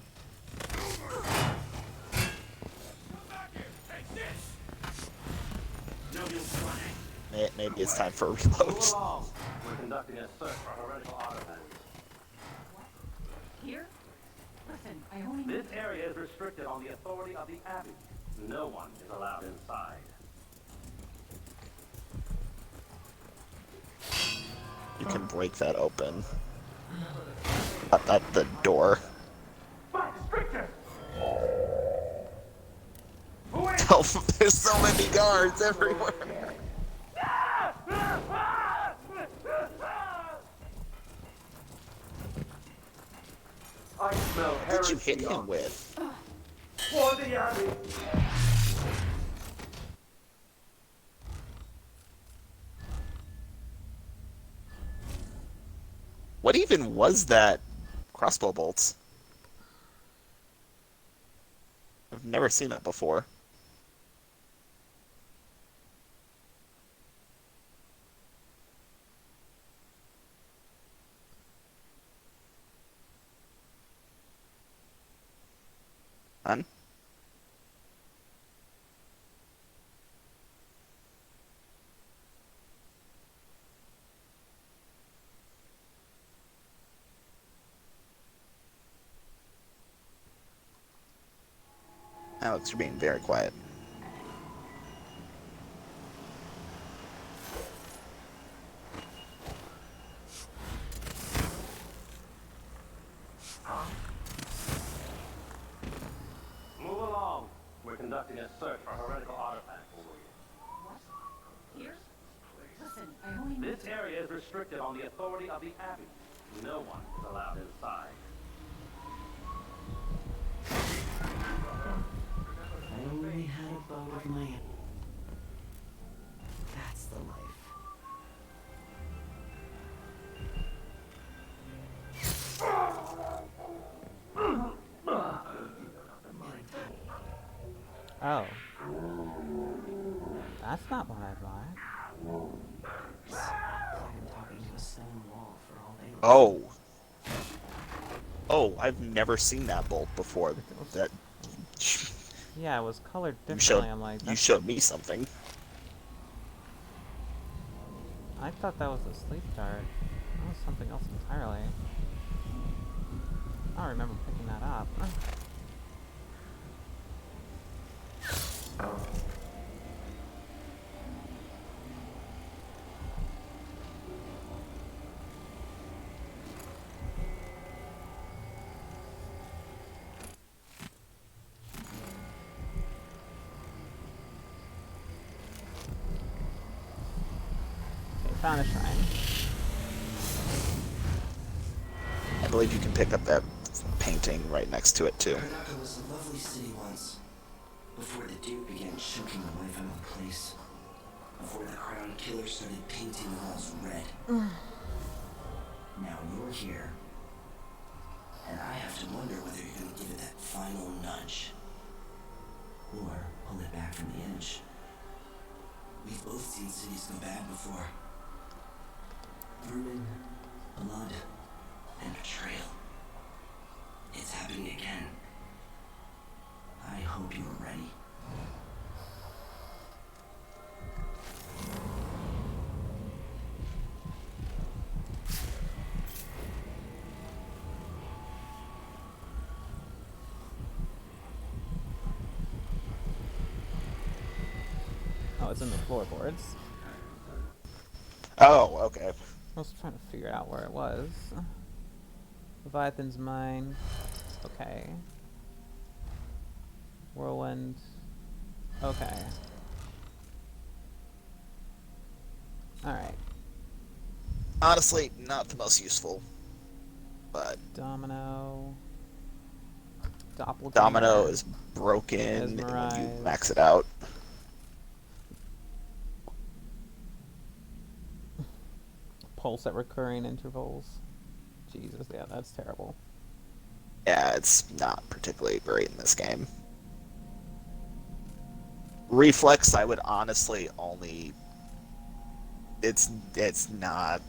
Maybe it's time for a reload. Move along. We're conducting a search for heretical artifacts. Here? Listen, I only... This area is restricted on the authority of the Abbey. No one is allowed inside. You can break that open. At the door. Oh, there's so many guards everywhere. I smell What did you hit him with? For the Abbey. What even was that? Crossbow bolts. I've never seen that before. Hun? Alex, you're being very quiet. Move along. We're conducting a search for heretical artifacts. What? Here? Listen, I only... This area is restricted on the authority of the Abbey. No one is allowed inside. I only had a boat of my own. That's the life. Oh. That's not what I'd like. I'm talking to a stone wall for all they... Oh. Oh, I've never seen that bolt before. That Yeah, it was colored you differently. I'm like, you showed me something. I thought that was a sleep dart. That was something else entirely. I don't remember picking that up. Found a shrine. I believe you can pick up that painting right next to it too. Karnaka was a lovely city once, before the Duke began choking the life out of the place. Before the Crown Killer started painting the walls red. Now you're here, and I have to wonder whether you're going to give it that final nudge, or pull it back from the edge. We've both seen cities go bad before. Vermin, blood, and betrayal. It's happening again. I hope you are ready. Oh, it's in the floorboards. Oh, okay. I was trying to figure out where it was. Leviathan's Mine. Okay. Whirlwind. Okay. Alright. Honestly, not the most useful, but Domino. Doppelganger. Domino is broken when you max it out. Pulse at recurring intervals. Jesus, yeah, that's terrible. Yeah, it's not particularly great in this game. Reflex, I would honestly only... It's not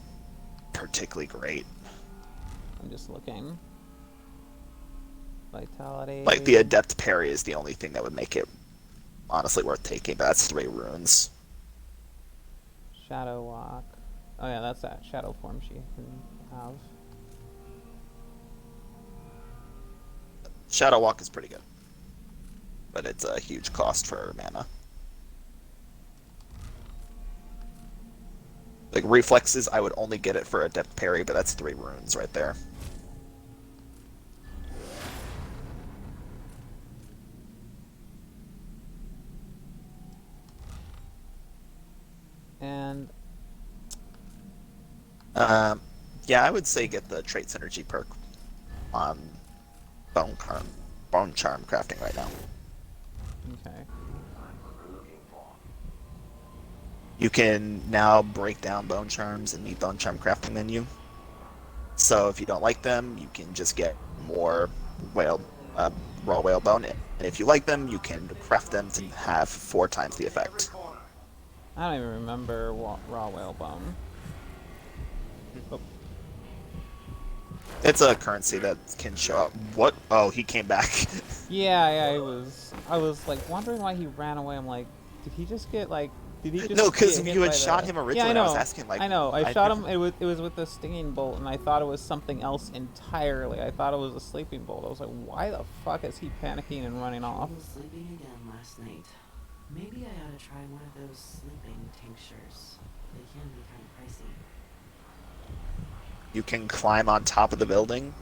particularly great. I'm just looking. Vitality. Like, the Adept Parry is the only thing that would make it honestly worth taking, but that's 3 runes. Shadow Walk. Oh yeah, that's that shadow form she can have. Shadow Walk is pretty good, but it's a huge cost for mana. Like, Reflexes, I would only get it for Adept Parry, but that's 3 runes right there. And yeah, I would say get the trait synergy perk on Bone Charm crafting right now. okay. You can now break down Bone Charms in the Bone Charm crafting menu. So if you don't like them, you can just get more raw whale bone. And if you like them, you can craft them to have 4 times the effect. I don't even remember raw whalebone. Oh. It's a currency that can show up. What? Oh, he came back. Yeah, I was like wondering why he ran away. I'm like, did he just get like? Did he just No, because get hit you had by shot the... him originally. Yeah, I and know. I was asking like. I know. I I'd shot never... him. It was with the stinging bolt, and I thought it was something else entirely. I thought it was a sleeping bolt. I was like, why the fuck is he panicking and running off? I was sleeping again last night. Maybe I ought to try one of those sleeping tinctures. They can be kind of pricey. You can climb on top of the building.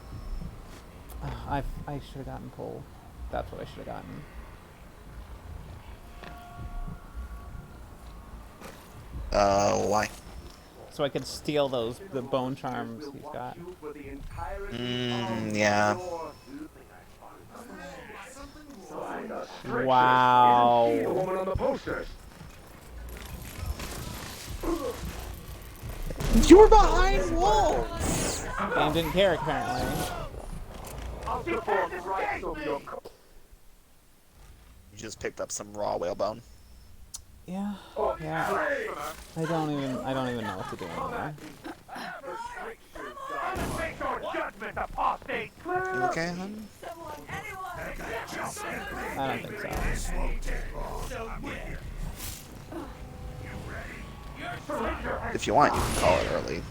I should have gotten pull. That's what I should have gotten. Why? So I could steal the bone charms he's got. Yeah. Wow. You were behind walls! Game didn't care, apparently. You just picked up some raw whalebone. Yeah. Yeah. I don't even know what to do anymore. You okay, hon? I don't think so. If you want, you can call it early.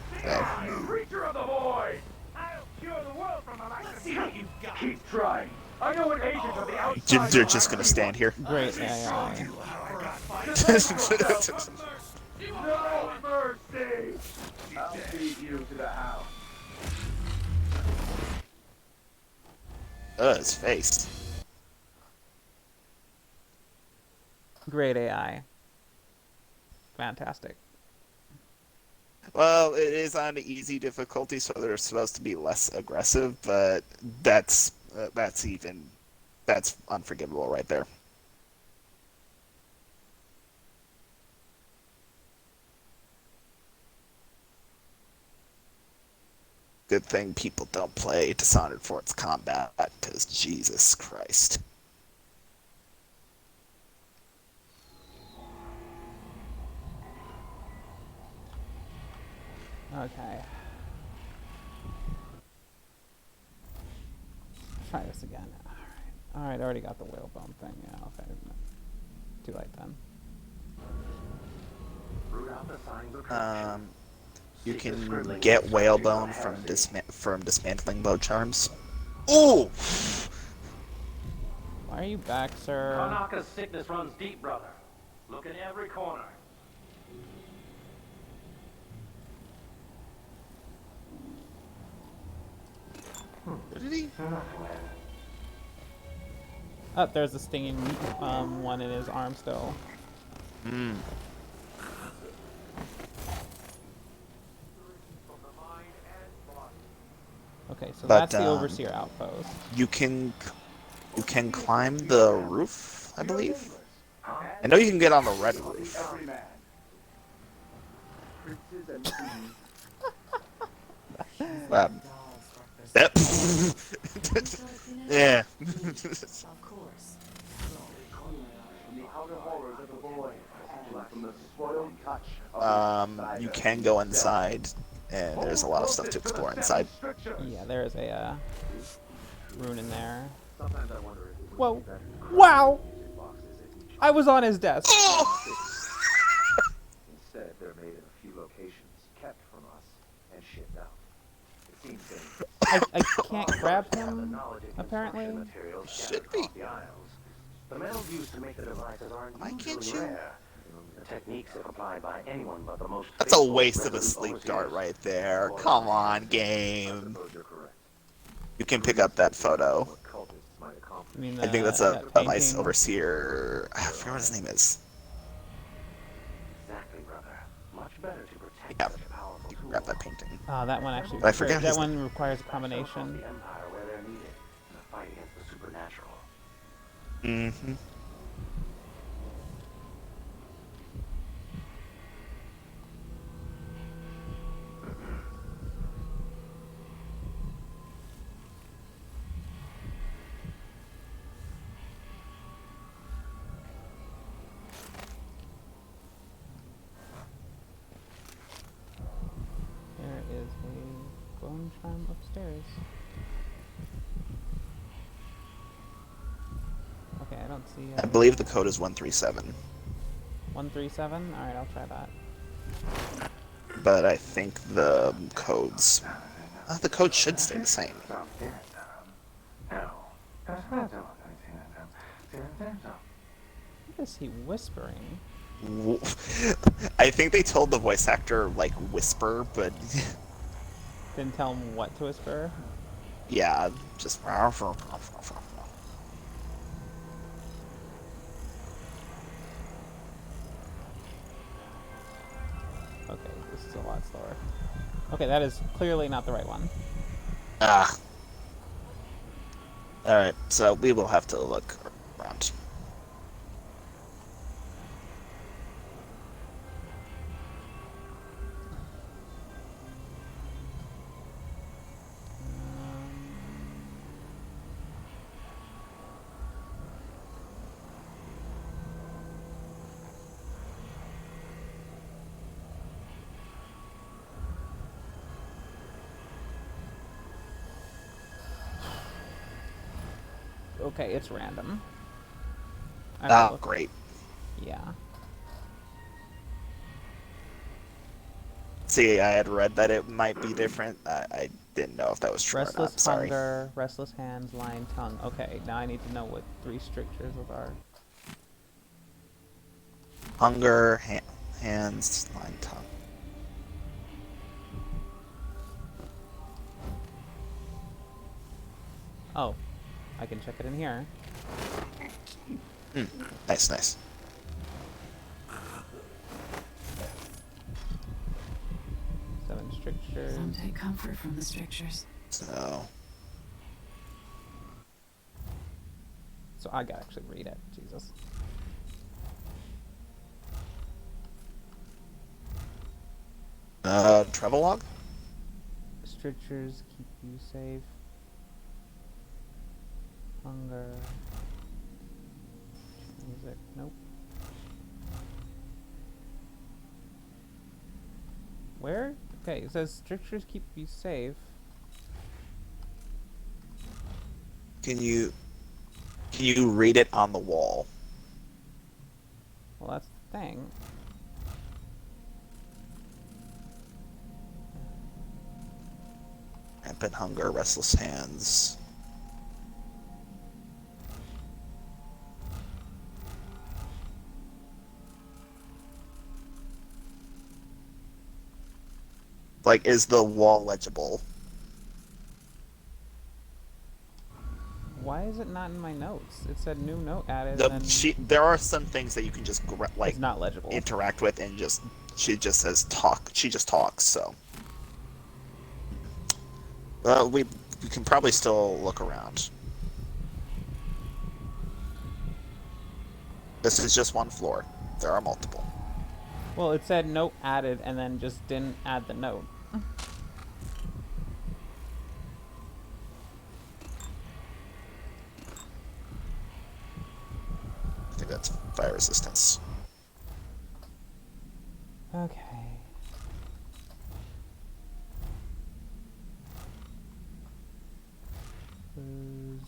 Creature of the void! I'll cure the world from the light. Let's see what you've got. Keep trying. I know an agent of the outside. They're just gonna stand here. Great. Yeah. No mercy! I'll feed you to the house. His face. Great AI. Fantastic. Well, it is on easy difficulty, so they're supposed to be less aggressive, but that's unforgivable right there. Good thing people don't play Dishonored for its combat, because Jesus Christ. Okay. Try this again. Alright, I already got the whalebone thing. Yeah, okay. Too late then. You can get whalebone from dismantling bow charms. Ooh! Why are you back, sir? Kanaka's sickness runs deep, brother. Look in every corner. Did he? Oh, there's a stinging one in his arm still. Okay, so But, that's the Overseer outpost. You can climb the roof, I believe. I know you can get on the red roof. Yep. Yeah. Of course. You can go inside, and there's a lot of stuff to explore inside. Yeah, there's a rune in there. Sometimes I wonder if it would Whoa. be better to craft Wow. music boxes at each I was on his desk. Instead, they're made in a few locations, kept from us, and shipped out. It seems they I can't grab him, apparently. should be. The aisles. The metals used to make the devices aren't usually rare. The techniques if applied by anyone but the most That's a waste of a sleep dart right there. Come on, game. You can pick up that photo. I mean, I think that's that a vice painting. overseer. I forget what his name is. Exactly, brother. Much better to protect Yeah. such a powerful tool. Grab that painting. That one actually. But I forget that his one name. requires a combination. The Empire where they're needed in a fight against the supernatural. Mm-hmm. There is a bone charm upstairs. Okay, I don't see. I believe the code is 137. 137. All right, I'll try that. But I think the codes... the code should stay the same. What is he whispering? I think they told the voice actor, like, whisper, but... Didn't tell him what to whisper? Yeah, just... Okay, this is a lot slower. Okay, that is clearly not the right one. Ah. Alright, so we will have to look around. Okay, it's random. Ah, great. Yeah. See, I had read that it might be different. I didn't know if that was true or Restless not. Sorry. hunger, restless hands, lying tongue. Okay, now I need to know what 3 strictures are. Hunger, hands, line, tongue. Oh, I can check it in here. Nice, nice. Seven strictures. Some take comfort from the strictures. So I gotta actually read it. Jesus. Travelogue? Strictures keep you safe. Hunger. Music. Nope. Where? Okay, it says strictures keep you safe. Can you read it on the wall? Well, that's the thing. Rampant hunger, restless hands. Like, is the wall legible? Why is it not in my notes? It said new note added. There are some things that you can just like it's not legible. Interact with, and she just says talk. She just talks. So, we can probably still look around. This is just one floor. There are multiple. Well, it said note added, and then just didn't add the note. I think that's fire resistance. Okay. Booze.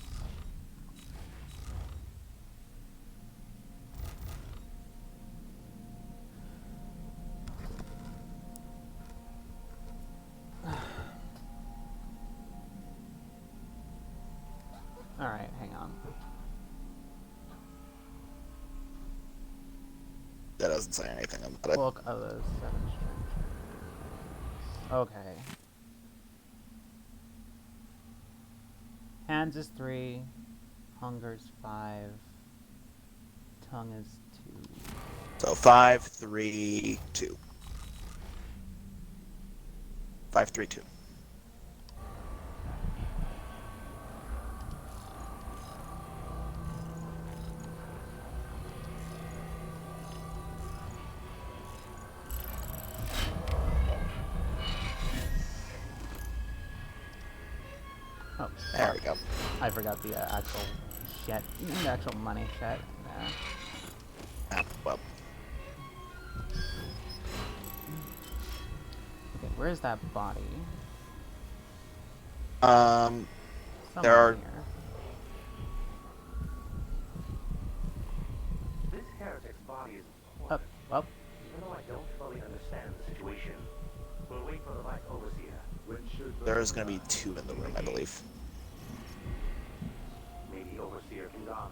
Alright, hang on. That doesn't say anything about it. Book of the Seven Strangers. Okay. Hands is 3. Hunger's 5. Tongue is 2. So 5, 3, 2. 5, 3, 2. Oh, there we go. I forgot the actual shit, the actual money shit. Yeah. Ah, well. Okay, where's that body? There are. Here. This heretic's body is important. Up. Even though I don't fully understand the situation, we'll wait for the Vice Overseer. There's going to be 2 in the room, I believe. Maybe Overseer can gone.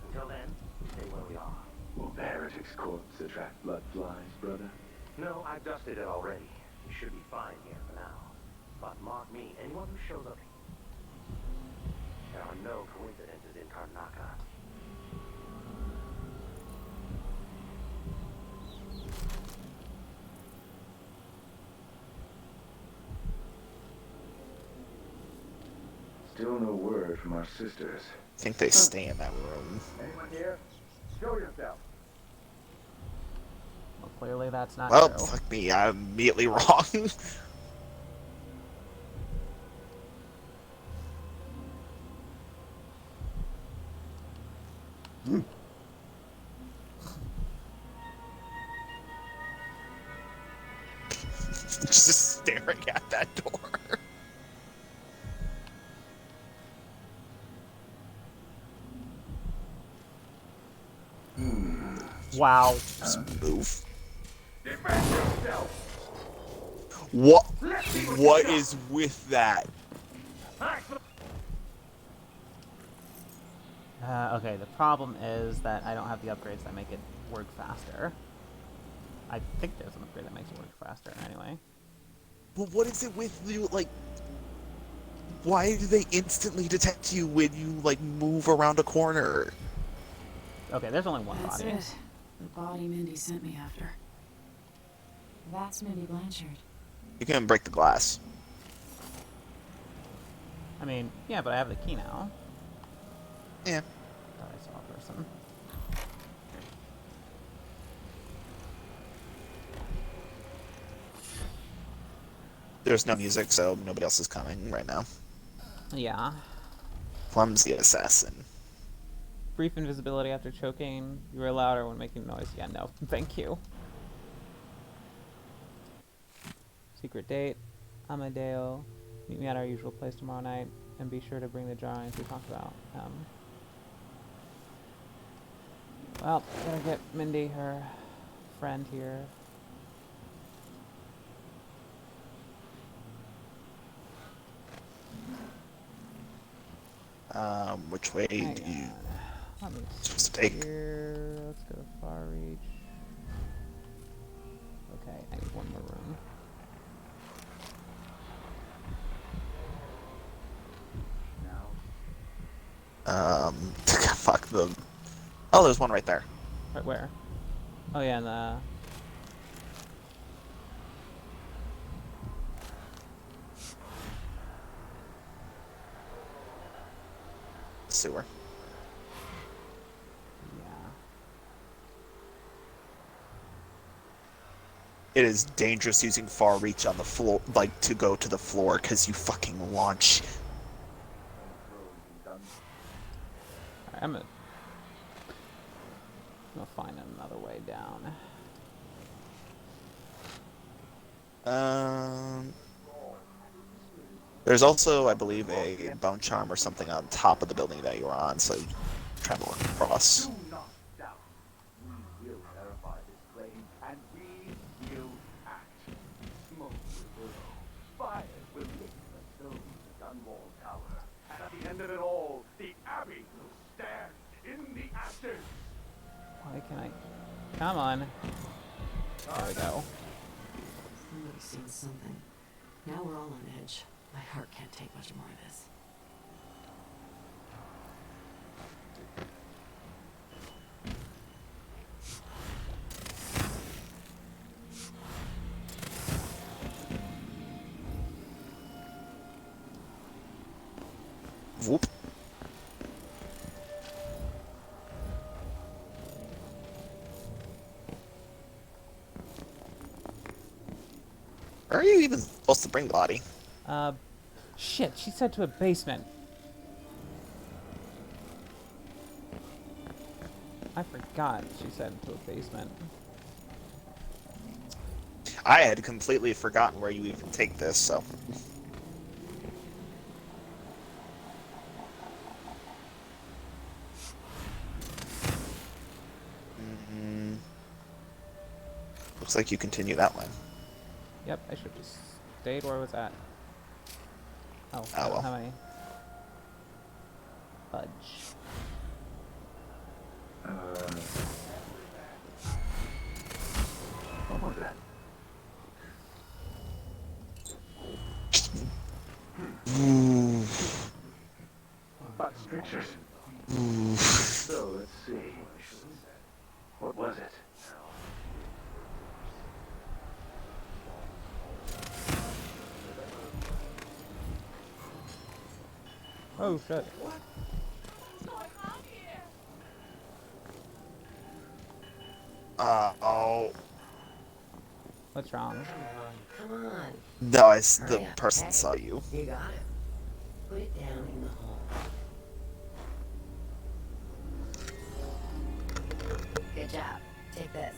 Until then, stay where we are. Will the heretic's corpse attract blood flies, brother? No, I've dusted it already. You should be fine here for now. But mark me, anyone who shows up, there are no coincidences in Karnaka. Still no word from our sisters. I think they stay in that room. Anyone here? Show yourself. Well, clearly that's not Well, true. fuck me, I'm immediately wrong. Just staring at that door. Wow. Just move. What? What is with that? Okay, the problem is that I don't have the upgrades that make it work faster. I think there's an upgrade that makes it work faster anyway. Well, what is it with you, like... Why do they instantly detect you when you, like, move around a corner? Okay, there's only one That's body. it. The body Mindy sent me after. That's Mindy Blanchard. You can break the glass. I mean, yeah, but I have the key now. Yeah. Thought I saw a person. There's no music, so nobody else is coming right now. Yeah. Clumsy assassin. Brief invisibility after choking. You were louder when making noise. Yeah, no. Thank you. Secret date. Amadeo. Meet me at our usual place tomorrow night. And be sure to bring the drawings we talked about. Well, gotta get Mindy, her friend here. Which way do you... Let me Just take... here. Let's go to Far Reach. Okay, I need one more room. Fuck the... Oh, there's one right there. Right where? Oh yeah, in the... Sewer. It is dangerous using far reach on the floor, like, to go to the floor, because you fucking launch. Alright, I'm gonna find another way down. There's also, I believe, a bone charm or something on top of the building that you were on, so travel across. Do not doubt. We will verify this claim, and we will act. Smoke will blow. Fire will lick the stones of Dunwall Tower. And at the end of it all, Why can I? Come on. There we go. Somebody's seen something. Now we're all on edge. My heart can't take much more of this. Whoop. Where are you even supposed to bring the body? Shit, she said to a basement. I forgot she said to a basement. I had completely forgotten where you even take this, so. Looks like you continue that one. Yep, I should just stayed where I was at. Oh, I Oh, don't well. have any fudge. What was that? Ooh. Box pictures. Ooh. So let's see. What was it? Oh shit. Oh. What's wrong? Come on. No, the Hurry up. person Hey, saw you. You got it. Put it down in the hole. Good job. Take this.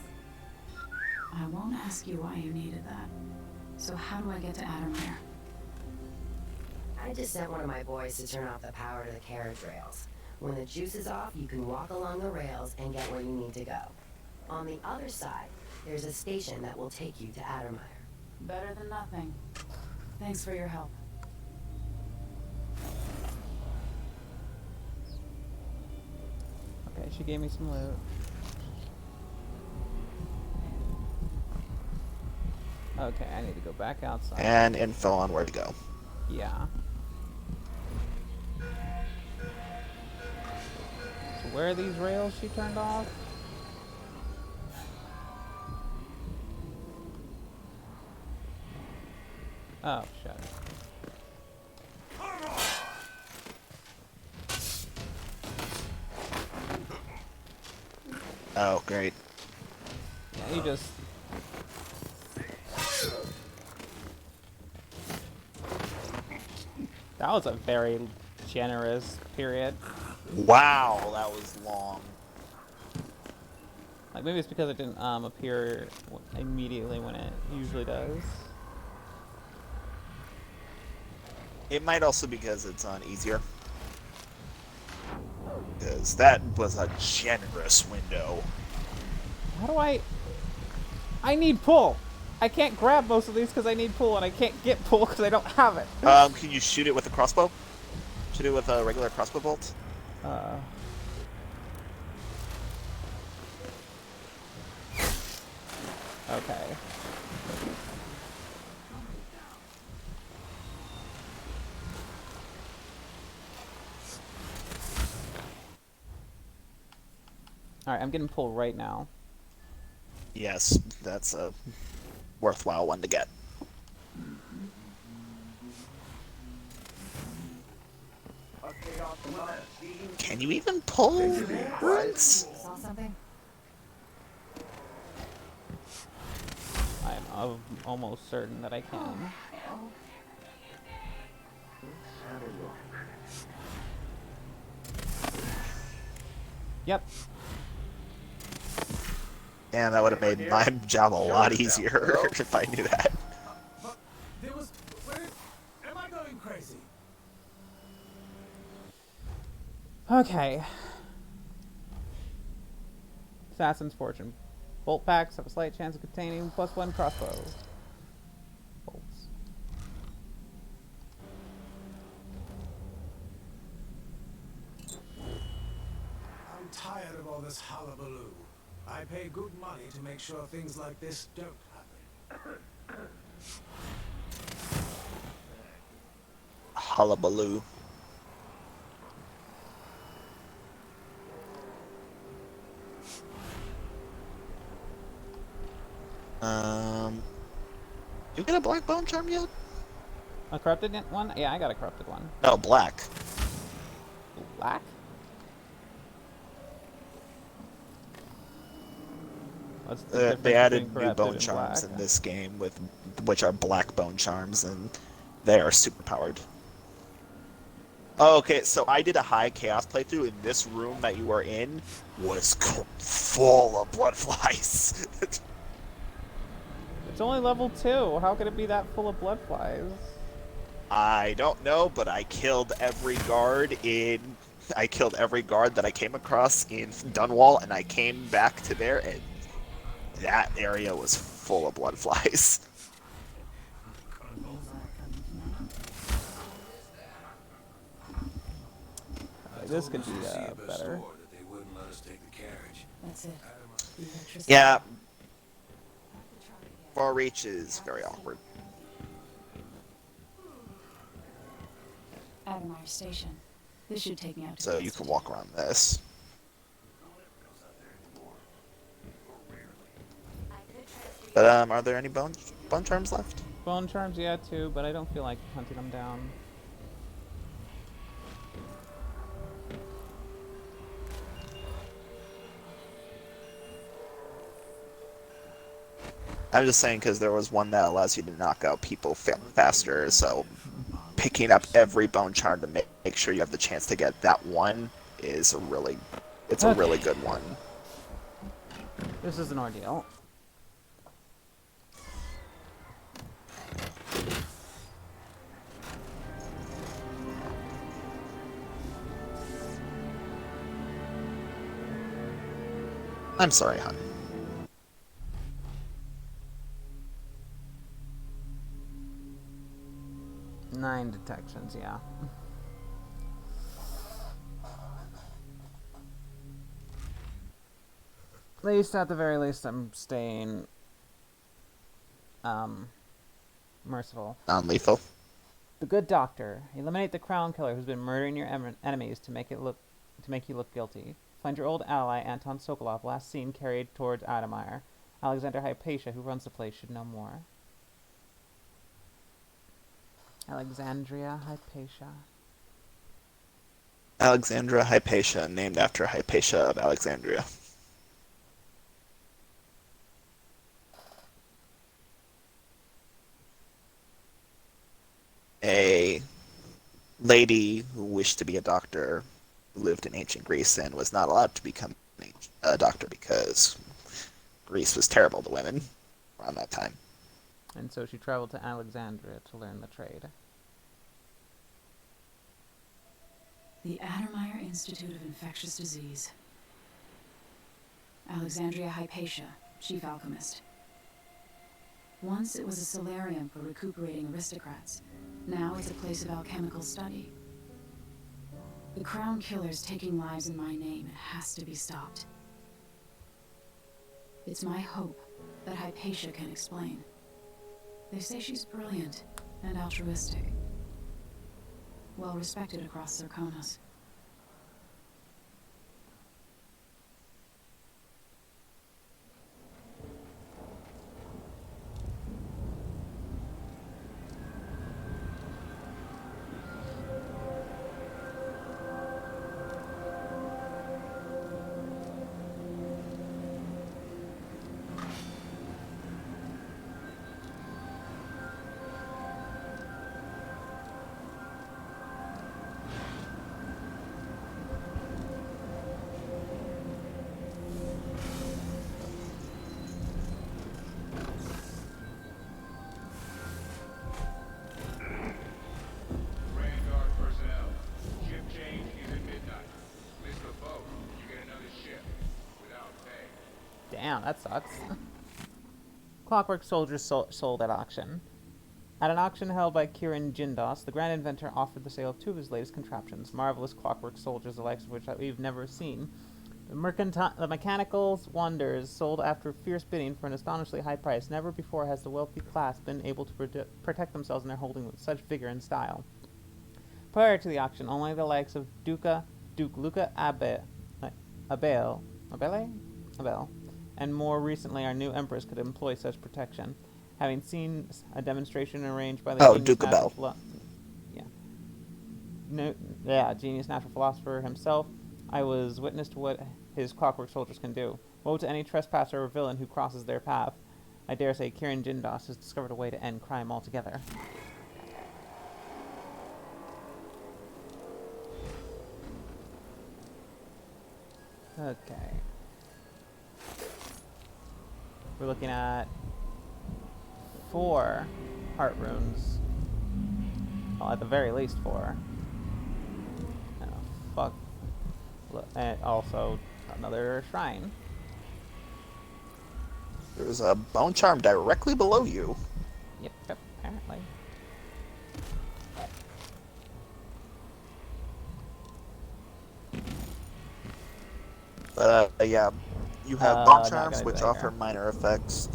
I won't ask you why you needed that. So how do I get to Addermire? I just sent one of my boys to turn off the power to the carriage rails. When the juice is off, you can walk along the rails and get where you need to go. On the other side, there's a station that will take you to Addermire. Better than nothing. Thanks for your help. Okay, she gave me some loot. Okay, I need to go back outside. And info on where to go. Yeah. So where are these rails she turned off? Oh, shit. Oh, great. Yeah, you just... That was a very generous period. Wow, that was long. Like, maybe it's because it didn't appear immediately when it usually does. It might also be because it's on easier. Because that was a generous window. How do I need pull! I can't grab most of these because I need pull, and I can't get pull because I don't have it. Can you shoot it with a crossbow? Shoot it with a regular crossbow bolt? Okay. Alright, I'm getting pull right now. Yes, that's a worthwhile one to get. Can you even pull runes? Saw something? I'm almost certain that I can. Yep. And that would have made my job a lot easier if I knew that. There was... Where... Am I going crazy? Okay. Assassin's Fortune. Bolt packs have a slight chance of containing +1 crossbow bolts. I'm tired of all this hullabaloo. I pay good money to make sure things like this don't happen. Hullabaloo. You get a black bone charm yet? A corrupted one? Yeah, I got a corrupted one. No, black. Black? What's the difference They added between new corrupted bone and charms black? in this game, which are black bone charms, and they are super powered. Oh, okay, so I did a high chaos playthrough, and this room that you were in was full of blood flies. It's only level 2. How could it be that full of blood flies? I don't know, but I killed every guard that I came across in Dunwall, and I came back to there, and that area was full of blood flies. This could be better. That's it. Yeah. Far reach is very awkward. Admire Station. This should take me out to So you can walk around this. But are there any bone charms left? Bone charms, yeah, too, but I don't feel like hunting them down. I'm just saying because there was one that allows you to knock out people faster, so picking up every bone charm to make sure you have the chance to get that one is a really good one. This is an ordeal. I'm sorry, hon. Nine detections, yeah. At the very least, I'm staying merciful. Non-lethal. The good doctor. Eliminate the crown killer who's been murdering your enemies to make you look guilty. Find your old ally Anton Sokolov, last seen carried towards Adamir. Alexander Hypatia, who runs the place, should know more. Alexandria Hypatia. Alexandra Hypatia, named after Hypatia of Alexandria. A lady who wished to be a doctor, who lived in ancient Greece and was not allowed to become a doctor because Greece was terrible to women around that time. And so she traveled to Alexandria to learn the trade. The Adamir Institute of Infectious Disease. Alexandria Hypatia, chief alchemist. Once it was a solarium for recuperating aristocrats. Now it's a place of alchemical study. The crown killer's taking lives in my name. It has to be stopped. It's my hope that Hypatia can explain. They say she's brilliant and altruistic. Well respected across Zirconos. Damn, that sucks. Clockwork soldiers sold at auction. At an auction held by Kirin Jindos, the grand inventor offered the sale of two of his latest contraptions, marvelous clockwork soldiers, the likes of which we've never seen. The mechanical wonders sold after fierce bidding for an astonishingly high price. Never before has the wealthy class been able to protect themselves in their holding with such vigor and style. Prior to the auction, only the likes of Duke Luca Abel, and more recently our new empress could employ such protection. Having seen a demonstration arranged by the genius natural philosopher himself, I was witness to what his clockwork soldiers can do. Woe to any trespasser or villain who crosses their path. I dare say Kirin Jindos has discovered a way to end crime altogether. Okay. We're looking at 4 heart runes. Well, at the very least 4. Fuck. And also another shrine. There's a bone charm directly below you. Yep, apparently. Yeah, you have bone charms which offer minor effects.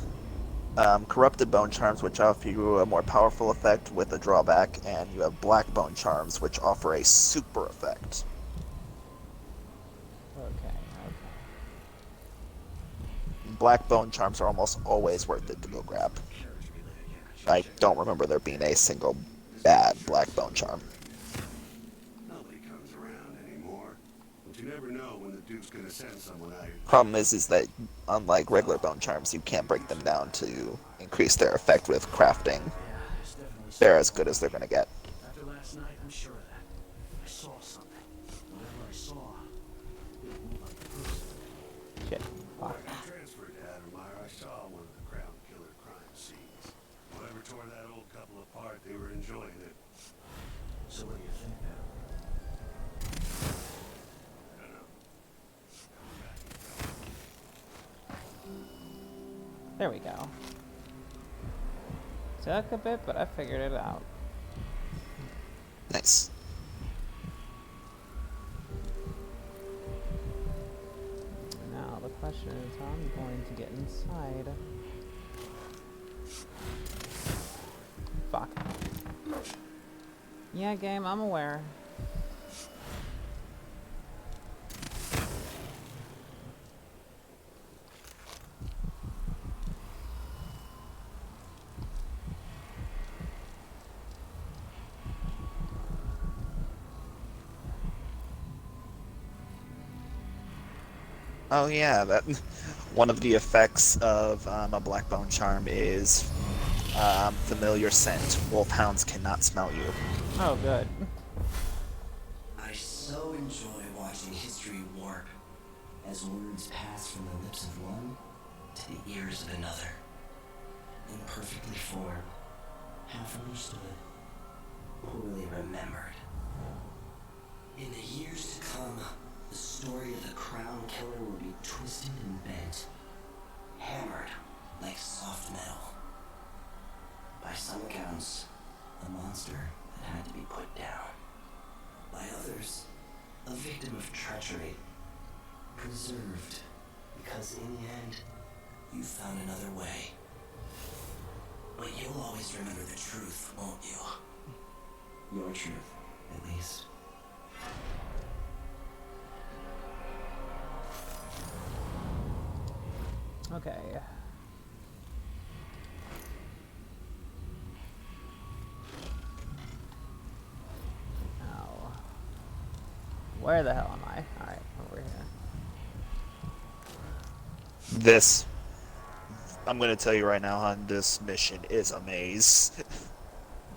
Corrupted bone charms which offer you a more powerful effect with a drawback, and you have black bone charms which offer a super effect. Okay. Black bone charms are almost always worth it to go grab. I don't remember there being a single bad black bone charm. Nobody comes around anymore. But you never know when the Duke's gonna send someone out here. Problem is that unlike regular bone charms, you can't break them down to increase their effect with crafting. They're as good as they're gonna get. After last night, I'm sure of that. I saw something. Whatever I saw, it moved like a person. Shit. When I got transferred to Addermire, I saw one of the Crown Killer crime scenes. Whoever tore that old couple apart, they were enjoying it. So what do you think now? I don't know. There we go. Took a bit, but I figured it out. Nice. Now the question is how I'm going to get inside. Fuck. Yeah, game, I'm aware. Oh yeah, that one of the effects of a black bone charm is familiar scent. Wolfhounds cannot smell you. Oh, good. I so enjoy watching history warp as words pass from the lips of one to the ears of another. Imperfectly formed, half understood, poorly remembered. In the years to come, the story of the Crown Killer will be twisted and bent, hammered like soft metal. By some accounts, a monster that had to be put down. By others, a victim of treachery, preserved, because in the end, you found another way. But you'll always remember the truth, won't you? Your truth, at least. Okay. Now, where the hell am I? Alright, over here. This, I'm going to tell you right now, on this mission is a maze.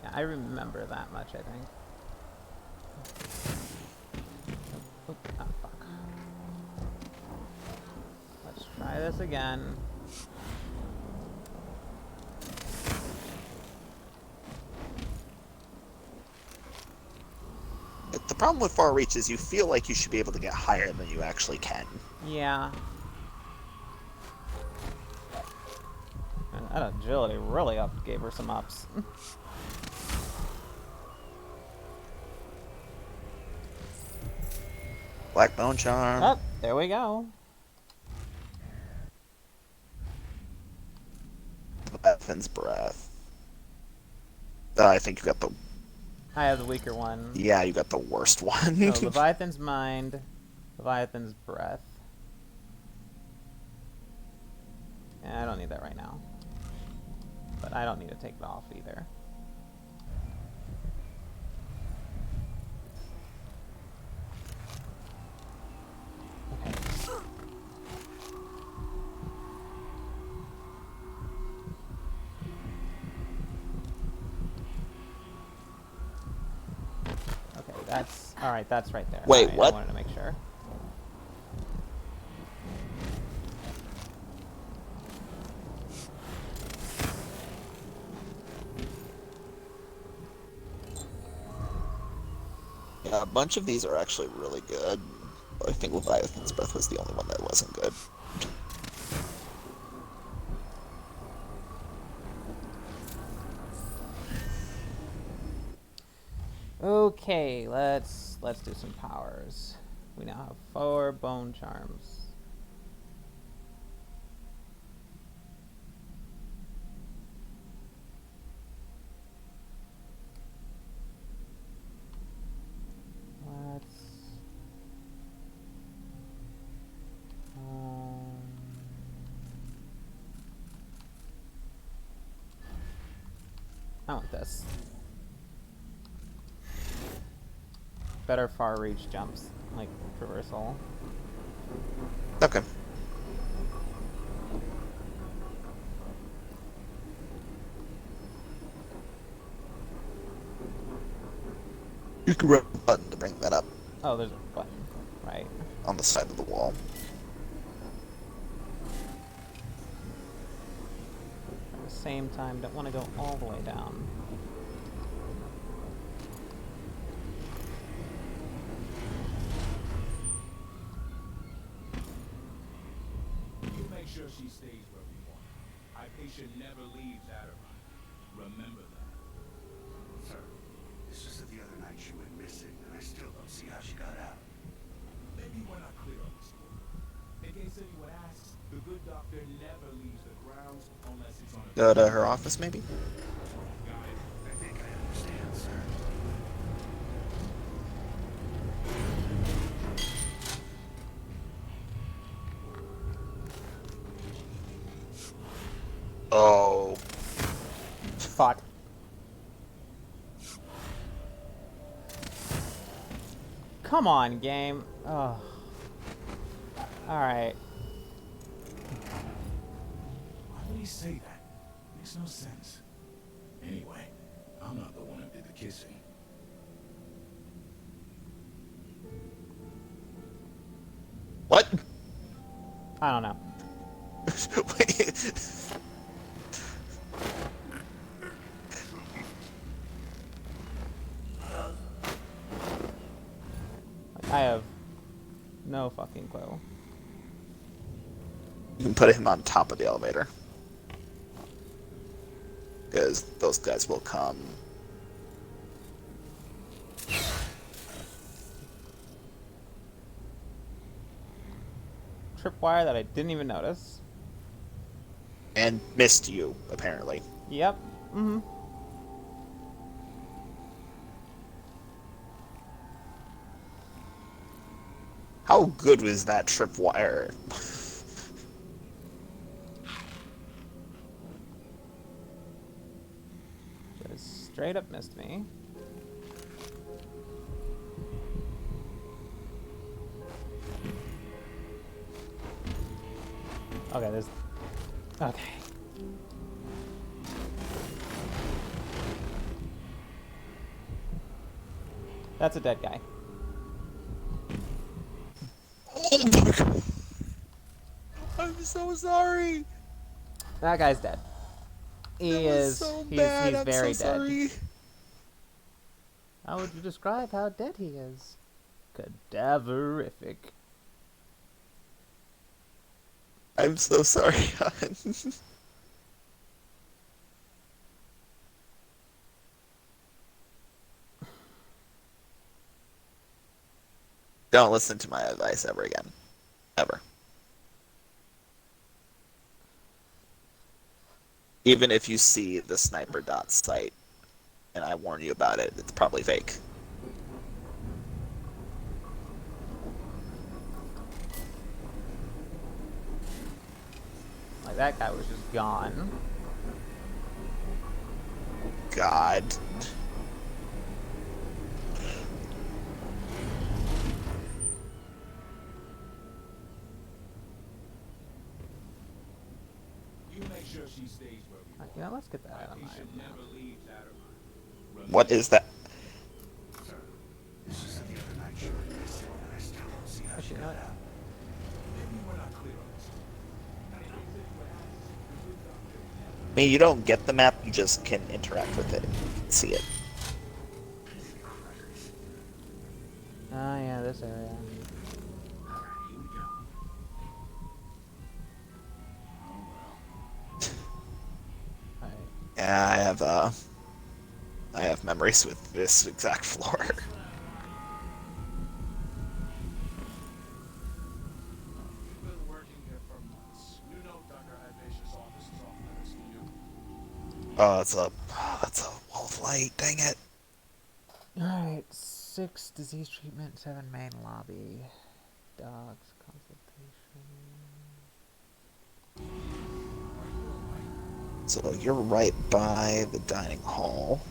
Yeah, I remember that much, I think. Oh, fuck. Let's try this again. The problem with far reach is you feel like you should be able to get higher than you actually can. Yeah. And that agility really gave her some ups. Black bone charm. Oh, There we go. Leviathan's Breath. I think you got the... I have the weaker one. Yeah, you got the worst one. No, Leviathan's Mind, Leviathan's Breath. I don't need that right now. But I don't need to take it off either. Okay, that's... Alright, that's right there. Wait, Right, what? I wanted to make sure. Yeah, a bunch of these are actually really good. I think Leviathan's Breath was the only one that wasn't good. Okay, let's do some powers. We now have 4 bone charms. Let's I want this. Better far reach jumps, like traversal. Okay. You can rub a button to bring that up. Oh, there's a button, right? On the side of the wall. At the same time, don't want to go all the way down. You make sure she stays where we want her. Our patient never leaves Adderall. Remember that. Sir, it's just that the other night she went missing, and I still don't see how she got out. Maybe we're not clear on this one. In case anyone asks, the good doctor never leaves the grounds unless it's on a... Go to her office, maybe? I think I understand, sir. Oh. Fuck. Come on, game. Oh. Alright. Why would he say that? Makes no sense. Anyway, I'm not the one who did the kissing. What? I don't know. Wait. I have no fucking clue. You can put him on top of the elevator. Because those guys will come. Tripwire that I didn't even notice. And missed you, apparently. Yep. Mm-hmm. How good was that tripwire? Just straight up missed me. Okay, there's... Okay. That's a dead guy. Oh my god! I'm so sorry! That guy's dead. He is... So he's bad. I'm very so dead. sorry. How would you describe how dead he is? Cadaverific. I'm so sorry, hon. Don't listen to my advice ever again. Ever. Even if you see the sniper dot site, and I warn you about it, it's probably fake. Like, that guy was just gone. God. You make sure she stays where we You know, let's get that out of mind. never leave that or mind. What is that? This isn't the other night show, and I still don't see how she Actually, got no. out. Maybe we're not clear on this. I mean, you don't get the map, you just can interact with it and see it. Oh, yeah, this area. Yeah, I have memories with this exact floor. You've been working here for months. You know Dr. Hypatia's office is off limits to you. Oh, that's a wall of light, dang it. Alright, 6 disease treatment, 7 main lobby. Dogs, consultation. So you're right by the dining hall.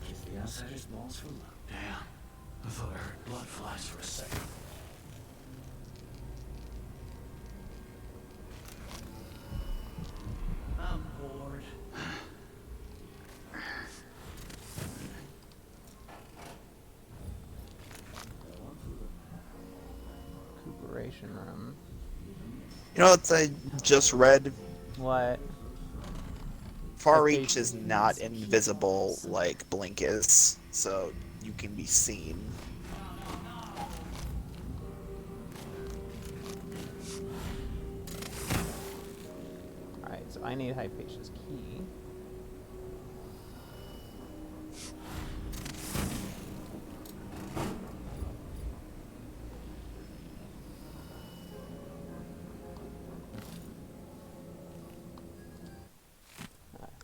Kiss the outsider's balls for luck. Damn. I thought I heard blood flies for a second. I'm bored. Recuperation room. You know what I just read? What? Far Reach is not invisible like Blink is, so you can be seen. Alright, so I need Hypatia's key.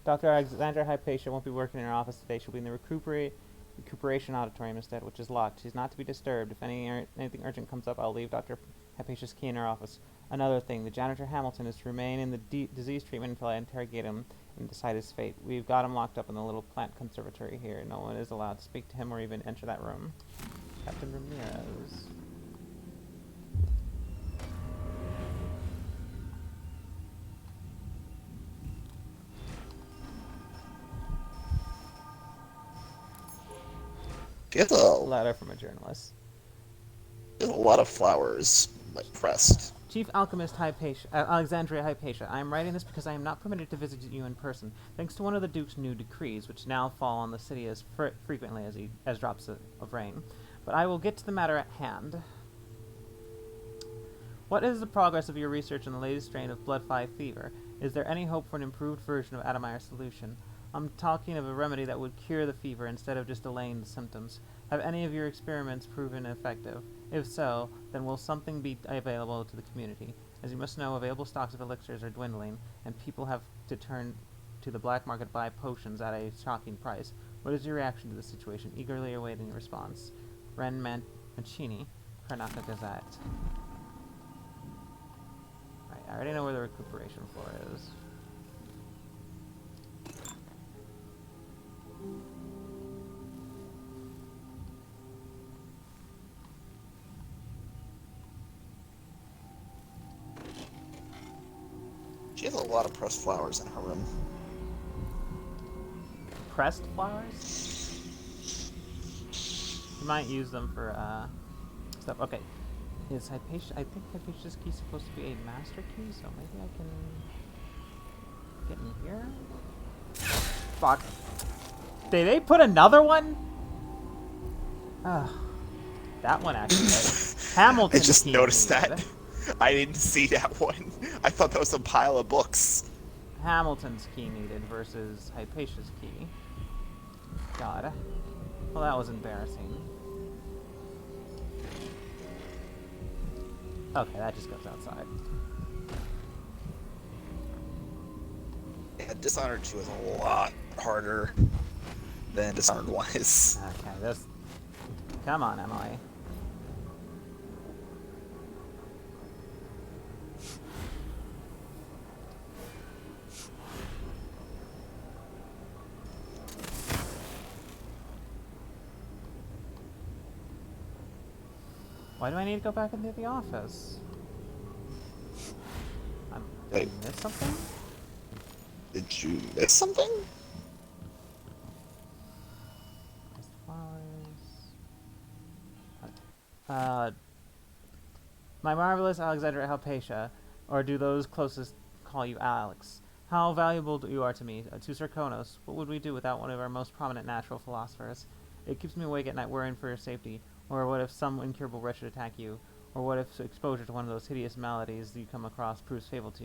Dr. Alexandra Hypatia won't be working in her office today. She'll be in the recuperation auditorium instead, which is locked. She's not to be disturbed. If anything urgent comes up, I'll leave Dr. Hypatia's key in her office. Another thing, the janitor Hamilton is to remain in the disease treatment until I interrogate him and decide his fate. We've got him locked up in the little plant conservatory here. No one is allowed to speak to him or even enter that room. Captain Ramirez. There's a letter from a journalist. There's a lot of flowers, like pressed. Chief Alchemist Hypatia, Alexandria Hypatia, I am writing this because I am not permitted to visit you in person, thanks to one of the Duke's new decrees, which now fall on the city as frequently as drops of rain. But I will get to the matter at hand. What is the progress of your research on the latest strain of blood-5 fever? Is there any hope for an improved version of Adamire's solution? I'm talking of a remedy that would cure the fever instead of just delaying the symptoms. Have any of your experiments proven effective? If so, then will something be available to the community? As you must know, available stocks of elixirs are dwindling, and people have to turn to the black market to buy potions at a shocking price. What is your reaction to the situation? Eagerly awaiting your response. Ren Mancini, Karnataka Gazette. Right, I already know where the recuperation floor is. She has a lot of pressed flowers in her room. Pressed flowers? You might use them for stuff. Okay. Is Hypatia? I think Hypatia's key supposed to be a master key, so maybe I can get in here. Fuck. Did they put another one? That one actually. Hamilton. I just noticed that. I didn't see that one. I thought that was a pile of books. Hamilton's key needed versus Hypatia's key. God. Well, that was embarrassing. Okay, that just goes outside. Yeah, Dishonored 2 is a lot harder than Dishonored 1 is. Okay, this... Come on, Emily. Why do I need to go back into the office? Did I miss something? Did you miss something? My marvelous Alexandra Hypatia, or do those closest call you Alex? How valuable you are to me, to Sir Konos. What would we do without one of our most prominent natural philosophers? It keeps me awake at night worrying for your safety. Or what if some incurable wretch should attack you? Or what if exposure to one of those hideous maladies you come across proves fatal to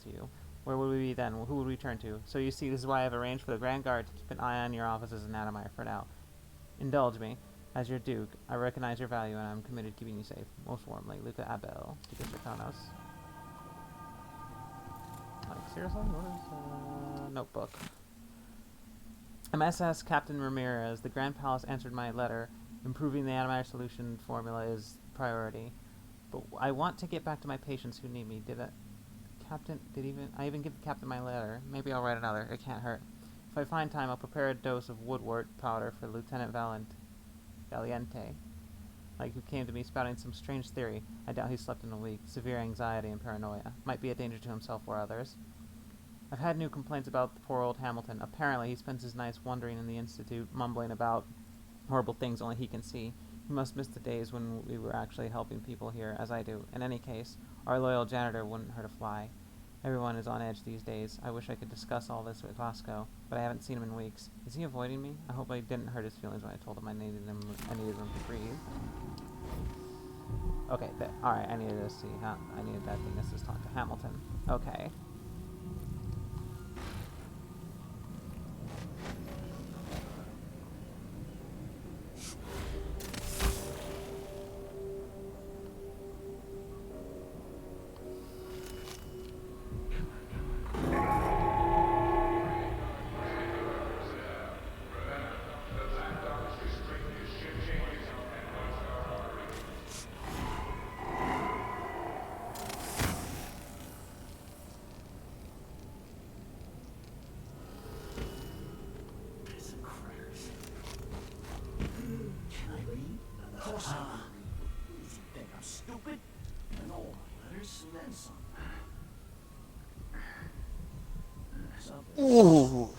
you? Where would we be then? Who would we turn to? So you see, this is why I have arranged for the Grand Guard to keep an eye on your offices in Adamire for now. Indulge me. As your Duke, I recognize your value and I'm committed to keeping you safe. Most warmly, Luca Abel, to Sir Konos. Like, seriously? What is, notebook? MSS Captain Ramirez, the Grand Palace answered my letter. Improving the Adamire solution formula is priority. But I want to get back to my patients who need me. I even give the captain my letter. Maybe I'll write another. It can't hurt. If I find time, I'll prepare a dose of woodwort powder for Lieutenant Valiente, like who came to me spouting some strange theory. I doubt he slept in a week. Severe anxiety and paranoia. Might be a danger to himself or others. I've had new complaints about the poor old Hamilton. Apparently he spends his nights wandering in the Institute, mumbling about horrible things only he can see. He must miss the days when we were actually helping people here, as I do. In any case, our loyal janitor wouldn't hurt a fly. Everyone is on edge these days. I wish I could discuss all this with Vasco, but I haven't seen him in weeks. Is he avoiding me? I hope I didn't hurt his feelings when I told him I needed him to breathe. Okay, alright, I needed to see how I needed that thing. This is talk to Hamilton. Okay. Ooh.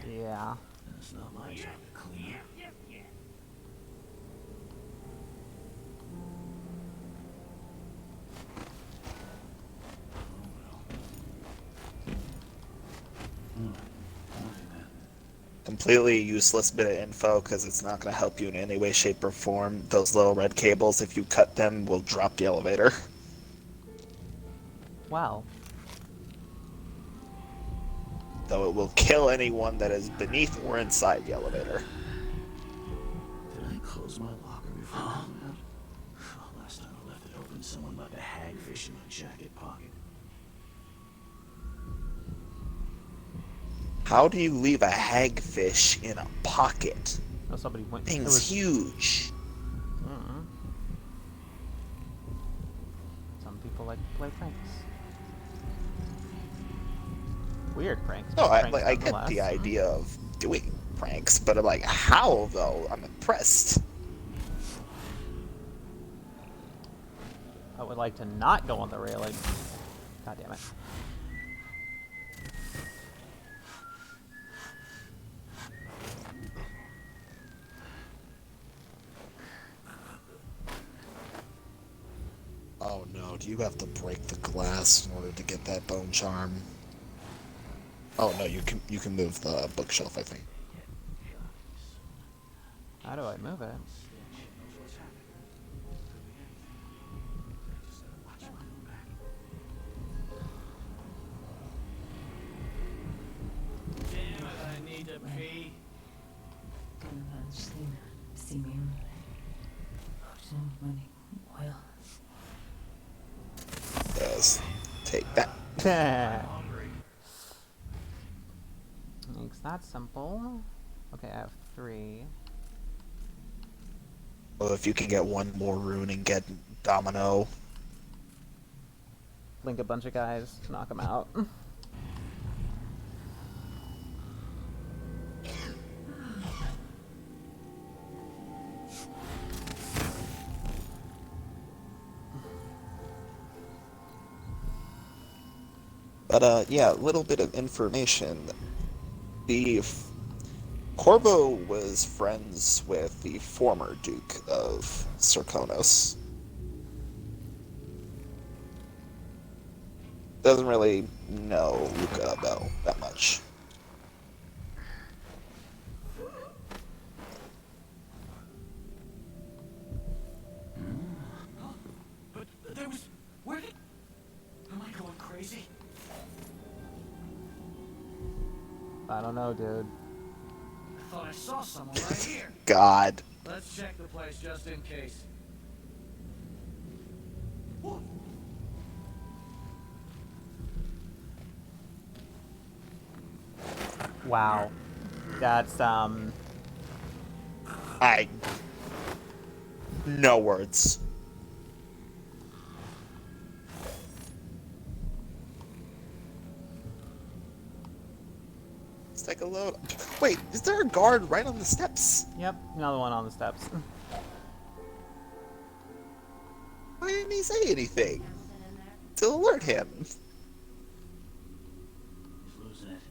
Yeah. It's not my job to clean. Completely useless bit of info because it's not going to help you in any way, shape, or form. Those little red cables, if you cut them, will drop the elevator. Wow. Though it will kill anyone that is beneath or inside the elevator. Did I close my locker before I went out? Last time I left it open, someone left a hagfish in my jacket pocket. How do you leave a hagfish in a pocket? No, somebody went. Thing's huge. Some people like to play pranks. Weird pranks. No, Pranks I get the idea of doing pranks, but I'm like, how though? I'm impressed. I would like to not go on the railing. God damn it. Oh no, do you have to break the glass in order to get that bone charm? Oh no, you can move the bookshelf, I think. How do I move it? centipede. Yes. Take that. Makes that simple. Okay, I have 3. Well, if you can get one more rune and get Domino. Link a bunch of guys to knock them out. But, yeah, a little bit of information. Corvo was friends with the former Duke of Serkonos. Doesn't really know Luca about that much. But there was... Where did... Am I going crazy? I don't know, dude. I thought I saw someone right here. God. Let's check the place just in case. Wow. That's, No words. Let's take a load. Wait, is there a guard right on the steps? Yep, another one on the steps. Why didn't he say anything? To alert him. He's losing it.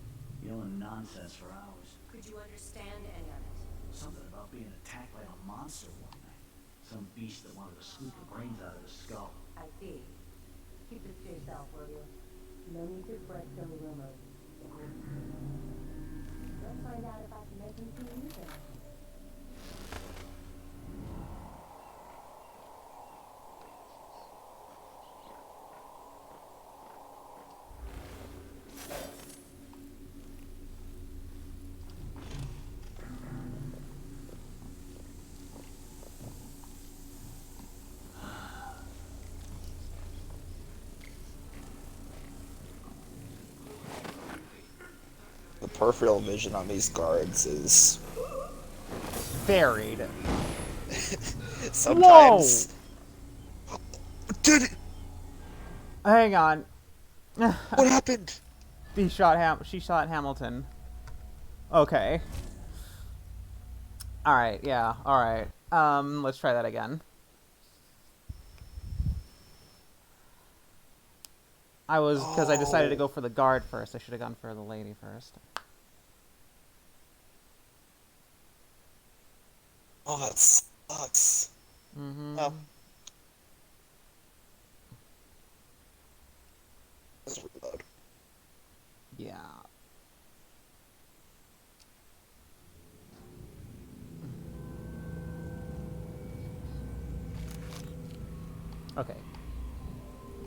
Yelling nonsense for hours. Could you understand any of it? Something about being attacked by a monster one night. Some beast that wanted to scoop the brains out of his skull. I see. Keep this to yourself, will you? No need to spread silly rumors. Let's find out if I can make him see anything. The peripheral vision on these guards is varied. Sometimes. Whoa! Dude! Hang on. What happened? She shot Hamilton. Okay. Alright, yeah, alright. Let's try that again. Because I decided to go for the guard first. I should have gone for the lady first. Oh, that sucks. Mm-hmm. Oh. Let's reload. Yeah. Okay.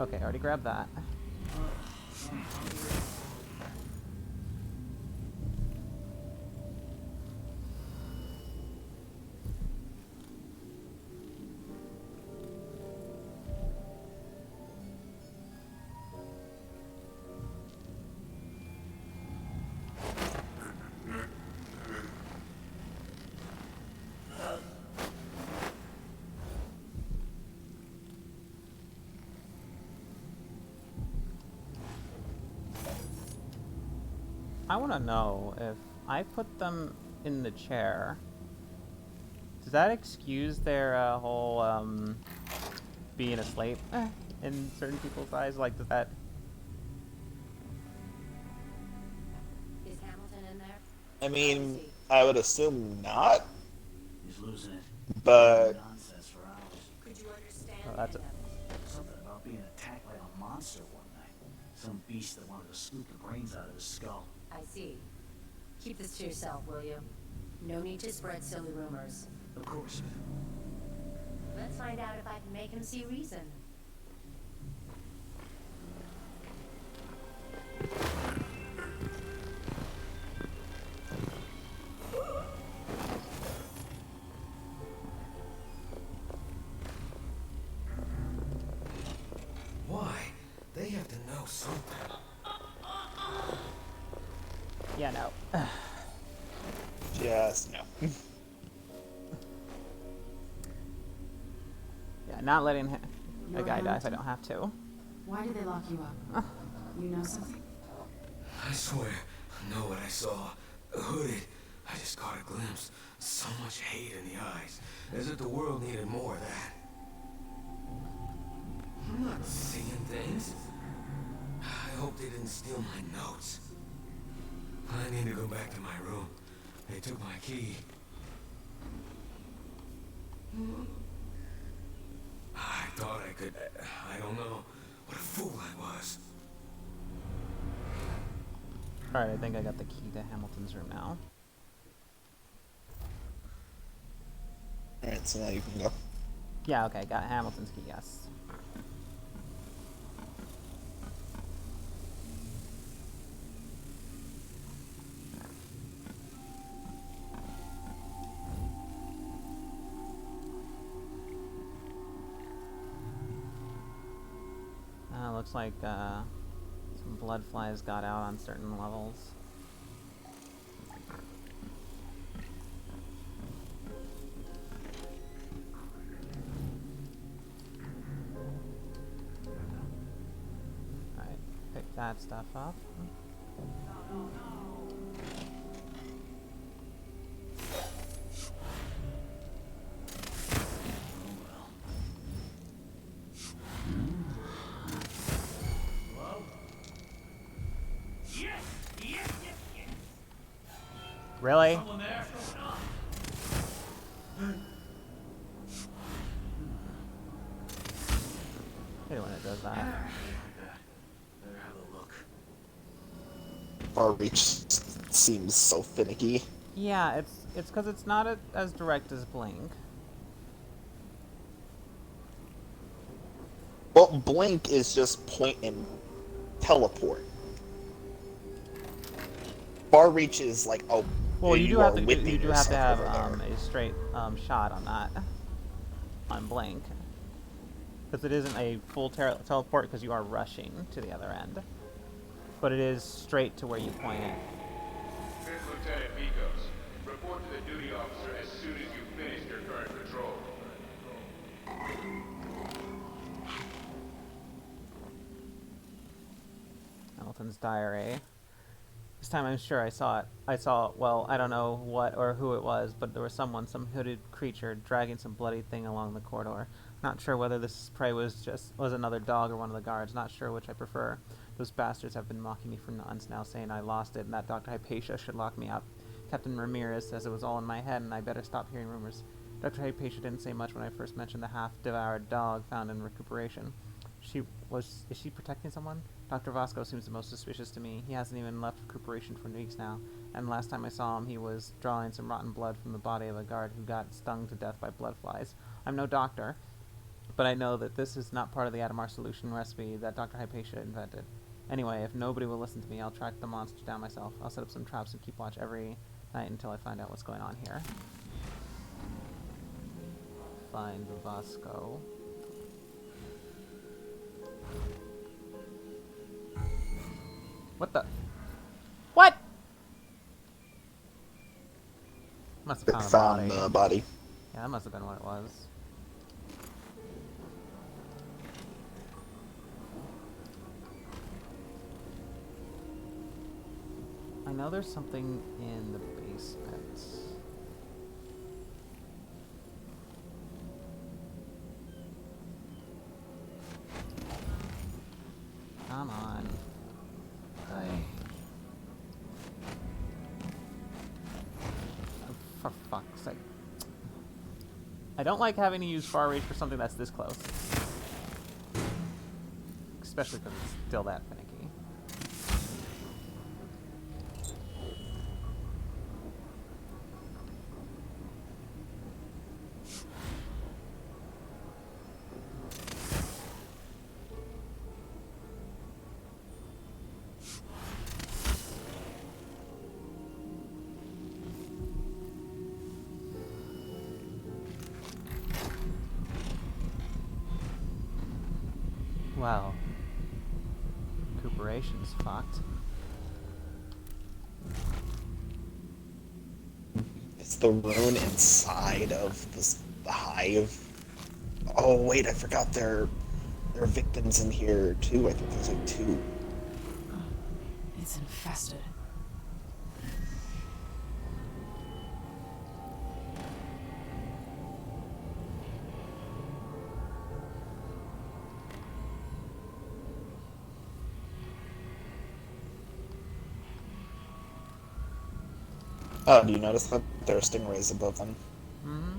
Okay, I already grabbed that. I want to know if I put them in the chair, does that excuse their whole being asleep in certain people's eyes? Like, does that... Is Hamilton in there? I mean, I would assume not, He's losing it. but Nonsense for hours. Could you understand Oh, that's any of it? Something about being attacked by a monster one night. Some beast that wanted to scoop the brains out of his skull. I see. Keep this to yourself, will you? No need to spread silly rumors. Of course. Let's find out if I can make him see reason. Yeah, no. Just no. Yeah, not letting a You're guy die if I Hamilton? don't have to. Why did they lock you up? You know something? I swear, I know what I saw. Hooded. I just caught a glimpse. So much hate in the eyes. As if the world needed more of that. I'm not seeing things. I hope they didn't steal my notes. I need to go back to my room. They took my key. I thought I could... I don't know. What a fool I was. Alright, I think I got the key to Hamilton's room now. Alright, so now you can go. Yeah, okay, got Hamilton's key, yes. Looks like some blood flies got out on certain levels. Alright, pick that stuff up. Really? Someone there? I hate it when it does that. Better have a look. Far Reach seems so finicky. Yeah, it's because it's not as direct as Blink. Well, Blink is just point and teleport. Far Reach is like, oh, Well, you do have to whipping you do have to yourself have over there. a straight shot on that on Blink, because it isn't a full teleport because you are rushing to the other end, but it is straight to where you point it. Fifth Lieutenant Mikos, report to the duty officer as soon as you've finished your current patrol. Hamilton's diary. This time I'm sure I saw it. Well, I don't know what or who it was, but there was some hooded creature dragging some bloody thing along the corridor. Not sure whether this prey was another dog or one of the guards. Not sure which I prefer. Those bastards have been mocking me for months now, saying I lost it and that Dr. Hypatia should lock me up. Captain Ramirez says it was all in my head and I better stop hearing rumors. Dr. Hypatia didn't say much when I first mentioned the half-devoured dog found in recuperation. Is she protecting someone? Dr. Vasco seems the most suspicious to me. He hasn't even left recuperation for weeks now, and last time I saw him he was drawing some rotten blood from the body of a guard who got stung to death by blood flies. I'm no doctor, but I know that this is not part of the Adamar solution recipe that Dr. Hypatia invented. Anyway, if nobody will listen to me, I'll track the monster down myself. I'll set up some traps and keep watch every night until I find out what's going on here. Find Vasco. What the? What? Must have found the body. Yeah, that must have been what it was. I know there's something in the basement. Come on. Oh, for fuck's sake. I don't like having to use far reach for something that's this close. Especially because it's still that finicky. Well, recuperation's fucked. the rune inside of the hive. Oh wait, I forgot there are victims in here too. I think there's like 2. It's infested. Oh, do you notice that there are stingrays above them? Mm-hmm.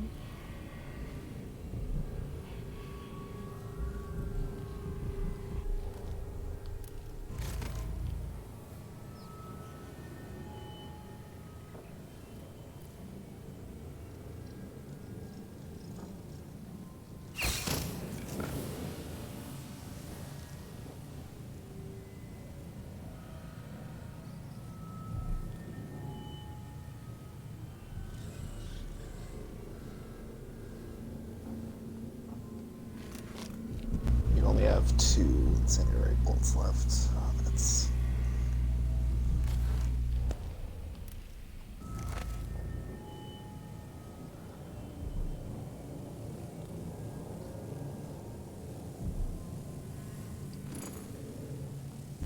You only have 2 incendiary bolts left. Oh, that's...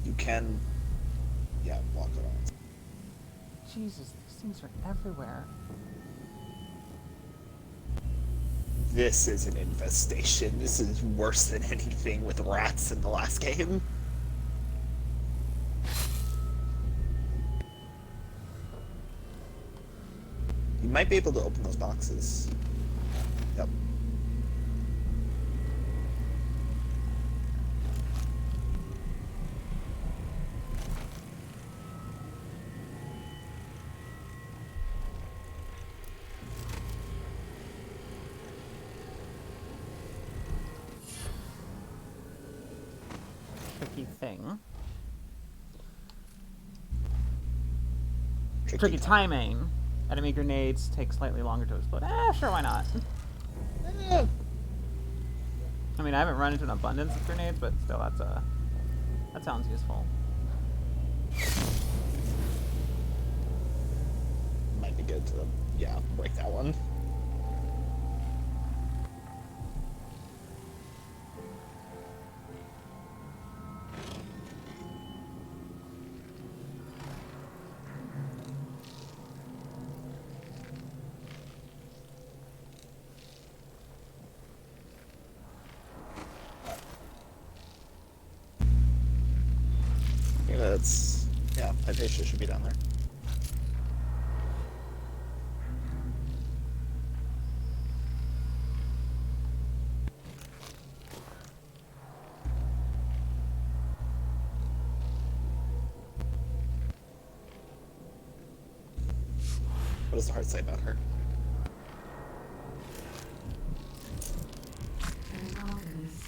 You can, yeah, walk around. Jesus, these things are everywhere. This is an infestation. This is worse than anything with rats in the last game. You might be able to open those boxes. Yep. Tricky thing. Tricky timing. Enemy grenades take slightly longer to explode. Sure, why not? I mean, I haven't run into an abundance of grenades, but still, that sounds useful. Might be good to, yeah, break that one. Yeah, Hypatia should be down there. What does the heart say about her? An alchemist,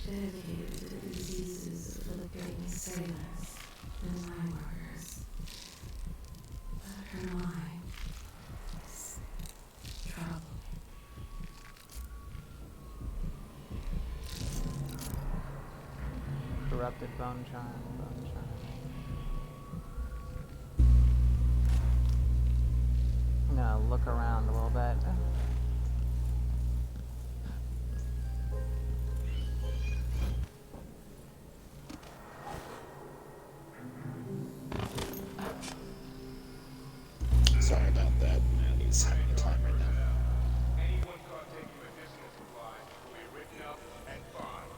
dedicated to the diseases of the living sailors and mine workers. But her mind is troubled. Corrupted bone charm, bone charm. I'm gonna look around a little bit. Sorry about that, man. He's having a time right now. Anyone caught taking medicinal supplies will be written up and fined.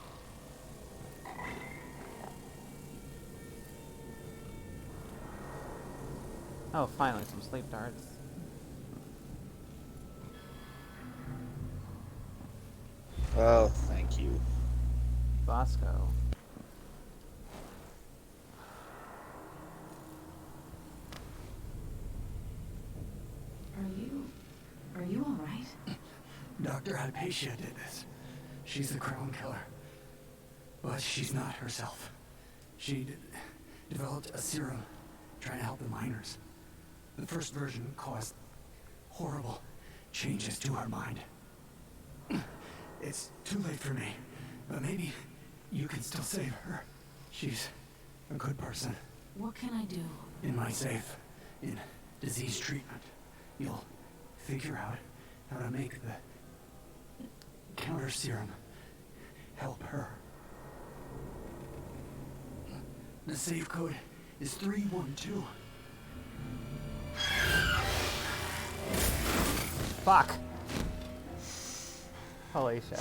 Oh, finally, some sleep darts. Oh, thank you. Bosco. Are you all right? Dr. Hypatia did this. She's the crown killer. But she's not herself. She developed a serum trying to help the miners. The first version caused horrible changes to her mind. It's too late for me, but maybe you can still save her. She's a good person. What can I do? In my safe, in disease treatment, you'll figure out how to make the counter serum help her. The save code is 312. Fuck. Holy shit.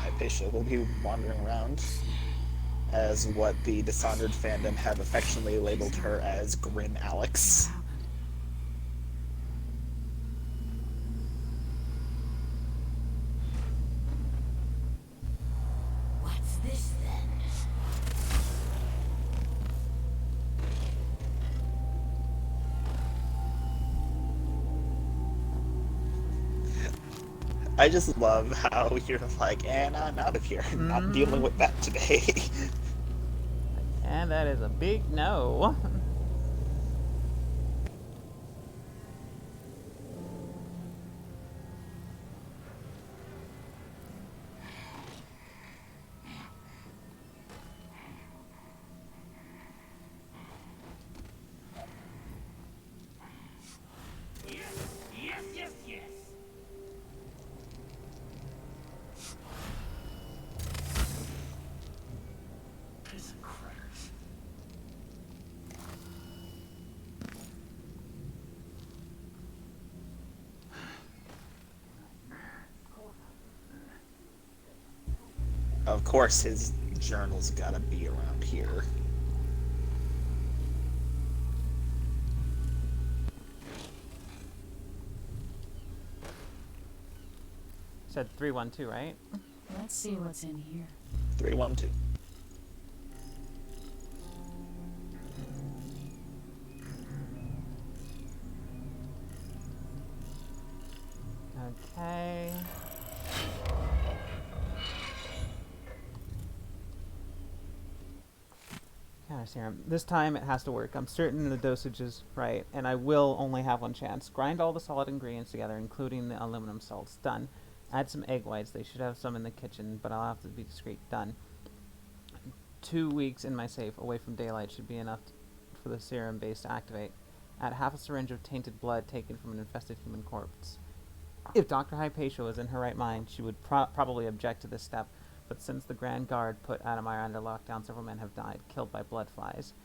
Hypatia will be wandering around as what the Dishonored fandom have affectionately labeled her as Grim Alex. What's this then? I just love how you're like, and I'm out of here. Not dealing with that today. And that is a big no. Of course, his journal's gotta be around here. Said 312, right? Let's see what's in here. 312. Okay. Counter serum. This time it has to work. I'm certain the dosage is right, and I will only have one chance. Grind all the solid ingredients together, including the aluminum salts. Done. Add some egg whites. They should have some in the kitchen, but I'll have to be discreet. Done. 2 weeks in my safe, away from daylight, should be enough for the serum base to activate. Add half a syringe of tainted blood taken from an infested human corpse. If Dr. Hypatia was in her right mind, she would probably object to this step, but since the Grand Guard put Adamire under lockdown, several men have died, killed by blood flies.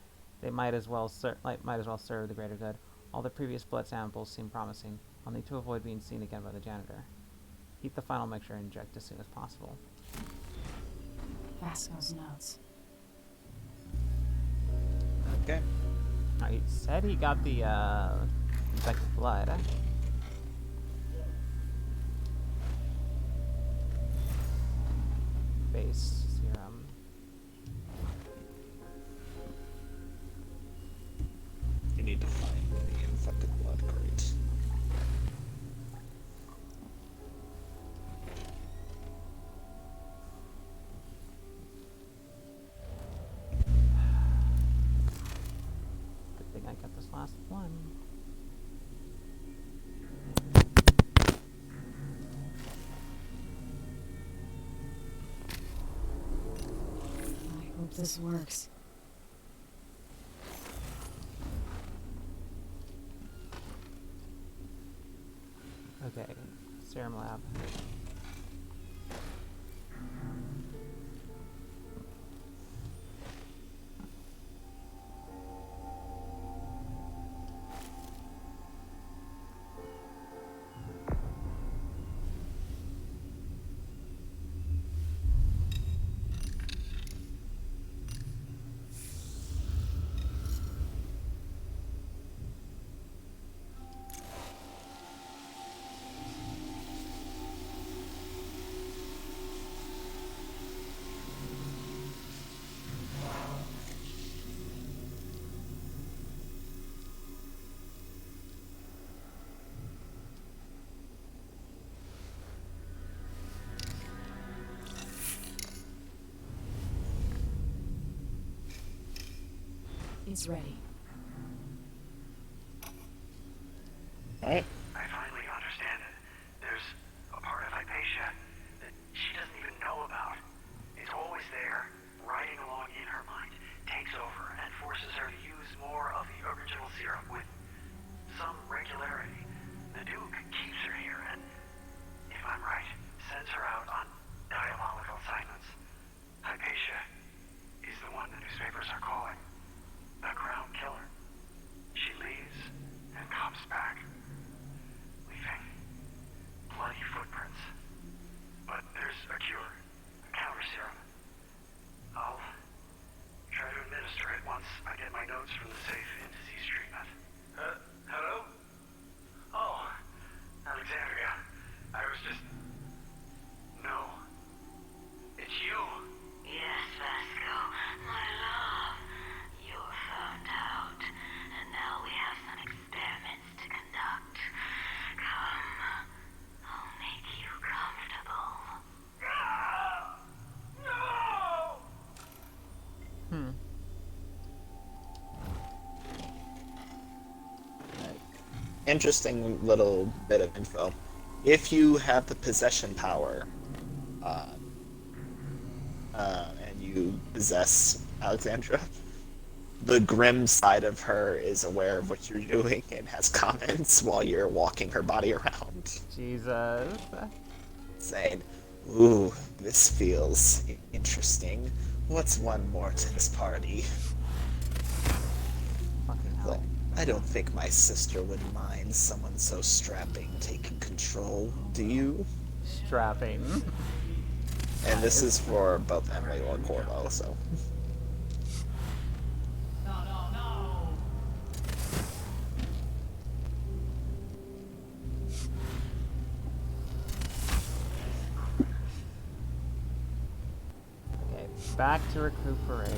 They might as well serve the greater good. All the previous blood samples seem promising. I'll need to avoid being seen again by the janitor. Heat the final mixture and inject as soon as possible. Vasco's notes. Okay. He said he got the infected blood. Base serum. You need to find the infected blood crate. Good thing I got this last one. I hope this works. Okay, serum lab. It's ready. Alright. I finally understand it. There's a part of Hypatia that she doesn't even know about. It's always there, riding along in her mind, takes over, and forces her to use more of the original serum with some regularity. The Duke keeps her here and, if I'm right, sends her out on diabolical assignments. Hypatia is the one the newspapers are calling the Crown Killer. She leaves and comes back, leaving bloody footprints. But there's a cure, a counter serum. I'll try to administer it once I get my notes from the safe in disease treatment. Hello? Oh, Alexandria. I was just... No. It's you. Yes, Vasco, my love. You're found out, and now we have some experiments to conduct. Come, I'll make you comfortable. Hmm. Interesting little bit of info. If you have the possession power, and you possess Alexandra, the grim side of her is aware of what you're doing and has comments while you're walking her body around. Jesus. Saying, ooh, this feels interesting. What's one more to this party? Fucking hell. Like, I don't think my sister would mind someone so strapping taking control, do you? Strapping. And this is for both Emily or Corvo, so... Okay, back to recuperation.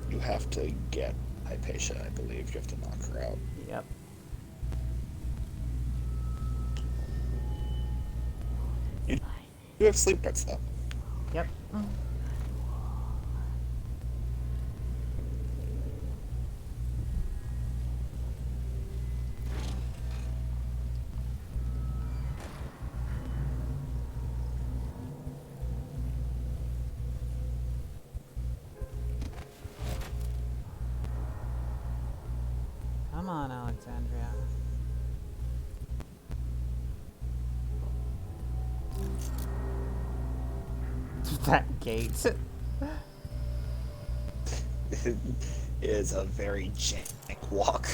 You have to get Hypatia, I believe. You have to knock her out. Yep. You have sleep parts, though. Yep. Come on, Alexandria. That gate. It is a very jank walk.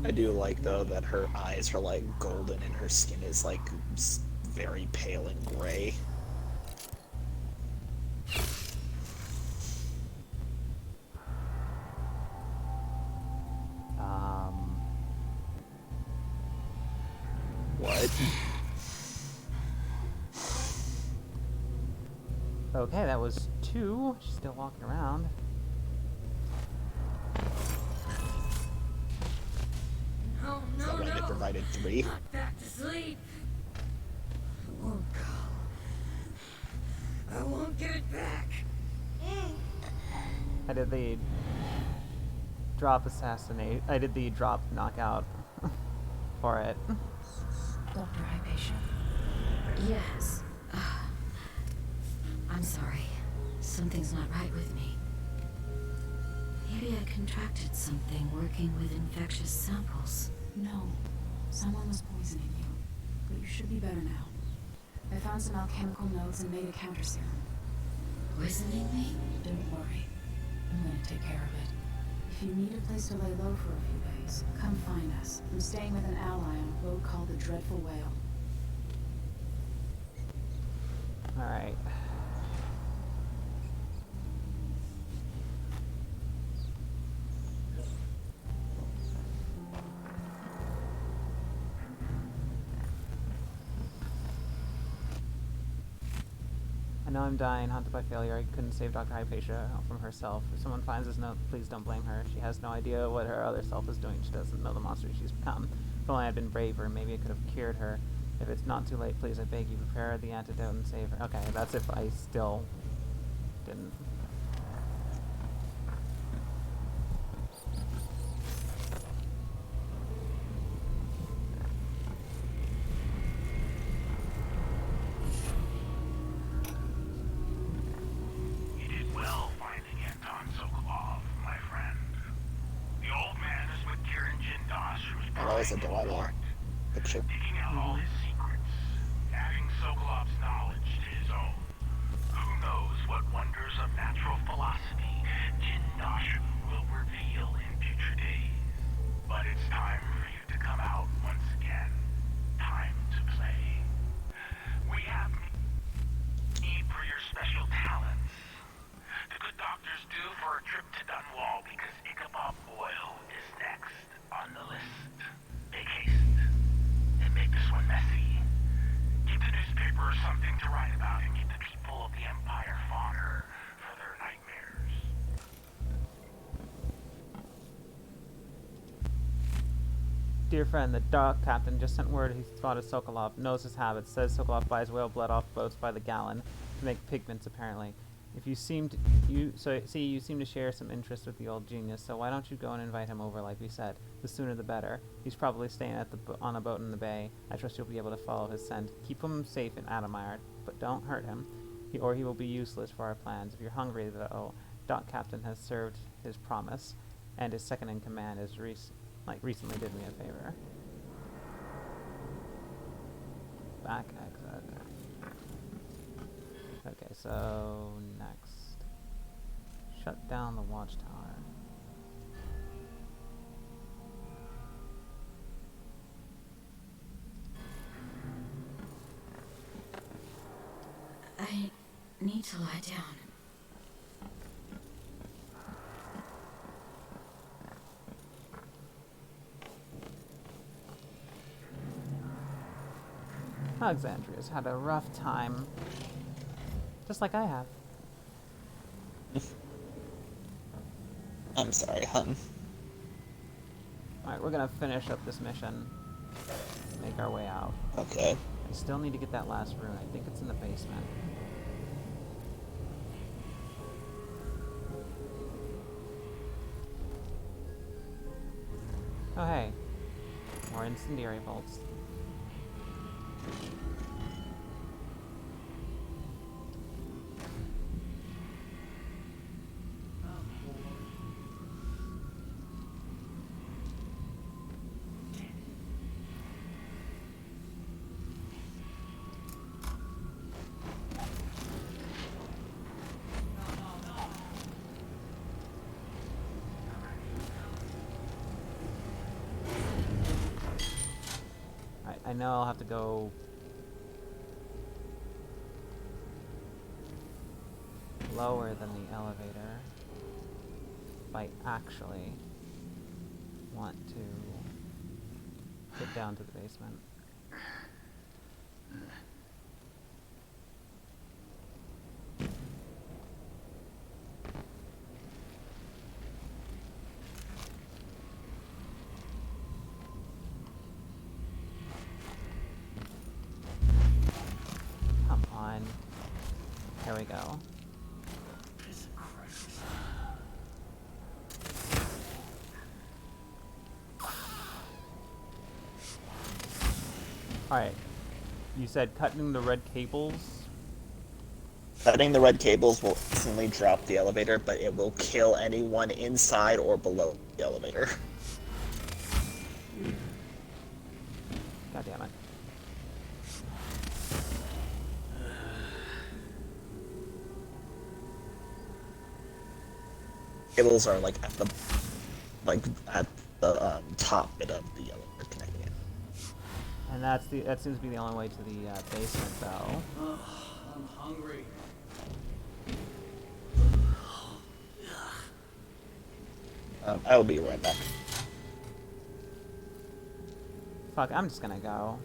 I do like, though, that her eyes are, like, golden and her skin is, like, very pale and gray. What? Okay, that was 2. She's still walking around. No, Is that when it provided 3? Not back to sleep. I won't go. I won't get it back. I did the drop assassinate. I did the drop knockout for it. Dr. Hypatia. Yes. I'm sorry. Something's not right with me. Maybe I contracted something working with infectious samples. No. Someone was poisoning you. But you should be better now. I found some alchemical notes and made a counter serum. Poisoning me? Don't worry. I'm gonna take care of it. If you need a place to lay low for a few days, come find us. I'm staying with an ally on a boat called the Dreadful Whale. Alright. know I'm dying, haunted by failure. I couldn't save Dr. Hypatia from herself. If someone finds this note, please don't blame her. She has no idea what her other self is doing. She doesn't know the monster she's become. If only I had been braver, maybe I could have cured her. If it's not too late, please, I beg you, prepare the antidote and save her. Okay, that's if I still didn't. You did well finding Anton Sokolov, my friend. The old man is with Kieran Jindosh, who's I know it's a prying dilemma. Picture. digging out all his secrets, adding Sokolov's knowledge to his own. Who knows what wonders of natural philosophy Jindosh will reveal in future days. But it's time for you to come out once again. Time to play. We have need for your special talents. The good doctor's due for a trip to Dunwall because Ichabod Boyle is next on the list. Make haste and make this one messy. Give the newspaper something to write about and give the people of the Empire fodder for their nightmares. Dear friend, the dock captain just sent word he spotted Sokolov, knows his habits, says Sokolov buys whale blood off boats by the gallon to make pigments, apparently. If you seem to, you seem to share some interest with the old genius, so why don't you go and invite him over like we said? The sooner the better. He's probably staying at on a boat in the bay. I trust you'll be able to follow his scent. Keep him safe in Adamire, but don't hurt him, or he will be useless for our plans. If you're hungry, though, dock captain has served his promise, and his second in command is recently did me a favor. Back exit. Okay, so next. Shut down the watchtower. I need to lie down. Alexandria's had a rough time. Just like I have. I'm sorry, hun. Alright, we're gonna finish up this mission. Make our way out. Okay. I still need to get that last rune. I think it's in the basement. Oh hey. More incendiary bolts. I know I'll have to go lower than the elevator if I actually want to get down to the basement. Come on. There we go. Alright. You said cutting the red cables? Cutting the red cables will instantly drop the elevator, but it will kill anyone inside or below the elevator. God damn it. Cables are like at the top bit of the elevator connecting it. And that seems to be the only way to the basement, though. I'm hungry. I will be right back. Fuck, I'm just gonna go.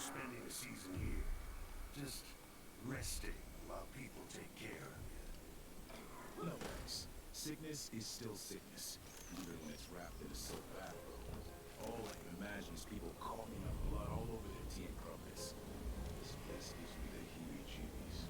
spending a season here. Just resting while people take care of you. No thanks. Sickness is still sickness, even when it's wrapped in a silk bathrobe. All I can imagine is people coughing up blood all over their tea and crumpets. This place gives me the heebie-jeebies.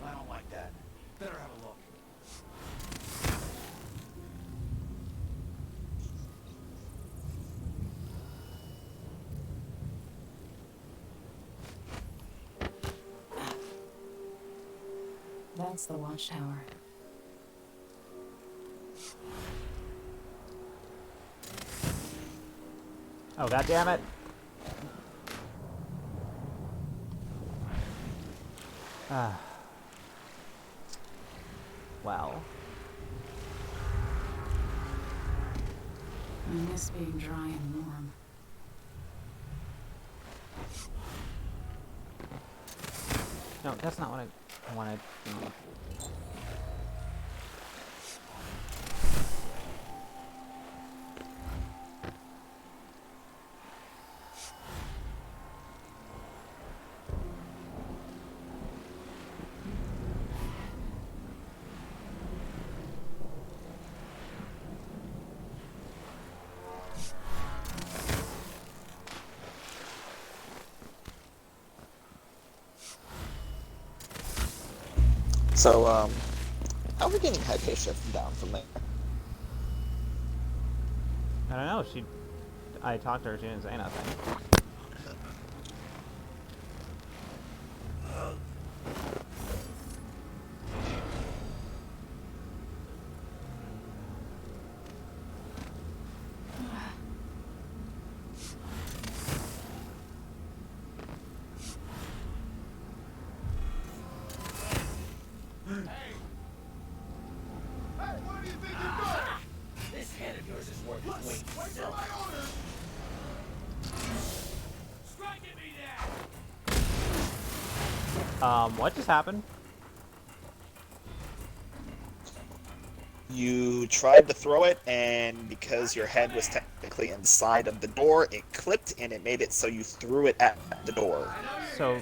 I don't like that. Better have a look. That's the watchtower. Oh, god damn it. Ah. Well. I miss being dry and warm. No, that's not what I wanted. So, how are we getting Hypatia down from there? I don't know, I talked to her, she didn't say nothing. This head of yours is worth its weight in silver. What just happened? You tried to throw it, and because your head was technically inside of the door, it clipped, and it made it so you threw it at the door. So,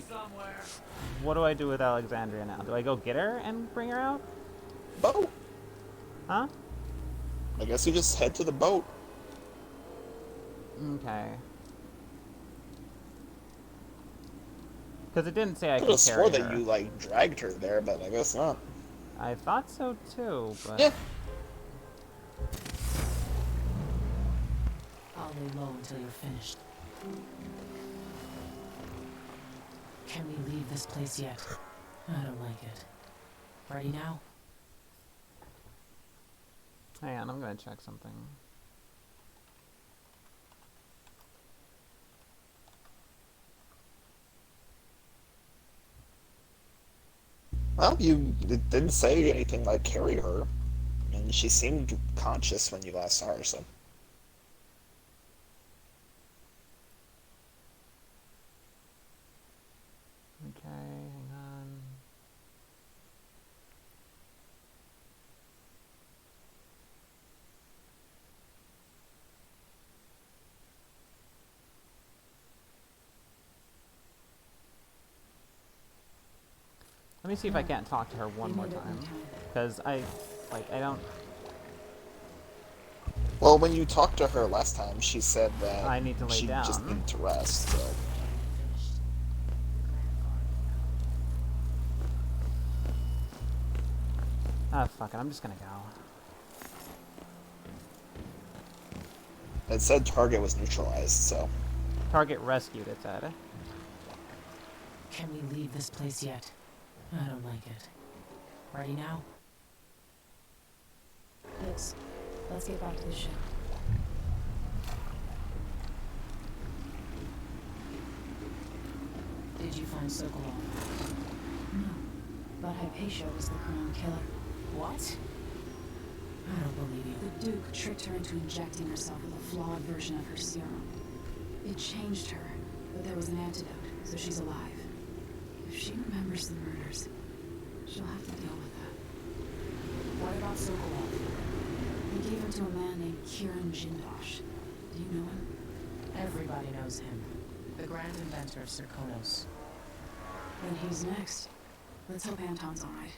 what do I do with Alexandria now? Do I go get her and bring her out? Boat. Huh? I guess you just head to the boat. Okay. Because it didn't say I I could could have carry swore that her. you, like, dragged her there, but I guess not. I thought so too, but... Yeah. I'll lay low until you're finished. Can we leave this place yet? I don't like it. Ready now? Hang on, I'm gonna check something. Well, it didn't say anything like carry her. And she seemed conscious when you last saw her, so... Okay, hang on. Let me see if I can't talk to her one more time. Because I don't... Well, when you talked to her last time, she said that I need to lay she just down. needed to rest, so... Ah, fuck it, I'm just gonna go. It said target was neutralized, so... Target rescued, it said. Can we leave this place yet? I don't like it. Ready now? Yes. Let's get back to the ship. Did you find Sokolov? No. But Hypatia was the crown killer. What? I don't believe you. The Duke tricked her into injecting herself with a flawed version of her serum. It changed her, but there was an antidote, so she's alive. If she remembers the murders, she'll have to deal with that. What about Sokolov? They gave him to a man named Kieran Jindosh. Do you know him? Everybody knows him. The grand inventor of Serkonos. Then he's next. Let's hope Anton's alright.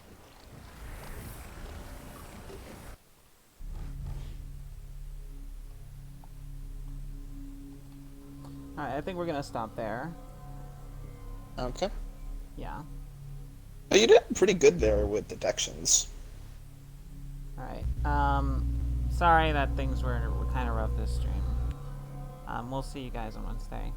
Alright, I think we're gonna stop there. Okay. Yeah. Oh, you did pretty good there with detections. Alright. Sorry that things were kind of rough this stream. We'll see you guys on Wednesday.